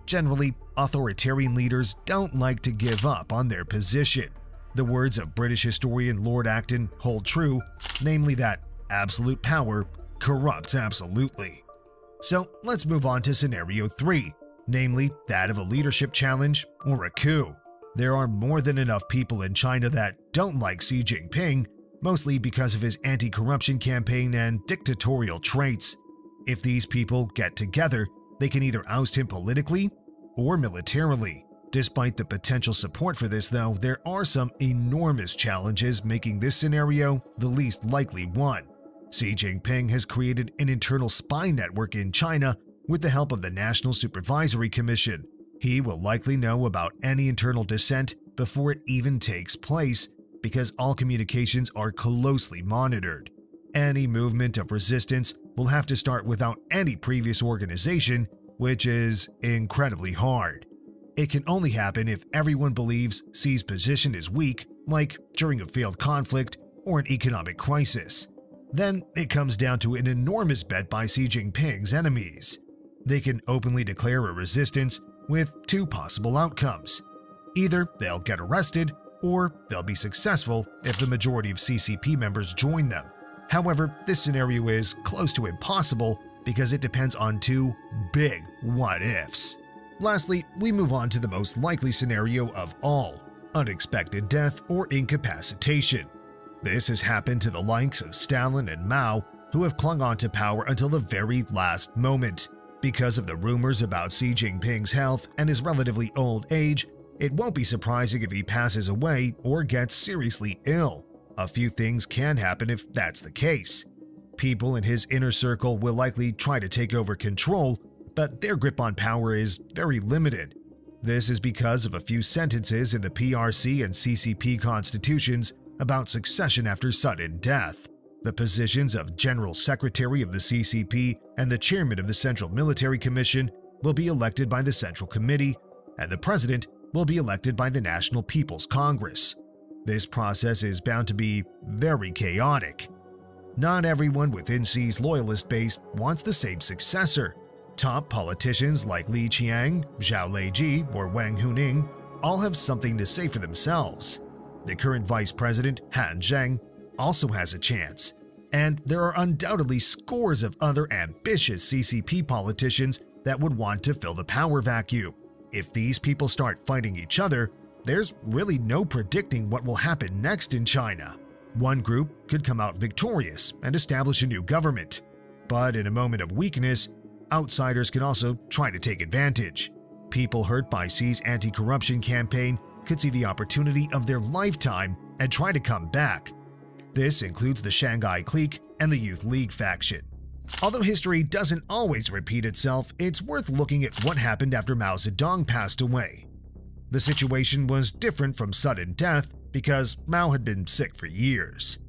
Generally, authoritarian leaders don't like to give up on their position. The words of British historian Lord Acton hold true, namely that absolute power corrupts absolutely. So let's move on to scenario 3, namely that of a leadership challenge or a coup. There are more than enough people in China that don't like Xi Jinping, mostly because of his anti-corruption campaign and dictatorial traits. If these people get together, they can either oust him politically or militarily. Despite the potential support for this though, there are some enormous challenges making this scenario the least likely one. Xi Jinping has created an internal spy network in China with the help of the National Supervisory Commission. He will likely know about any internal dissent before it even takes place, because all communications are closely monitored. Any movement of resistance will have to start without any previous organization, which is incredibly hard. It can only happen if everyone believes Xi's position is weak, like during a failed conflict or an economic crisis. Then it comes down to an enormous bet by Xi Jinping's enemies. They can openly declare a resistance with 2 possible outcomes. Either they'll get arrested, or they'll be successful if the majority of CCP members join them. However, this scenario is close to impossible because it depends on 2 big what-ifs. Lastly, we move on to the most likely scenario of all: unexpected death or incapacitation. This has happened to the likes of Stalin and Mao, who have clung on to power until the very last moment. Because of the rumors about Xi Jinping's health and his relatively old age, it won't be surprising if he passes away or gets seriously ill. A few things can happen if that's the case. People in his inner circle will likely try to take over control, but their grip on power is very limited. This is because of a few sentences in the PRC and CCP constitutions about succession after sudden death. The positions of General Secretary of the CCP and the Chairman of the Central Military Commission will be elected by the Central Committee, and the President will be elected by the National People's Congress. This process is bound to be very chaotic. Not everyone within Xi's loyalist base wants the same successor. Top politicians like Li Qiang, Zhao Leiji, or Wang Huning all have something to say for themselves. The current vice president, Han Zheng, also has a chance. And there are undoubtedly scores of other ambitious CCP politicians that would want to fill the power vacuum. If these people start fighting each other, there's really no predicting what will happen next in China. One group could come out victorious and establish a new government. But in a moment of weakness, outsiders can also try to take advantage. People hurt by Xi's anti-corruption campaign could see the opportunity of their lifetime and try to come back. This includes the Shanghai clique and the Youth League faction. Although history doesn't always repeat itself, it's worth looking at what happened after Mao Zedong passed away. The situation was different from sudden death because Mao had been sick for years.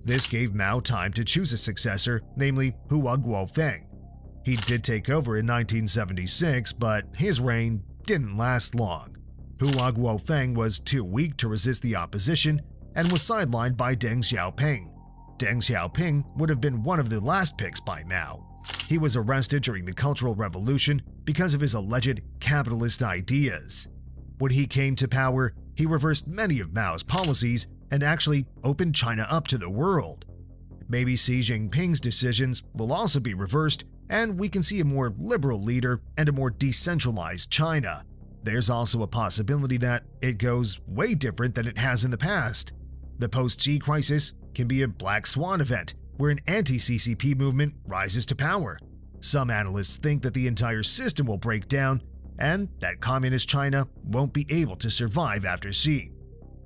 This gave Mao time to choose a successor, namely Hua Guofeng. He did take over in 1976, but his reign didn't last long. Hua Guofeng was too weak to resist the opposition and was sidelined by Deng Xiaoping. Deng Xiaoping would have been one of the last picks by Mao. He was arrested during the Cultural Revolution because of his alleged capitalist ideas. When he came to power, he reversed many of Mao's policies and actually opened China up to the world. Maybe Xi Jinping's decisions will also be reversed, and we can see a more liberal leader and a more decentralized China. There's also a possibility that it goes way different than it has in the past. The post-Xi crisis can be a black swan event where an anti-CCP movement rises to power. Some analysts think that the entire system will break down and that communist China won't be able to survive after Xi.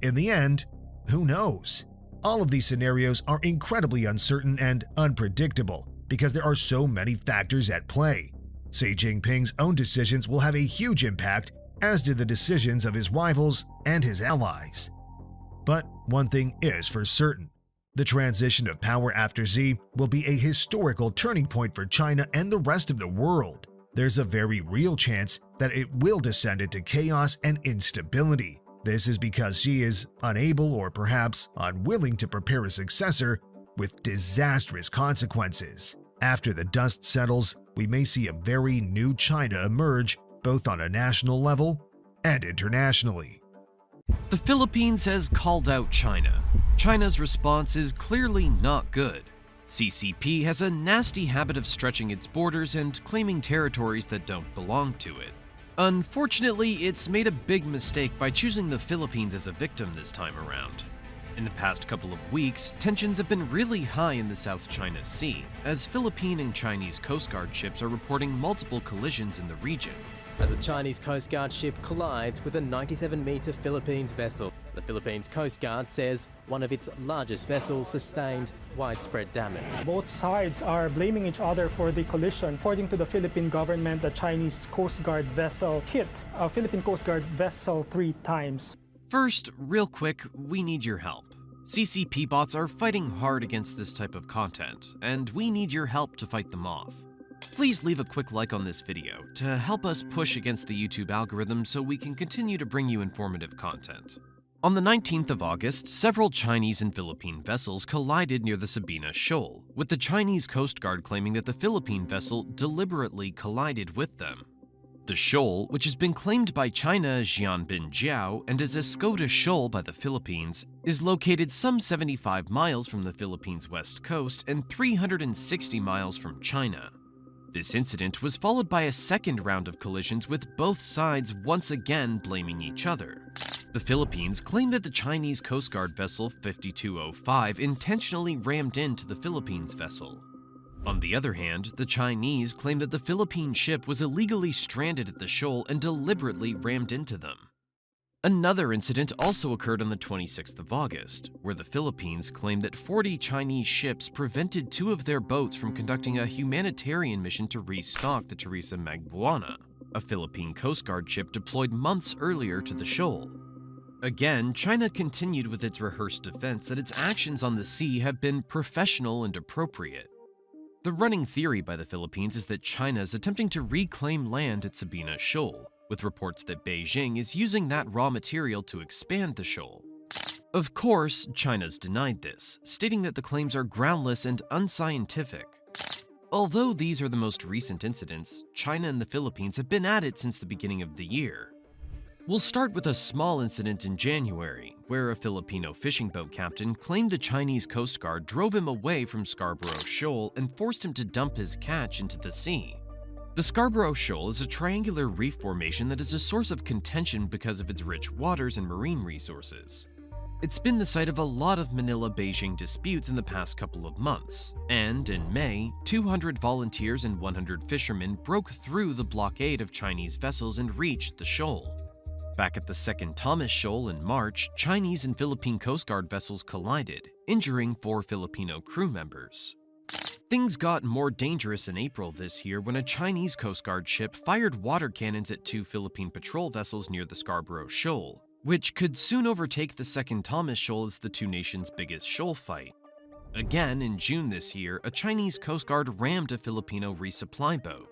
In the end, who knows? All of these scenarios are incredibly uncertain and unpredictable because there are so many factors at play. Xi Jinping's own decisions will have a huge impact, as do the decisions of his rivals and his allies. But one thing is for certain. The transition of power after Xi will be a historical turning point for China and the rest of the world. There's a very real chance that it will descend into chaos and instability. This is because Xi is unable or perhaps unwilling to prepare a successor with disastrous consequences. After the dust settles, we may see a very new China emerge, both on a national level and internationally. The Philippines has called out China. China's response is clearly not good. CCP has a nasty habit of stretching its borders and claiming territories that don't belong to it. Unfortunately, it's made a big mistake by choosing the Philippines as a victim this time around. In the past couple of weeks, tensions have been really high in the South China Sea, as Philippine and Chinese Coast Guard ships are reporting multiple collisions in the region. As a Chinese Coast Guard ship collides with a 97-metre Philippines vessel. The Philippines Coast Guard says one of its largest vessels sustained widespread damage. Both sides are blaming each other for the collision. According to the Philippine government, the Chinese Coast Guard vessel hit a Philippine Coast Guard vessel 3 times. First, real quick, we need your help. CCP bots are fighting hard against this type of content, and we need your help to fight them off. Please leave a quick like on this video to help us push against the YouTube algorithm so we can continue to bring you informative content. On the 19th of August, several Chinese and Philippine vessels collided near the Sabina Shoal, with the Chinese Coast Guard claiming that the Philippine vessel deliberately collided with them. The shoal, which has been claimed by China as Jianbinjiao and is Escalating Shoal by the Philippines, is located some 75 miles from the Philippines' west coast and 360 miles from China. This incident was followed by a second round of collisions with both sides once again blaming each other. The Philippines claimed that the Chinese Coast Guard vessel 5205 intentionally rammed into the Philippines vessel. On the other hand, the Chinese claimed that the Philippine ship was illegally stranded at the shoal and deliberately rammed into them. Another incident also occurred on the 26th of August, where the Philippines claimed that 40 Chinese ships prevented 2 of their boats from conducting a humanitarian mission to restock the Teresa Magbuana, a Philippine Coast Guard ship deployed months earlier to the shoal. Again, China continued with its rehearsed defense that its actions on the sea have been professional and appropriate. The running theory by the Philippines is that China is attempting to reclaim land at Sabina Shoal, with reports that Beijing is using that raw material to expand the shoal. Of course, China's denied this, stating that the claims are groundless and unscientific. Although these are the most recent incidents, China and the Philippines have been at it since the beginning of the year. We'll start with a small incident in January, where a Filipino fishing boat captain claimed the Chinese Coast Guard drove him away from Scarborough Shoal and forced him to dump his catch into the sea. The Scarborough Shoal is a triangular reef formation that is a source of contention because of its rich waters and marine resources. It's been the site of a lot of Manila-Beijing disputes in the past couple of months, and in May, 200 volunteers and 100 fishermen broke through the blockade of Chinese vessels and reached the shoal. Back at the second Thomas Shoal in March, Chinese and Philippine Coast Guard vessels collided, injuring 4 Filipino crew members. Things got more dangerous in April this year when a Chinese Coast Guard ship fired water cannons at 2 Philippine patrol vessels near the Scarborough Shoal, which could soon overtake the second Thomas Shoal as the two nations' biggest shoal fight. Again, in June this year, a Chinese Coast Guard rammed a Filipino resupply boat.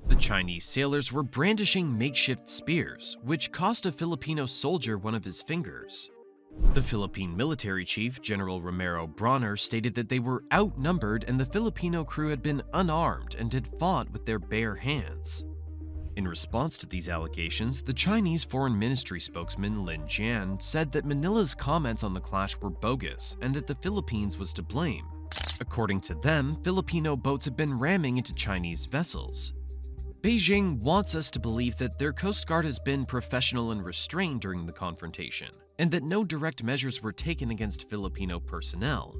The Chinese sailors were brandishing makeshift spears, which cost a Filipino soldier one of his fingers. The Philippine military chief, General Romero Bronner, stated that they were outnumbered and the Filipino crew had been unarmed and had fought with their bare hands. In response to these allegations, the Chinese Foreign Ministry spokesman Lin Jian said that Manila's comments on the clash were bogus and that the Philippines was to blame. According to them, Filipino boats have been ramming into Chinese vessels. Beijing wants us to believe that their Coast Guard has been professional and restrained during the confrontation, and that no direct measures were taken against Filipino personnel.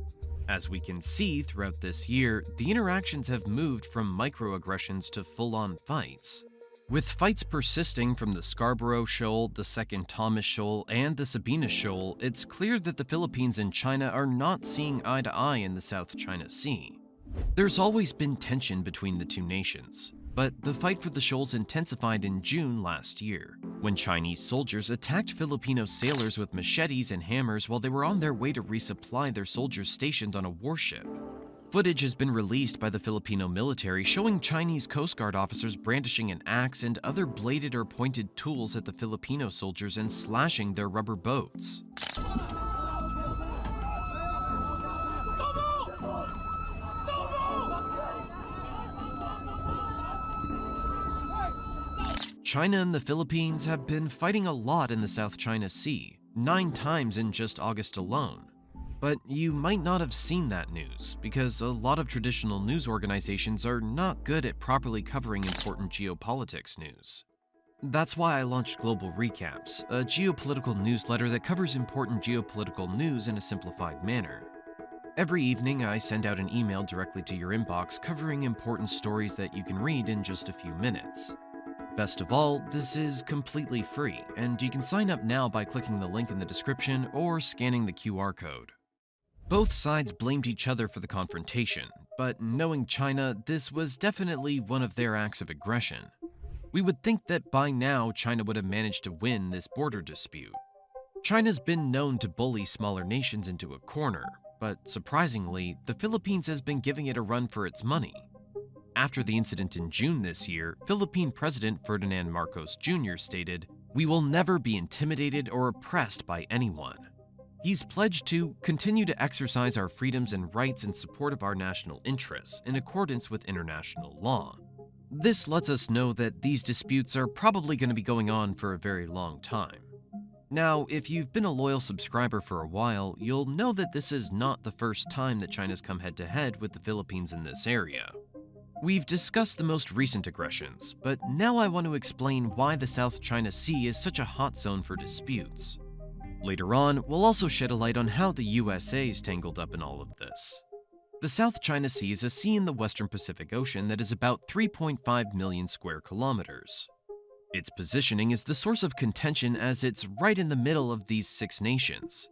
As we can see throughout this year, the interactions have moved from microaggressions to full-on fights. With fights persisting from the Scarborough Shoal, the second Thomas Shoal, and the Sabina Shoal, it's clear that the Philippines and China are not seeing eye to eye in the South China Sea. There's always been tension between the two nations, but the fight for the shoals intensified in June last year, when Chinese soldiers attacked Filipino sailors with machetes and hammers while they were on their way to resupply their soldiers stationed on a warship. Footage has been released by the Filipino military showing Chinese Coast Guard officers brandishing an axe and other bladed or pointed tools at the Filipino soldiers and slashing their rubber boats. China and the Philippines have been fighting a lot in the South China Sea, 9 times in just August alone. But you might not have seen that news, because a lot of traditional news organizations are not good at properly covering important geopolitics news. That's why I launched Global Recaps, a geopolitical newsletter that covers important geopolitical news in a simplified manner. Every evening, I send out an email directly to your inbox covering important stories that you can read in just a few minutes. Best of all, this is completely free, and you can sign up now by clicking the link in the description or scanning the QR code. Both sides blamed each other for the confrontation, but knowing China, this was definitely one of their acts of aggression. We would think that by now China would have managed to win this border dispute. China's been known to bully smaller nations into a corner, but surprisingly, the Philippines has been giving it a run for its money. After the incident in June this year, Philippine President Ferdinand Marcos Jr. stated, "We will never be intimidated or oppressed by anyone." He's pledged to continue to exercise our freedoms and rights in support of our national interests in accordance with international law. This lets us know that these disputes are probably going to be going on for a very long time. Now, if you've been a loyal subscriber for a while, you'll know that this is not the first time that China's come head-to-head with the Philippines in this area. We've discussed the most recent aggressions, but now I want to explain why the South China Sea is such a hot zone for disputes. Later on, we'll also shed a light on how the USA is tangled up in all of this. The South China Sea is a sea in the western Pacific Ocean that is about 3.5 million square kilometers. Its positioning is the source of contention as it's right in the middle of these 6 nations.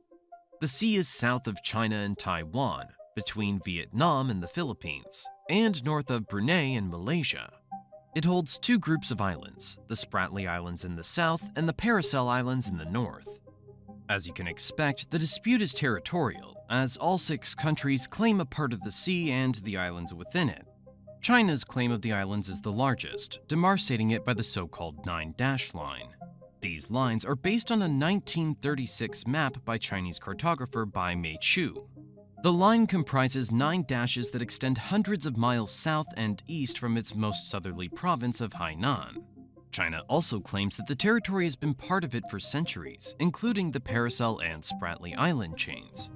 The sea is south of China and Taiwan, between Vietnam and the Philippines, and north of Brunei and Malaysia. It holds 2 groups of islands, the Spratly Islands in the south and the Paracel Islands in the north. As you can expect, the dispute is territorial, as all 6 countries claim a part of the sea and the islands within it. China's claim of the islands is the largest, demarcating it by the so-called 9-dash line. These lines are based on a 1936 map by Chinese cartographer Bai Meichu. The line comprises 9 dashes that extend hundreds of miles south and east from its most southerly province of Hainan. China also claims that the territory has been part of it for centuries, including the Paracel and Spratly Island chains.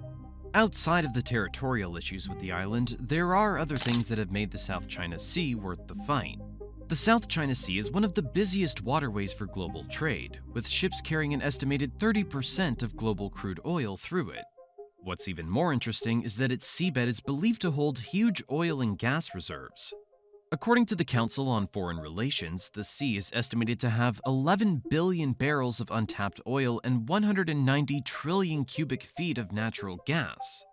Outside of the territorial issues with the island, there are other things that have made the South China Sea worth the fight. The South China Sea is one of the busiest waterways for global trade, with ships carrying an estimated 30% of global crude oil through it. What's even more interesting is that its seabed is believed to hold huge oil and gas reserves. According to the Council on Foreign Relations, the sea is estimated to have 11 billion barrels of untapped oil and 190 trillion cubic feet of natural gas.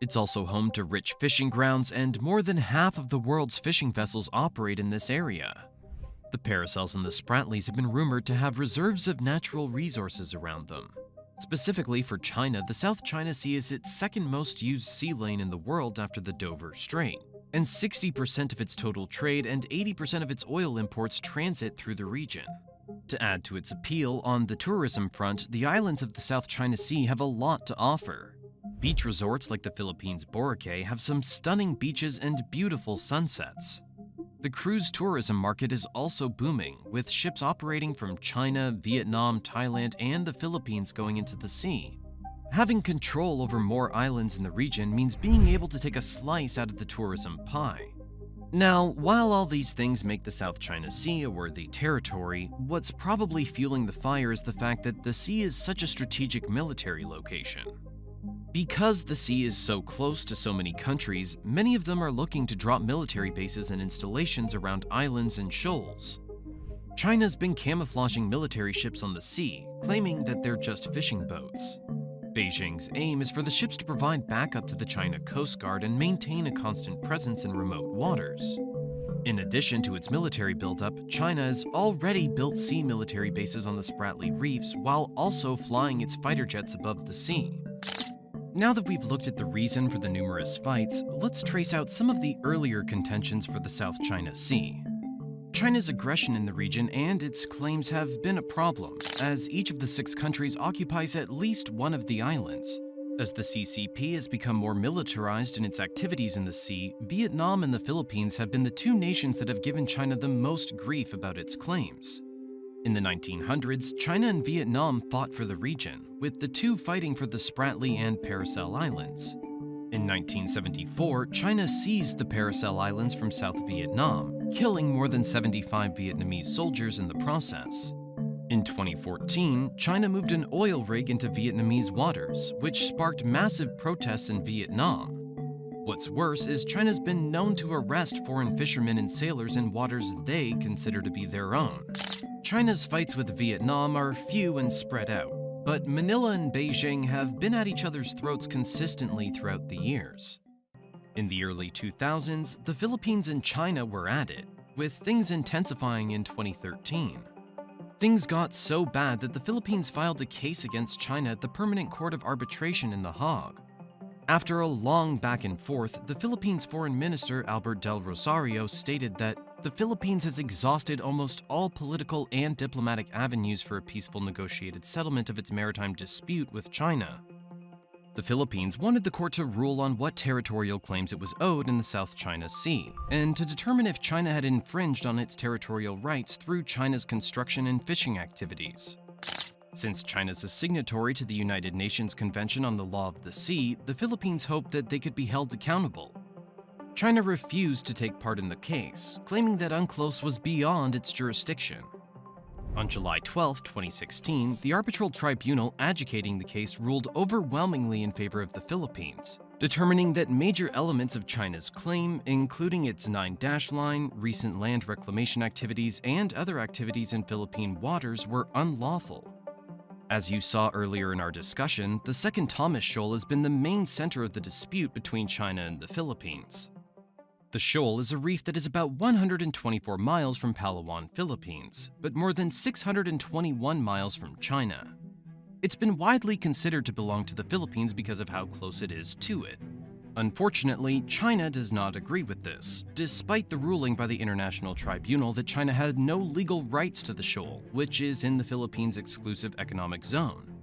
It's also home to rich fishing grounds, and more than half of the world's fishing vessels operate in this area. The Paracels and the Spratlys have been rumored to have reserves of natural resources around them. Specifically for China, the South China Sea is its second most used sea lane in the world after the Dover Strait, and 60% of its total trade and 80% of its oil imports transit through the region. To add to its appeal, on the tourism front, the islands of the South China Sea have a lot to offer. Beach resorts like the Philippines' Boracay have some stunning beaches and beautiful sunsets. The cruise tourism market is also booming, with ships operating from China, Vietnam, Thailand, and the Philippines going into the sea. Having control over more islands in the region means being able to take a slice out of the tourism pie. Now, while all these things make the South China Sea a worthy territory, what's probably fueling the fire is the fact that the sea is such a strategic military location. Because the sea is so close to so many countries, many of them are looking to drop military bases and installations around islands and shoals. China's been camouflaging military ships on the sea, claiming that they're just fishing boats. Beijing's aim is for the ships to provide backup to the China Coast Guard and maintain a constant presence in remote waters. In addition to its military buildup, China has already built sea military bases on the Spratly Reefs while also flying its fighter jets above the sea. Now that we've looked at the reason for the numerous fights, let's trace out some of the earlier contentions for the South China Sea. China's aggression in the region and its claims have been a problem, as each of the 6 countries occupies at least one of the islands. As the CCP has become more militarized in its activities in the sea, Vietnam and the Philippines have been the 2 nations that have given China the most grief about its claims. In the 1900s, China and Vietnam fought for the region, with the 2 fighting for the Spratly and Paracel Islands. In 1974, China seized the Paracel Islands from South Vietnam, killing more than 75 Vietnamese soldiers in the process. In 2014, China moved an oil rig into Vietnamese waters, which sparked massive protests in Vietnam. What's worse is China's been known to arrest foreign fishermen and sailors in waters they consider to be their own. China's fights with Vietnam are few and spread out, but Manila and Beijing have been at each other's throats consistently throughout the years. In the early 2000s, the Philippines and China were at it, with things intensifying in 2013. Things got so bad that the Philippines filed a case against China at the Permanent Court of Arbitration in The Hague. After a long back and forth, the Philippines Foreign Minister Albert Del Rosario stated that the Philippines has exhausted almost all political and diplomatic avenues for a peaceful negotiated settlement of its maritime dispute with China. The Philippines wanted the court to rule on what territorial claims it was owed in the South China Sea, and to determine if China had infringed on its territorial rights through China's construction and fishing activities. Since China's a signatory to the United Nations Convention on the Law of the Sea, the Philippines hoped that they could be held accountable. China refused to take part in the case, claiming that UNCLOS was beyond its jurisdiction. On July 12, 2016, the arbitral tribunal adjudicating the case ruled overwhelmingly in favor of the Philippines, determining that major elements of China's claim, including its 9-dash line, recent land reclamation activities, and other activities in Philippine waters, were unlawful. As you saw earlier in our discussion, the Second Thomas Shoal has been the main center of the dispute between China and the Philippines. The shoal is a reef that is about 124 miles from Palawan, Philippines, but more than 621 miles from China. It's been widely considered to belong to the Philippines because of how close it is to it. Unfortunately, China does not agree with this, despite the ruling by the International Tribunal that China had no legal rights to the shoal, which is in the Philippines' exclusive economic zone.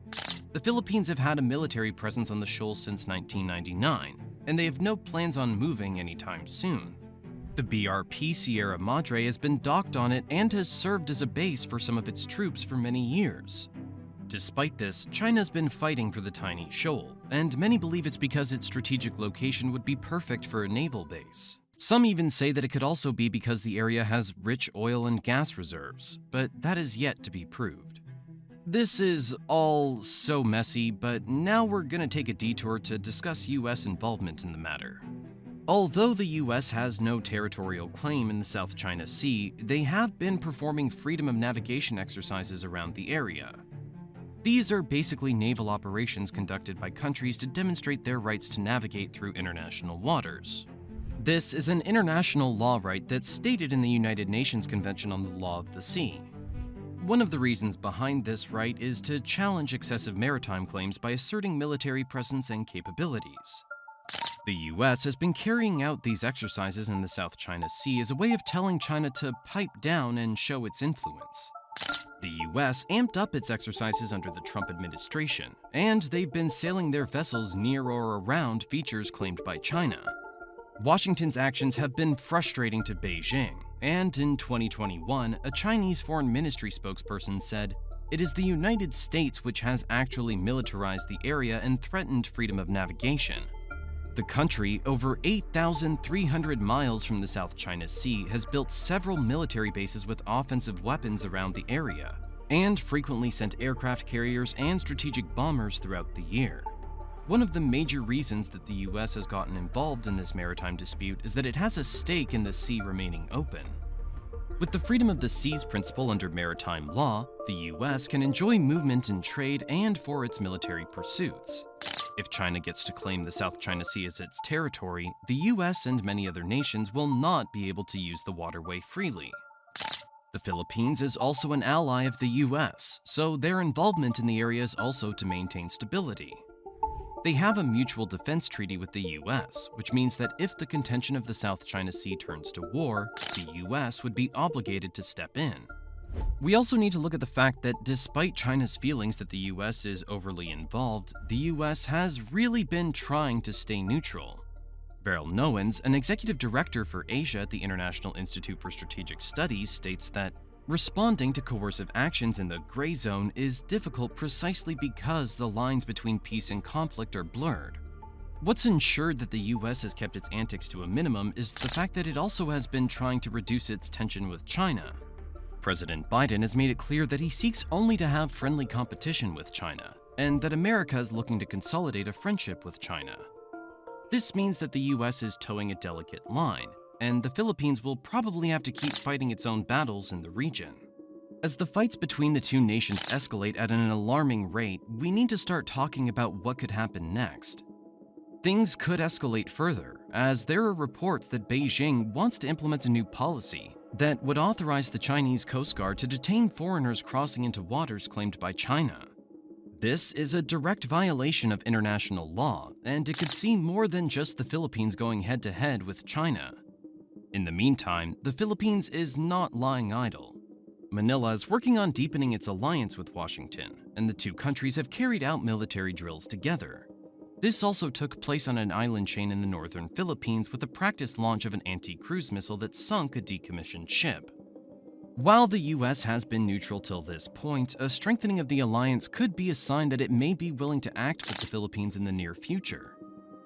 The Philippines have had a military presence on the shoal since 1999, and they have no plans on moving anytime soon. The BRP Sierra Madre has been docked on it and has served as a base for some of its troops for many years. Despite this, China's been fighting for the tiny shoal, and many believe it's because its strategic location would be perfect for a naval base. Some even say that it could also be because the area has rich oil and gas reserves, but that is yet to be proved. This is all so messy, but now we're gonna take a detour to discuss US involvement in the matter. Although the US has no territorial claim in the South China Sea, they have been performing freedom of navigation exercises around the area. These are basically naval operations conducted by countries to demonstrate their rights to navigate through international waters. This is an international law right that's stated in the United Nations Convention on the Law of the Sea. One of the reasons behind this right is to challenge excessive maritime claims by asserting military presence and capabilities. The US has been carrying out these exercises in the South China Sea as a way of telling China to pipe down and show its influence. The US amped up its exercises under the Trump administration, and they've been sailing their vessels near or around features claimed by China. Washington's actions have been frustrating to Beijing, and in 2021, a Chinese foreign ministry spokesperson said, "It is the United States which has actually militarized the area and threatened freedom of navigation." The country, over 8,300 miles from the South China Sea, has built several military bases with offensive weapons around the area, and frequently sent aircraft carriers and strategic bombers throughout the year. One of the major reasons that the US has gotten involved in this maritime dispute is that it has a stake in the sea remaining open. With the freedom of the seas principle under maritime law, the US can enjoy movement in trade and for its military pursuits. If China gets to claim the South China Sea as its territory, the US and many other nations will not be able to use the waterway freely. The Philippines is also an ally of the US, so their involvement in the area is also to maintain stability. They have a mutual defense treaty with the US, which means that if the contention of the South China Sea turns to war, the US would be obligated to step in. We also need to look at the fact that despite China's feelings that the US is overly involved, the US has really been trying to stay neutral. Beryl Nowens, an executive director for Asia at the International Institute for Strategic Studies, states that responding to coercive actions in the gray zone is difficult precisely because the lines between peace and conflict are blurred. What's ensured that the US has kept its antics to a minimum is the fact that it also has been trying to reduce its tension with China. President Biden has made it clear that he seeks only to have friendly competition with China, and that America is looking to consolidate a friendship with China. This means that the US is towing a delicate line, and the Philippines will probably have to keep fighting its own battles in the region. As the fights between the two nations escalate at an alarming rate, we need to start talking about what could happen next. Things could escalate further, as there are reports that Beijing wants to implement a new policy that would authorize the Chinese Coast Guard to detain foreigners crossing into waters claimed by China. This is a direct violation of international law, and it could see more than just the Philippines going head-to-head with China. In the meantime, the Philippines is not lying idle. Manila is working on deepening its alliance with Washington, and the two countries have carried out military drills together. This also took place on an island chain in the northern Philippines with a practice launch of an anti-cruise missile that sunk a decommissioned ship. While the US has been neutral till this point, a strengthening of the alliance could be a sign that it may be willing to act with the Philippines in the near future.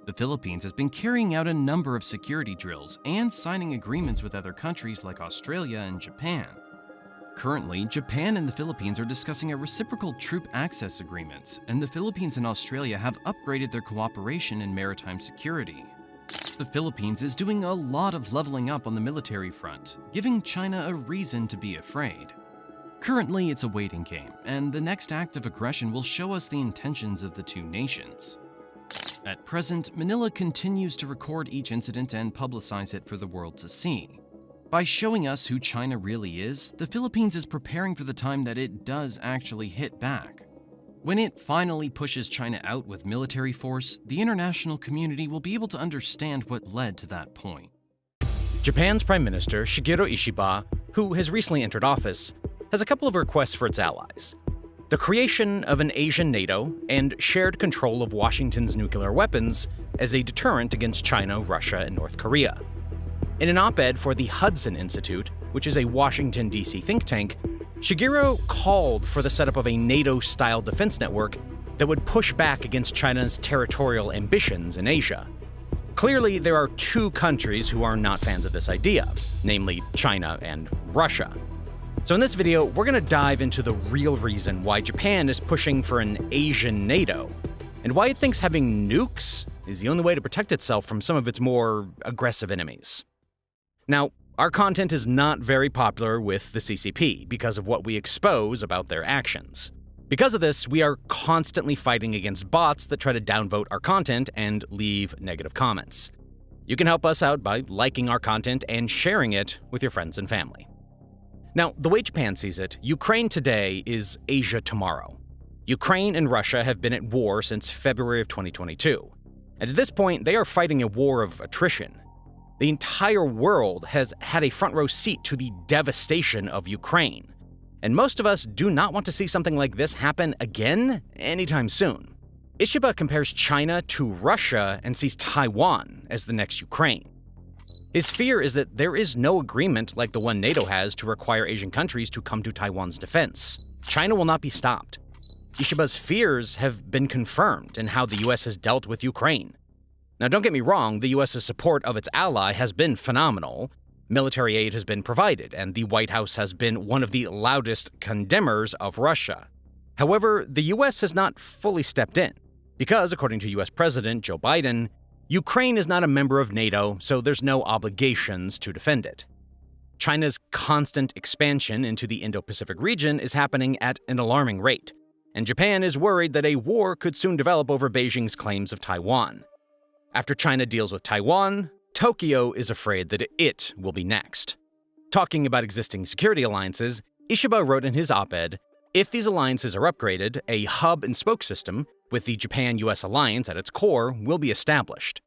The Philippines has been carrying out a number of security drills and signing agreements with other countries like Australia and Japan. Currently, Japan and the Philippines are discussing a reciprocal troop access agreement, and the Philippines and Australia have upgraded their cooperation in maritime security. The Philippines is doing a lot of leveling up on the military front, giving China a reason to be afraid. Currently, it's a waiting game, and the next act of aggression will show us the intentions of the two nations. At present, Manila continues to record each incident and publicize it for the world to see. By showing us who China really is, the Philippines is preparing for the time that it does actually hit back. When it finally pushes China out with military force, the international community will be able to understand what led to that point. Japan's Prime Minister Shigeru Ishiba, who has recently entered office, has a couple of requests for its allies. The creation of an Asian NATO and shared control of Washington's nuclear weapons as a deterrent against China, Russia, and North Korea. In an op-ed for the Hudson Institute, which is a Washington, D.C. think tank, Shigeru called for the setup of a NATO-style defense network that would push back against China's territorial ambitions in Asia. Clearly, there are two countries who are not fans of this idea, namely China and Russia. So in this video, we're going to dive into the real reason why Japan is pushing for an Asian NATO, and why it thinks having nukes is the only way to protect itself from some of its more aggressive enemies. Now, our content is not very popular with the CCP because of what we expose about their actions. Because of this, we are constantly fighting against bots that try to downvote our content and leave negative comments. You can help us out by liking our content and sharing it with your friends and family. Now, the way Japan sees it, Ukraine today is Asia tomorrow. Ukraine and Russia have been at war since February of 2022. And at this point, they are fighting a war of attrition. The entire world has had a front row seat to the devastation of Ukraine. And most of us do not want to see something like this happen again anytime soon. Ishiba compares China to Russia and sees Taiwan as the next Ukraine. His fear is that there is no agreement like the one NATO has to require Asian countries to come to Taiwan's defense. China will not be stopped. Ishiba's fears have been confirmed in how the US has dealt with Ukraine. Now, don't get me wrong, the US's support of its ally has been phenomenal. Military aid has been provided, and the White House has been one of the loudest condemners of Russia. However, the US has not fully stepped in, because, according to US President Joe Biden, Ukraine is not a member of NATO, so there's no obligations to defend it. China's constant expansion into the Indo-Pacific region is happening at an alarming rate, and Japan is worried that a war could soon develop over Beijing's claims of Taiwan. After China deals with Taiwan, Tokyo is afraid that it will be next. Talking about existing security alliances, Ishiba wrote in his op-ed, if these alliances are upgraded, a hub-and-spoke system with the Japan-US alliance at its core will be established.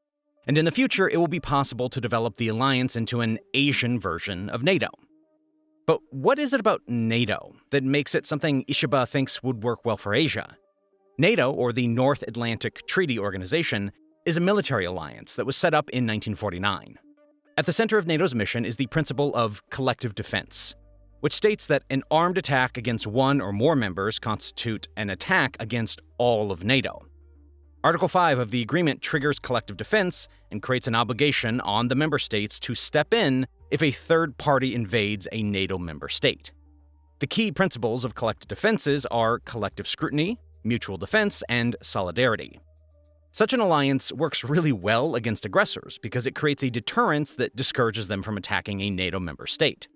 And in the future, it will be possible to develop the alliance into an Asian version of NATO. But what is it about NATO that makes it something Ishiba thinks would work well for Asia? NATO, or the North Atlantic Treaty Organization, is a military alliance that was set up in 1949. At the center of NATO's mission is the principle of collective defense, which states that an armed attack against one or more members constitute an attack against all of NATO. Article 5 of the agreement triggers collective defense and creates an obligation on the member states to step in if a third party invades a NATO member state. The key principles of collective defenses are collective scrutiny, mutual defense, and solidarity. Such an alliance works really well against aggressors because it creates a deterrence that discourages them from attacking a NATO member state.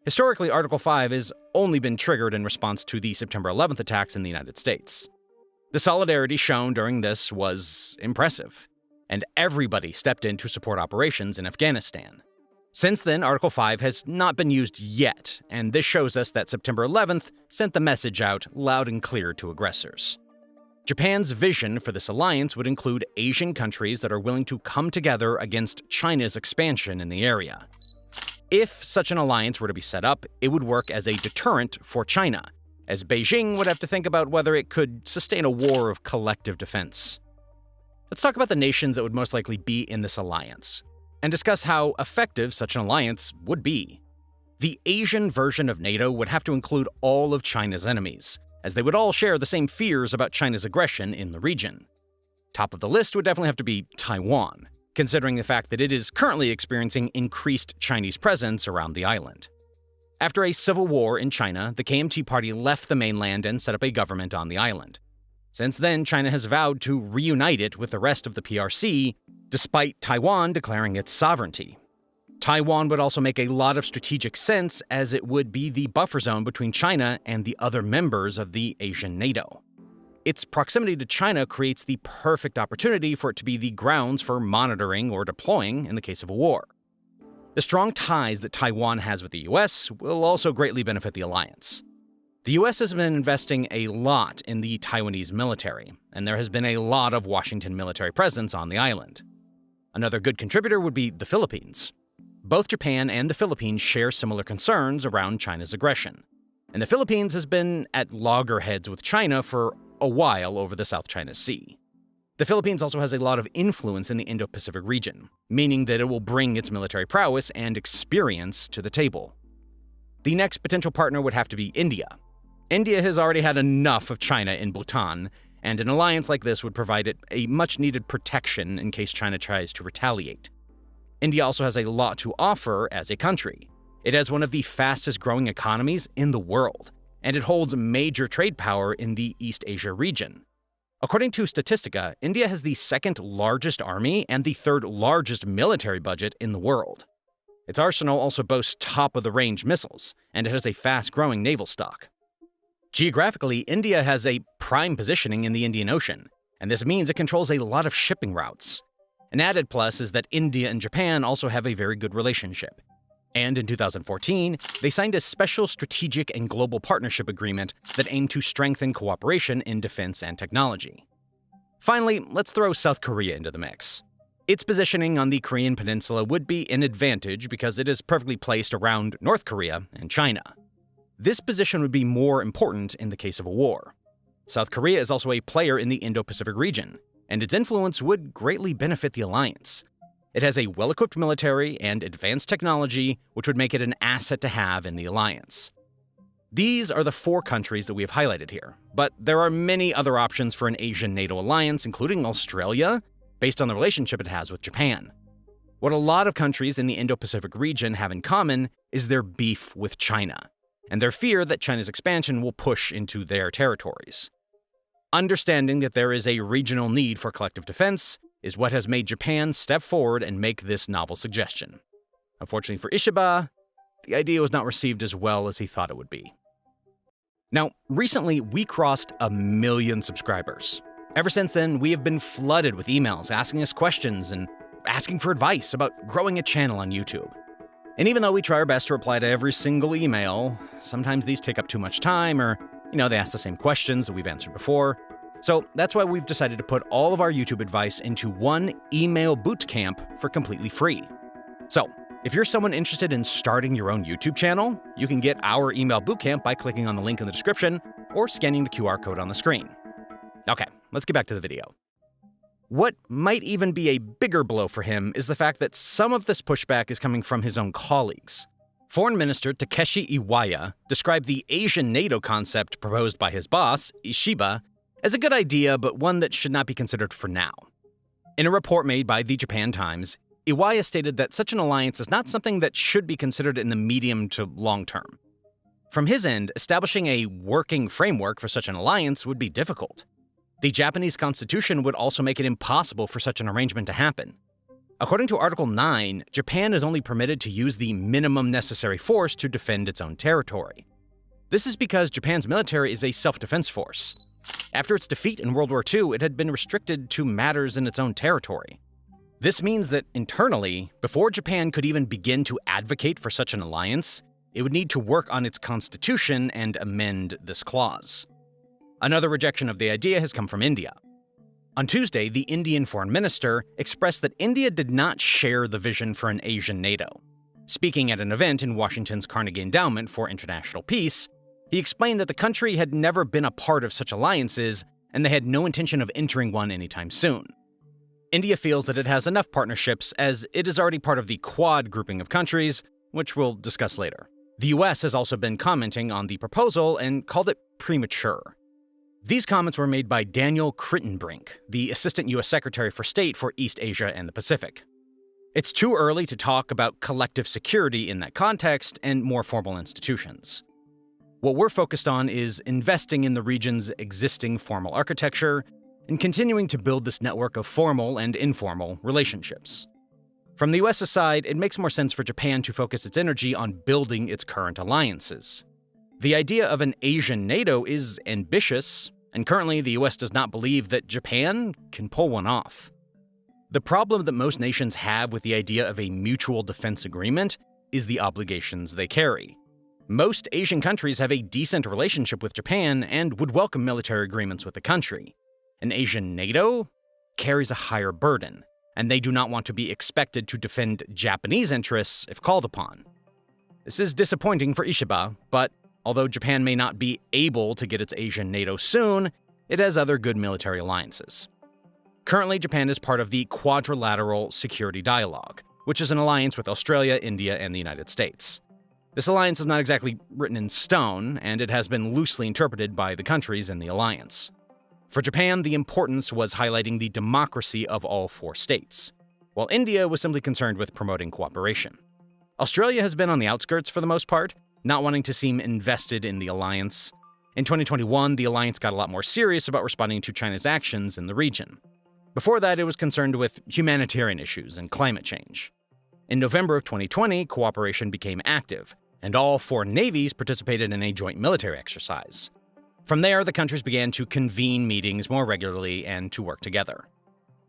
Historically, Article 5 has only been triggered in response to the September 11th attacks in the United States. The solidarity shown during this was impressive, and everybody stepped in to support operations in Afghanistan. Since then, Article 5 has not been used yet, and this shows us that September 11th sent the message out loud and clear to aggressors. Japan's vision for this alliance would include Asian countries that are willing to come together against China's expansion in the area. If such an alliance were to be set up, it would work as a deterrent for China, as Beijing would have to think about whether it could sustain a war of collective defense. Let's talk about the nations that would most likely be in this alliance, and discuss how effective such an alliance would be. The Asian version of NATO would have to include all of China's enemies, as they would all share the same fears about China's aggression in the region. Top of the list would definitely have to be Taiwan, considering the fact that it is currently experiencing increased Chinese presence around the island. After a civil war in China, the KMT party left the mainland and set up a government on the island. Since then, China has vowed to reunite it with the rest of the PRC, despite Taiwan declaring its sovereignty. Taiwan would also make a lot of strategic sense, as it would be the buffer zone between China and the other members of the Asian NATO. Its proximity to China creates the perfect opportunity for it to be the grounds for monitoring or deploying in the case of a war. The strong ties that Taiwan has with the US will also greatly benefit the alliance. The The US has been investing a lot in the Taiwanese military, and there has been a lot of Washington military presence on the island. Another good contributor would be the Philippines. Both Japan and the Philippines share similar concerns around China's aggression, and the Philippines has been at loggerheads with China for a while over the South China Sea. The Philippines also has a lot of influence in the Indo-Pacific region, meaning that it will bring its military prowess and experience to the table. The next potential partner would have to be India. India has already had enough of China in Bhutan, and an alliance like this would provide it a much-needed protection in case China tries to retaliate. India also has a lot to offer as a country. It has one of the fastest-growing economies in the world, and it holds major trade power in the East Asia region. According to Statistica, India has the second largest army and the third largest military budget in the world. Its arsenal also boasts top-of-the-range missiles, and it has a fast-growing naval stock. Geographically, India has a prime positioning in the Indian Ocean, and this means it controls a lot of shipping routes. An added plus is that India and Japan also have a very good relationship. And in 2014, they signed a special strategic and global partnership agreement that aimed to strengthen cooperation in defense and technology. Finally, let's throw South Korea into the mix. Its positioning on the Korean peninsula would be an advantage because it is perfectly placed around North Korea and China. This position would be more important in the case of a war. South Korea is also a player in the Indo-Pacific region, and its influence would greatly benefit the alliance. It has a well-equipped military and advanced technology, which would make it an asset to have in the alliance. These are the 4 countries that we have highlighted here, but there are many other options for an Asian NATO alliance, including Australia, based on the relationship it has with Japan. What a lot of countries in the Indo-Pacific region have in common is their beef with China, and their fear that China's expansion will push into their territories. Understanding that there is a regional need for collective defense is what has made Japan step forward and make this novel suggestion. Unfortunately for Ishiba, the idea was not received as well as he thought it would be. Now, recently we crossed 1 million subscribers. Ever since then, we have been flooded with emails asking us questions and asking for advice about growing a channel on YouTube. And even though we try our best to reply to every single email, sometimes these take up too much time or, they ask the same questions that we've answered before. So that's why we've decided to put all of our YouTube advice into one email bootcamp for completely free. So if you're someone interested in starting your own YouTube channel, you can get our email bootcamp by clicking on the link in the description or scanning the QR code on the screen. Okay, let's get back to the video. What might even be a bigger blow for him is the fact that some of this pushback is coming from his own colleagues. Foreign Minister Takeshi Iwaya described the Asian NATO concept proposed by his boss, Ishiba, as a good idea, but one that should not be considered for now. In a report made by the Japan Times, Iwaya stated that such an alliance is not something that should be considered in the medium to long term. From his end, establishing a working framework for such an alliance would be difficult. The Japanese constitution would also make it impossible for such an arrangement to happen. According to Article 9, Japan is only permitted to use the minimum necessary force to defend its own territory. This is because Japan's military is a self-defense force. After its defeat in World War II, it had been restricted to matters in its own territory. This means that internally, before Japan could even begin to advocate for such an alliance, it would need to work on its constitution and amend this clause. Another rejection of the idea has come from India. On Tuesday, the Indian foreign minister expressed that India did not share the vision for an Asian NATO. Speaking at an event in Washington's Carnegie Endowment for International Peace, he explained that the country had never been a part of such alliances, and they had no intention of entering one anytime soon. India feels that it has enough partnerships as it is already part of the Quad grouping of countries, which we'll discuss later. The US has also been commenting on the proposal and called it premature. These comments were made by Daniel Crittenbrink, the Assistant US Secretary for State for East Asia and the Pacific. It's too early to talk about collective security in that context and more formal institutions. What we're focused on is investing in the region's existing formal architecture and continuing to build this network of formal and informal relationships. From the US's side, it makes more sense for Japan to focus its energy on building its current alliances. The idea of an Asian NATO is ambitious, and currently the US does not believe that Japan can pull one off. The problem that most nations have with the idea of a mutual defense agreement is the obligations they carry. Most Asian countries have a decent relationship with Japan and would welcome military agreements with the country. An Asian NATO carries a higher burden, and they do not want to be expected to defend Japanese interests if called upon. This is disappointing for Ishiba, but although Japan may not be able to get its Asian NATO soon, it has other good military alliances. Currently, Japan is part of the Quadrilateral Security Dialogue, which is an alliance with Australia, India, and the United States. This alliance is not exactly written in stone, and it has been loosely interpreted by the countries in the alliance. For Japan, the importance was highlighting the democracy of all 4 states, while India was simply concerned with promoting cooperation. Australia has been on the outskirts for the most part, not wanting to seem invested in the alliance. In 2021, the alliance got a lot more serious about responding to China's actions in the region. Before that, it was concerned with humanitarian issues and climate change. In November of 2020, cooperation became active, and all 4 navies participated in a joint military exercise. From there, the countries began to convene meetings more regularly and to work together.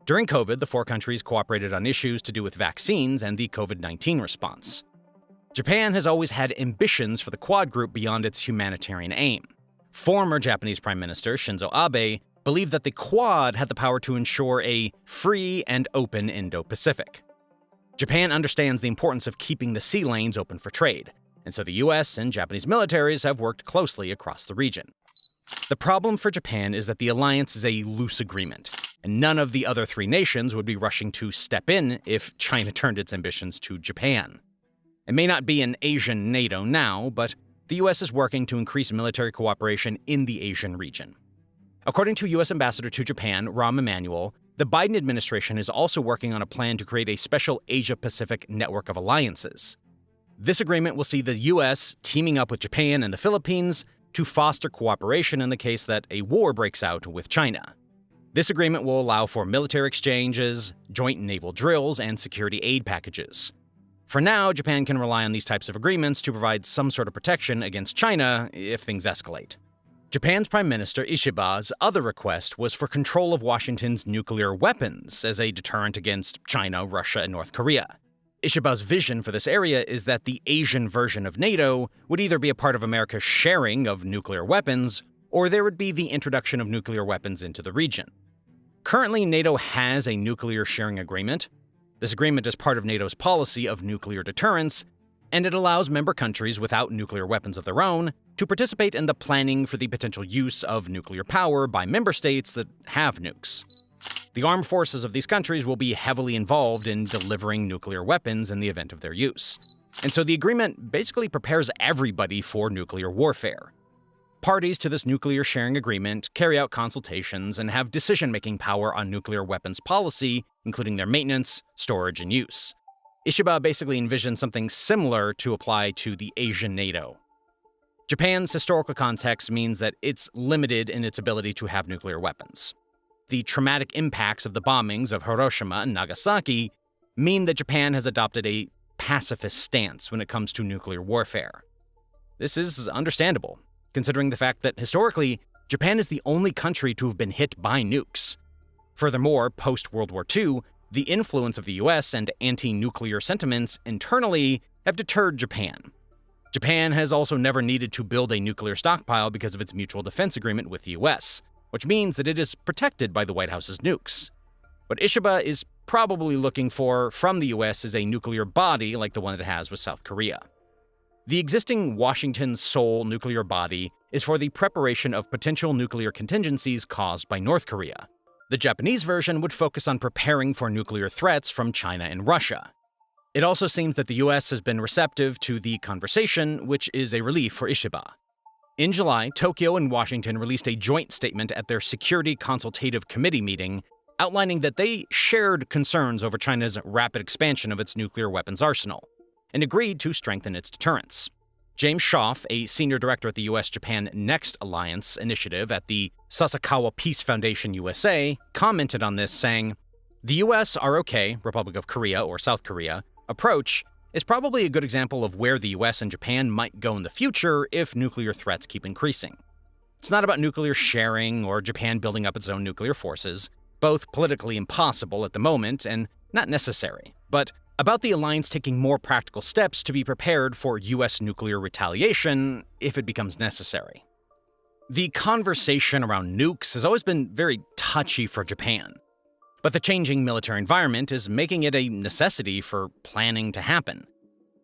During COVID, the 4 countries cooperated on issues to do with vaccines and the COVID-19 response. Japan has always had ambitions for the Quad group beyond its humanitarian aim. Former Japanese Prime Minister Shinzo Abe believed that the Quad had the power to ensure a free and open Indo-Pacific. Japan understands the importance of keeping the sea lanes open for trade, and so the US and Japanese militaries have worked closely across the region. The problem for Japan is that the alliance is a loose agreement, and none of the other 3 nations would be rushing to step in if China turned its ambitions to Japan. It may not be an Asian NATO now, but the US is working to increase military cooperation in the Asian region. According to US Ambassador to Japan, Rahm Emanuel, the Biden administration is also working on a plan to create a special Asia-Pacific network of alliances. This agreement will see the US teaming up with Japan and the Philippines to foster cooperation in the case that a war breaks out with China. This agreement will allow for military exchanges, joint naval drills, and security aid packages. For now, Japan can rely on these types of agreements to provide some sort of protection against China if things escalate. Japan's Prime Minister Ishiba's other request was for control of Washington's nuclear weapons as a deterrent against China, Russia, and North Korea. Ishiba's vision for this area is that the Asian version of NATO would either be a part of America's sharing of nuclear weapons, or there would be the introduction of nuclear weapons into the region. Currently, NATO has a nuclear sharing agreement. This agreement is part of NATO's policy of nuclear deterrence, and it allows member countries without nuclear weapons of their own to participate in the planning for the potential use of nuclear power by member states that have nukes. The armed forces of these countries will be heavily involved in delivering nuclear weapons in the event of their use. And so the agreement basically prepares everybody for nuclear warfare. Parties to this nuclear sharing agreement carry out consultations and have decision-making power on nuclear weapons policy, including their maintenance, storage, and use. Ishiba basically envisioned something similar to apply to the Asian NATO. Japan's historical context means that it's limited in its ability to have nuclear weapons. The traumatic impacts of the bombings of Hiroshima and Nagasaki mean that Japan has adopted a pacifist stance when it comes to nuclear warfare. This is understandable, considering the fact that historically, Japan is the only country to have been hit by nukes. Furthermore, post-World War II, the influence of the US and anti-nuclear sentiments internally have deterred Japan. Japan has also never needed to build a nuclear stockpile because of its mutual defense agreement with the US, which means that it is protected by the White House's nukes. What Ishiba is probably looking for from the US is a nuclear body like the one it has with South Korea. The existing Washington Seoul nuclear body is for the preparation of potential nuclear contingencies caused by North Korea. The Japanese version would focus on preparing for nuclear threats from China and Russia. It also seems that the US has been receptive to the conversation, which is a relief for Ishiba. In July, Tokyo and Washington released a joint statement at their Security Consultative Committee meeting, outlining that they shared concerns over China's rapid expansion of its nuclear weapons arsenal, and agreed to strengthen its deterrence. James Schaff, a senior director at the US-Japan Next Alliance initiative at the Sasakawa Peace Foundation USA, commented on this, saying, "The US ROK, Republic of Korea or South Korea, approach is probably a good example of where the US and Japan might go in the future if nuclear threats keep increasing. It's not about nuclear sharing or Japan building up its own nuclear forces, both politically impossible at the moment and not necessary, but about the alliance taking more practical steps to be prepared for US nuclear retaliation if it becomes necessary. The conversation around nukes has always been very touchy for Japan, but the changing military environment is making it a necessity for planning to happen.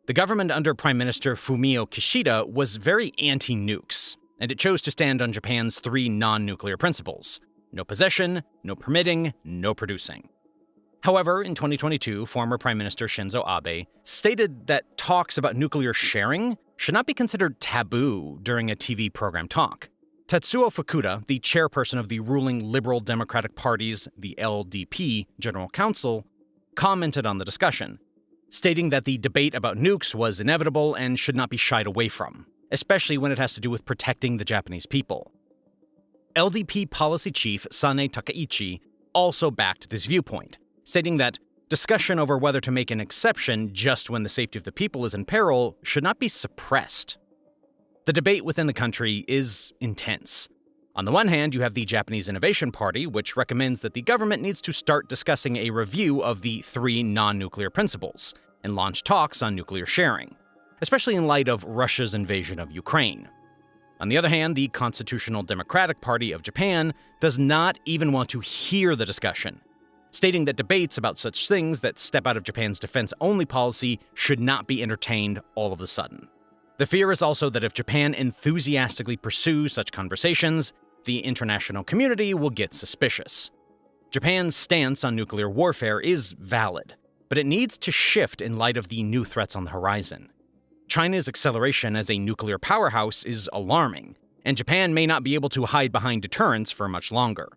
The government under Prime Minister Fumio Kishida was very anti-nukes, and it chose to stand on Japan's 3 non-nuclear principles: no possession, no permitting, no producing. However, in 2022, former Prime Minister Shinzo Abe stated that talks about nuclear sharing should not be considered taboo during a TV program talk. Tatsuo Fukuda, the chairperson of the ruling Liberal Democratic Party's, the LDP, General Council, commented on the discussion, stating that the debate about nukes was inevitable and should not be shied away from, especially when it has to do with protecting the Japanese people. LDP policy chief Sane Takaichi also backed this viewpoint, stating that discussion over whether to make an exception just when the safety of the people is in peril should not be suppressed. The debate within the country is intense. On the one hand, you have the Japanese Innovation Party, which recommends that the government needs to start discussing a review of the 3 non-nuclear principles and launch talks on nuclear sharing, especially in light of Russia's invasion of Ukraine. On the other hand, the Constitutional Democratic Party of Japan does not even want to hear the discussion, stating that debates about such things that step out of Japan's defense-only policy should not be entertained all of a sudden. The fear is also that if Japan enthusiastically pursues such conversations, the international community will get suspicious. Japan's stance on nuclear warfare is valid, but it needs to shift in light of the new threats on the horizon. China's acceleration as a nuclear powerhouse is alarming, and Japan may not be able to hide behind deterrence for much longer.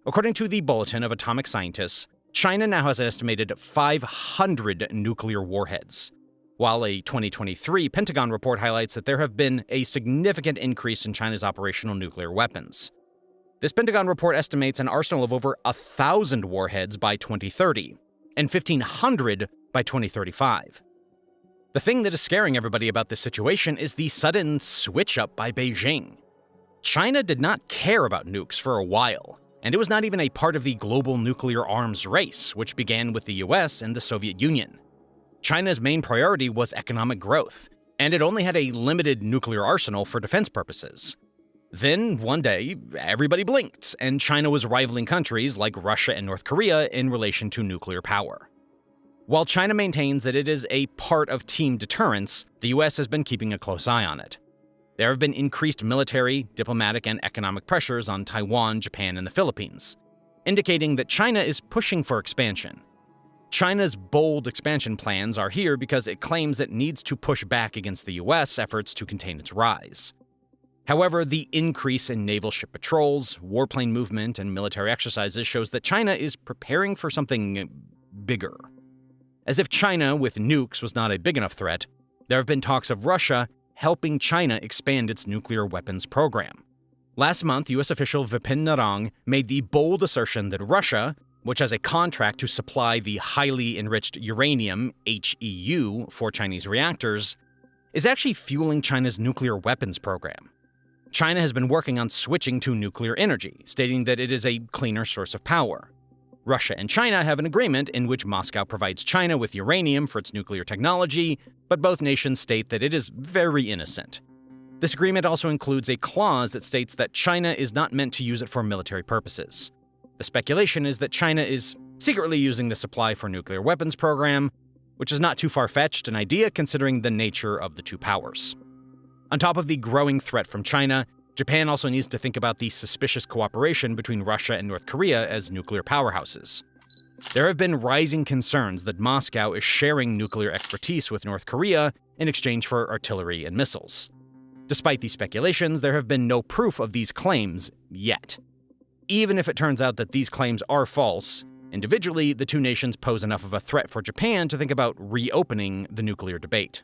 According to the Bulletin of Atomic Scientists, China now has an estimated 500 nuclear warheads, while a 2023 Pentagon report highlights that there have been a significant increase in China's operational nuclear weapons. This Pentagon report estimates an arsenal of over 1,000 warheads by 2030 and 1,500 by 2035. The thing that is scaring everybody about this situation is the sudden switch-up by Beijing. China did not care about nukes for a while, and it was not even a part of the global nuclear arms race, which began with the US and the Soviet Union. China's main priority was economic growth, and it only had a limited nuclear arsenal for defense purposes. Then, one day, everybody blinked, and China was rivaling countries like Russia and North Korea in relation to nuclear power. While China maintains that it is a part of team deterrence, the US has been keeping a close eye on it. There have been increased military, diplomatic, and economic pressures on Taiwan, Japan, and the Philippines, indicating that China is pushing for expansion. China's bold expansion plans are here because it claims it needs to push back against the US efforts to contain its rise. However, the increase in naval ship patrols, warplane movement, and military exercises shows that China is preparing for something bigger. As if China with nukes was not a big enough threat, there have been talks of Russia helping China expand its nuclear weapons program. Last month, US official Vipin Narang made the bold assertion that Russia, which has a contract to supply the highly enriched uranium, HEU, for Chinese reactors, is actually fueling China's nuclear weapons program. China has been working on switching to nuclear energy, stating that it is a cleaner source of power. Russia and China have an agreement in which Moscow provides China with uranium for its nuclear technology, but both nations state that it is very innocent. This agreement also includes a clause that states that China is not meant to use it for military purposes. The speculation is that China is secretly using the supply for nuclear weapons program, which is not too far-fetched an idea considering the nature of the two powers. On top of the growing threat from China, Japan also needs to think about the suspicious cooperation between Russia and North Korea as nuclear powerhouses. There have been rising concerns that Moscow is sharing nuclear expertise with North Korea in exchange for artillery and missiles. Despite these speculations, there have been no proof of these claims yet. Even if it turns out that these claims are false, individually, the two nations pose enough of a threat for Japan to think about reopening the nuclear debate.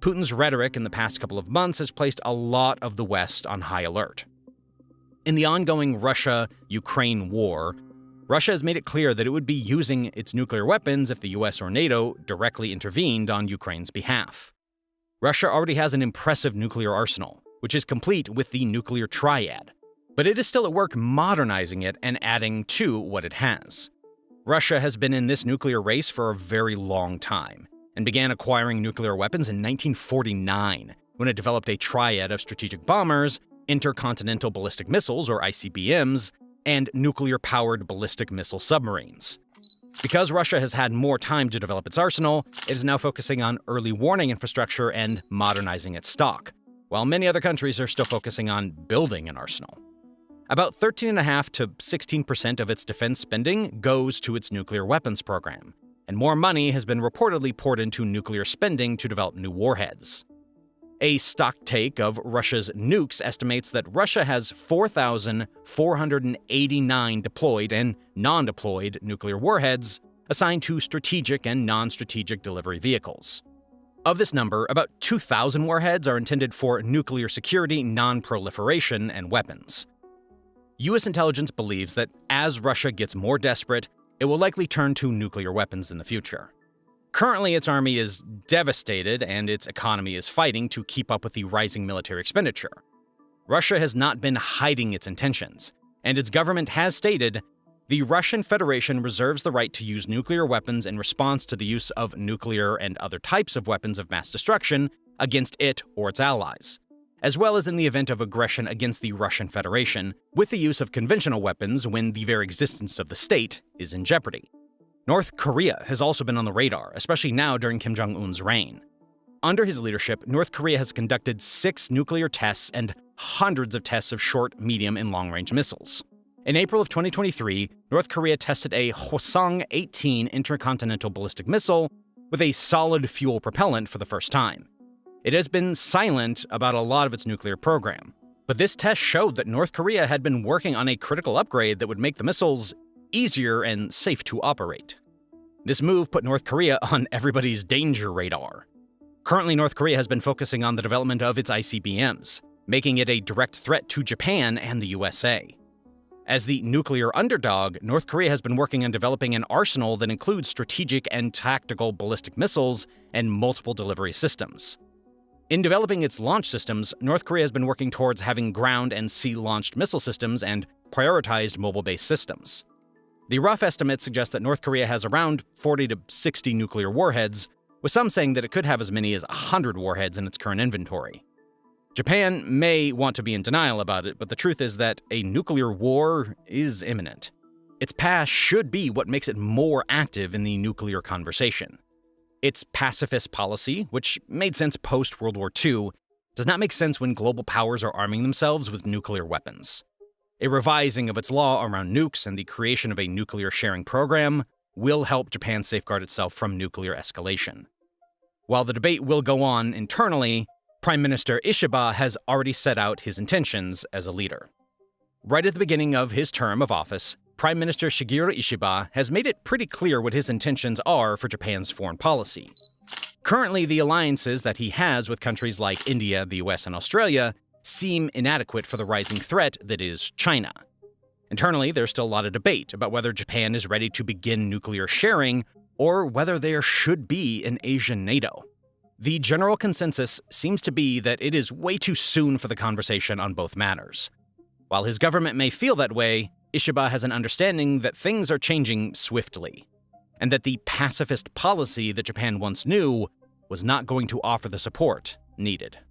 Putin's rhetoric in the past couple of months has placed a lot of the West on high alert. In the ongoing Russia-Ukraine war, Russia has made it clear that it would be using its nuclear weapons if the US or NATO directly intervened on Ukraine's behalf. Russia already has an impressive nuclear arsenal, which is complete with the nuclear triad, but it is still at work modernizing it and adding to what it has. Russia has been in this nuclear race for a very long time and began acquiring nuclear weapons in 1949 when it developed a triad of strategic bombers, intercontinental ballistic missiles, or ICBMs, and nuclear-powered ballistic missile submarines. Because Russia has had more time to develop its arsenal, it is now focusing on early warning infrastructure and modernizing its stock, while many other countries are still focusing on building an arsenal. About 13.5% to 16% of its defense spending goes to its nuclear weapons program, and more money has been reportedly poured into nuclear spending to develop new warheads. A stock take of Russia's nukes estimates that Russia has 4,489 deployed and non-deployed nuclear warheads assigned to strategic and non-strategic delivery vehicles. Of this number, about 2,000 warheads are intended for nuclear security, non-proliferation, and weapons. U.S. intelligence believes that as Russia gets more desperate, it will likely turn to nuclear weapons in the future. Currently, its army is devastated and its economy is fighting to keep up with the rising military expenditure. Russia has not been hiding its intentions, and its government has stated, "The Russian Federation reserves the right to use nuclear weapons in response to the use of nuclear and other types of weapons of mass destruction against it or its allies, as well as in the event of aggression against the Russian Federation, with the use of conventional weapons when the very existence of the state is in jeopardy." North Korea has also been on the radar, especially now during Kim Jong-un's reign. Under his leadership, North Korea has conducted 6 nuclear tests and hundreds of tests of short, medium, and long-range missiles. In April of 2023, North Korea tested a Hwasong-18 intercontinental ballistic missile with a solid fuel propellant for the first time. It has been silent about a lot of its nuclear program, but this test showed that North Korea had been working on a critical upgrade that would make the missiles easier and safe to operate. This move put North Korea on everybody's danger radar. Currently, North Korea has been focusing on the development of its ICBMs, making it a direct threat to Japan and the USA. As the nuclear underdog, North Korea has been working on developing an arsenal that includes strategic and tactical ballistic missiles and multiple delivery systems. In developing its launch systems, North Korea has been working towards having ground and sea-launched missile systems and prioritized mobile-based systems. The rough estimates suggest that North Korea has around 40 to 60 nuclear warheads, with some saying that it could have as many as 100 warheads in its current inventory. Japan may want to be in denial about it, but the truth is that a nuclear war is imminent. Its past should be what makes it more active in the nuclear conversation. Its pacifist policy, which made sense post-World War II, does not make sense when global powers are arming themselves with nuclear weapons. A revising of its law around nukes and the creation of a nuclear sharing program will help Japan safeguard itself from nuclear escalation. While the debate will go on internally, Prime Minister Ishiba has already set out his intentions as a leader. Right at the beginning of his term of office, Prime Minister Shigeru Ishiba has made it pretty clear what his intentions are for Japan's foreign policy. Currently, the alliances that he has with countries like India, the US, and Australia seem inadequate for the rising threat that is China. Internally, there's still a lot of debate about whether Japan is ready to begin nuclear sharing or whether there should be an Asian NATO. The general consensus seems to be that it is way too soon for the conversation on both matters. While his government may feel that way, Ishiba has an understanding that things are changing swiftly, and that the pacifist policy that Japan once knew was not going to offer the support needed.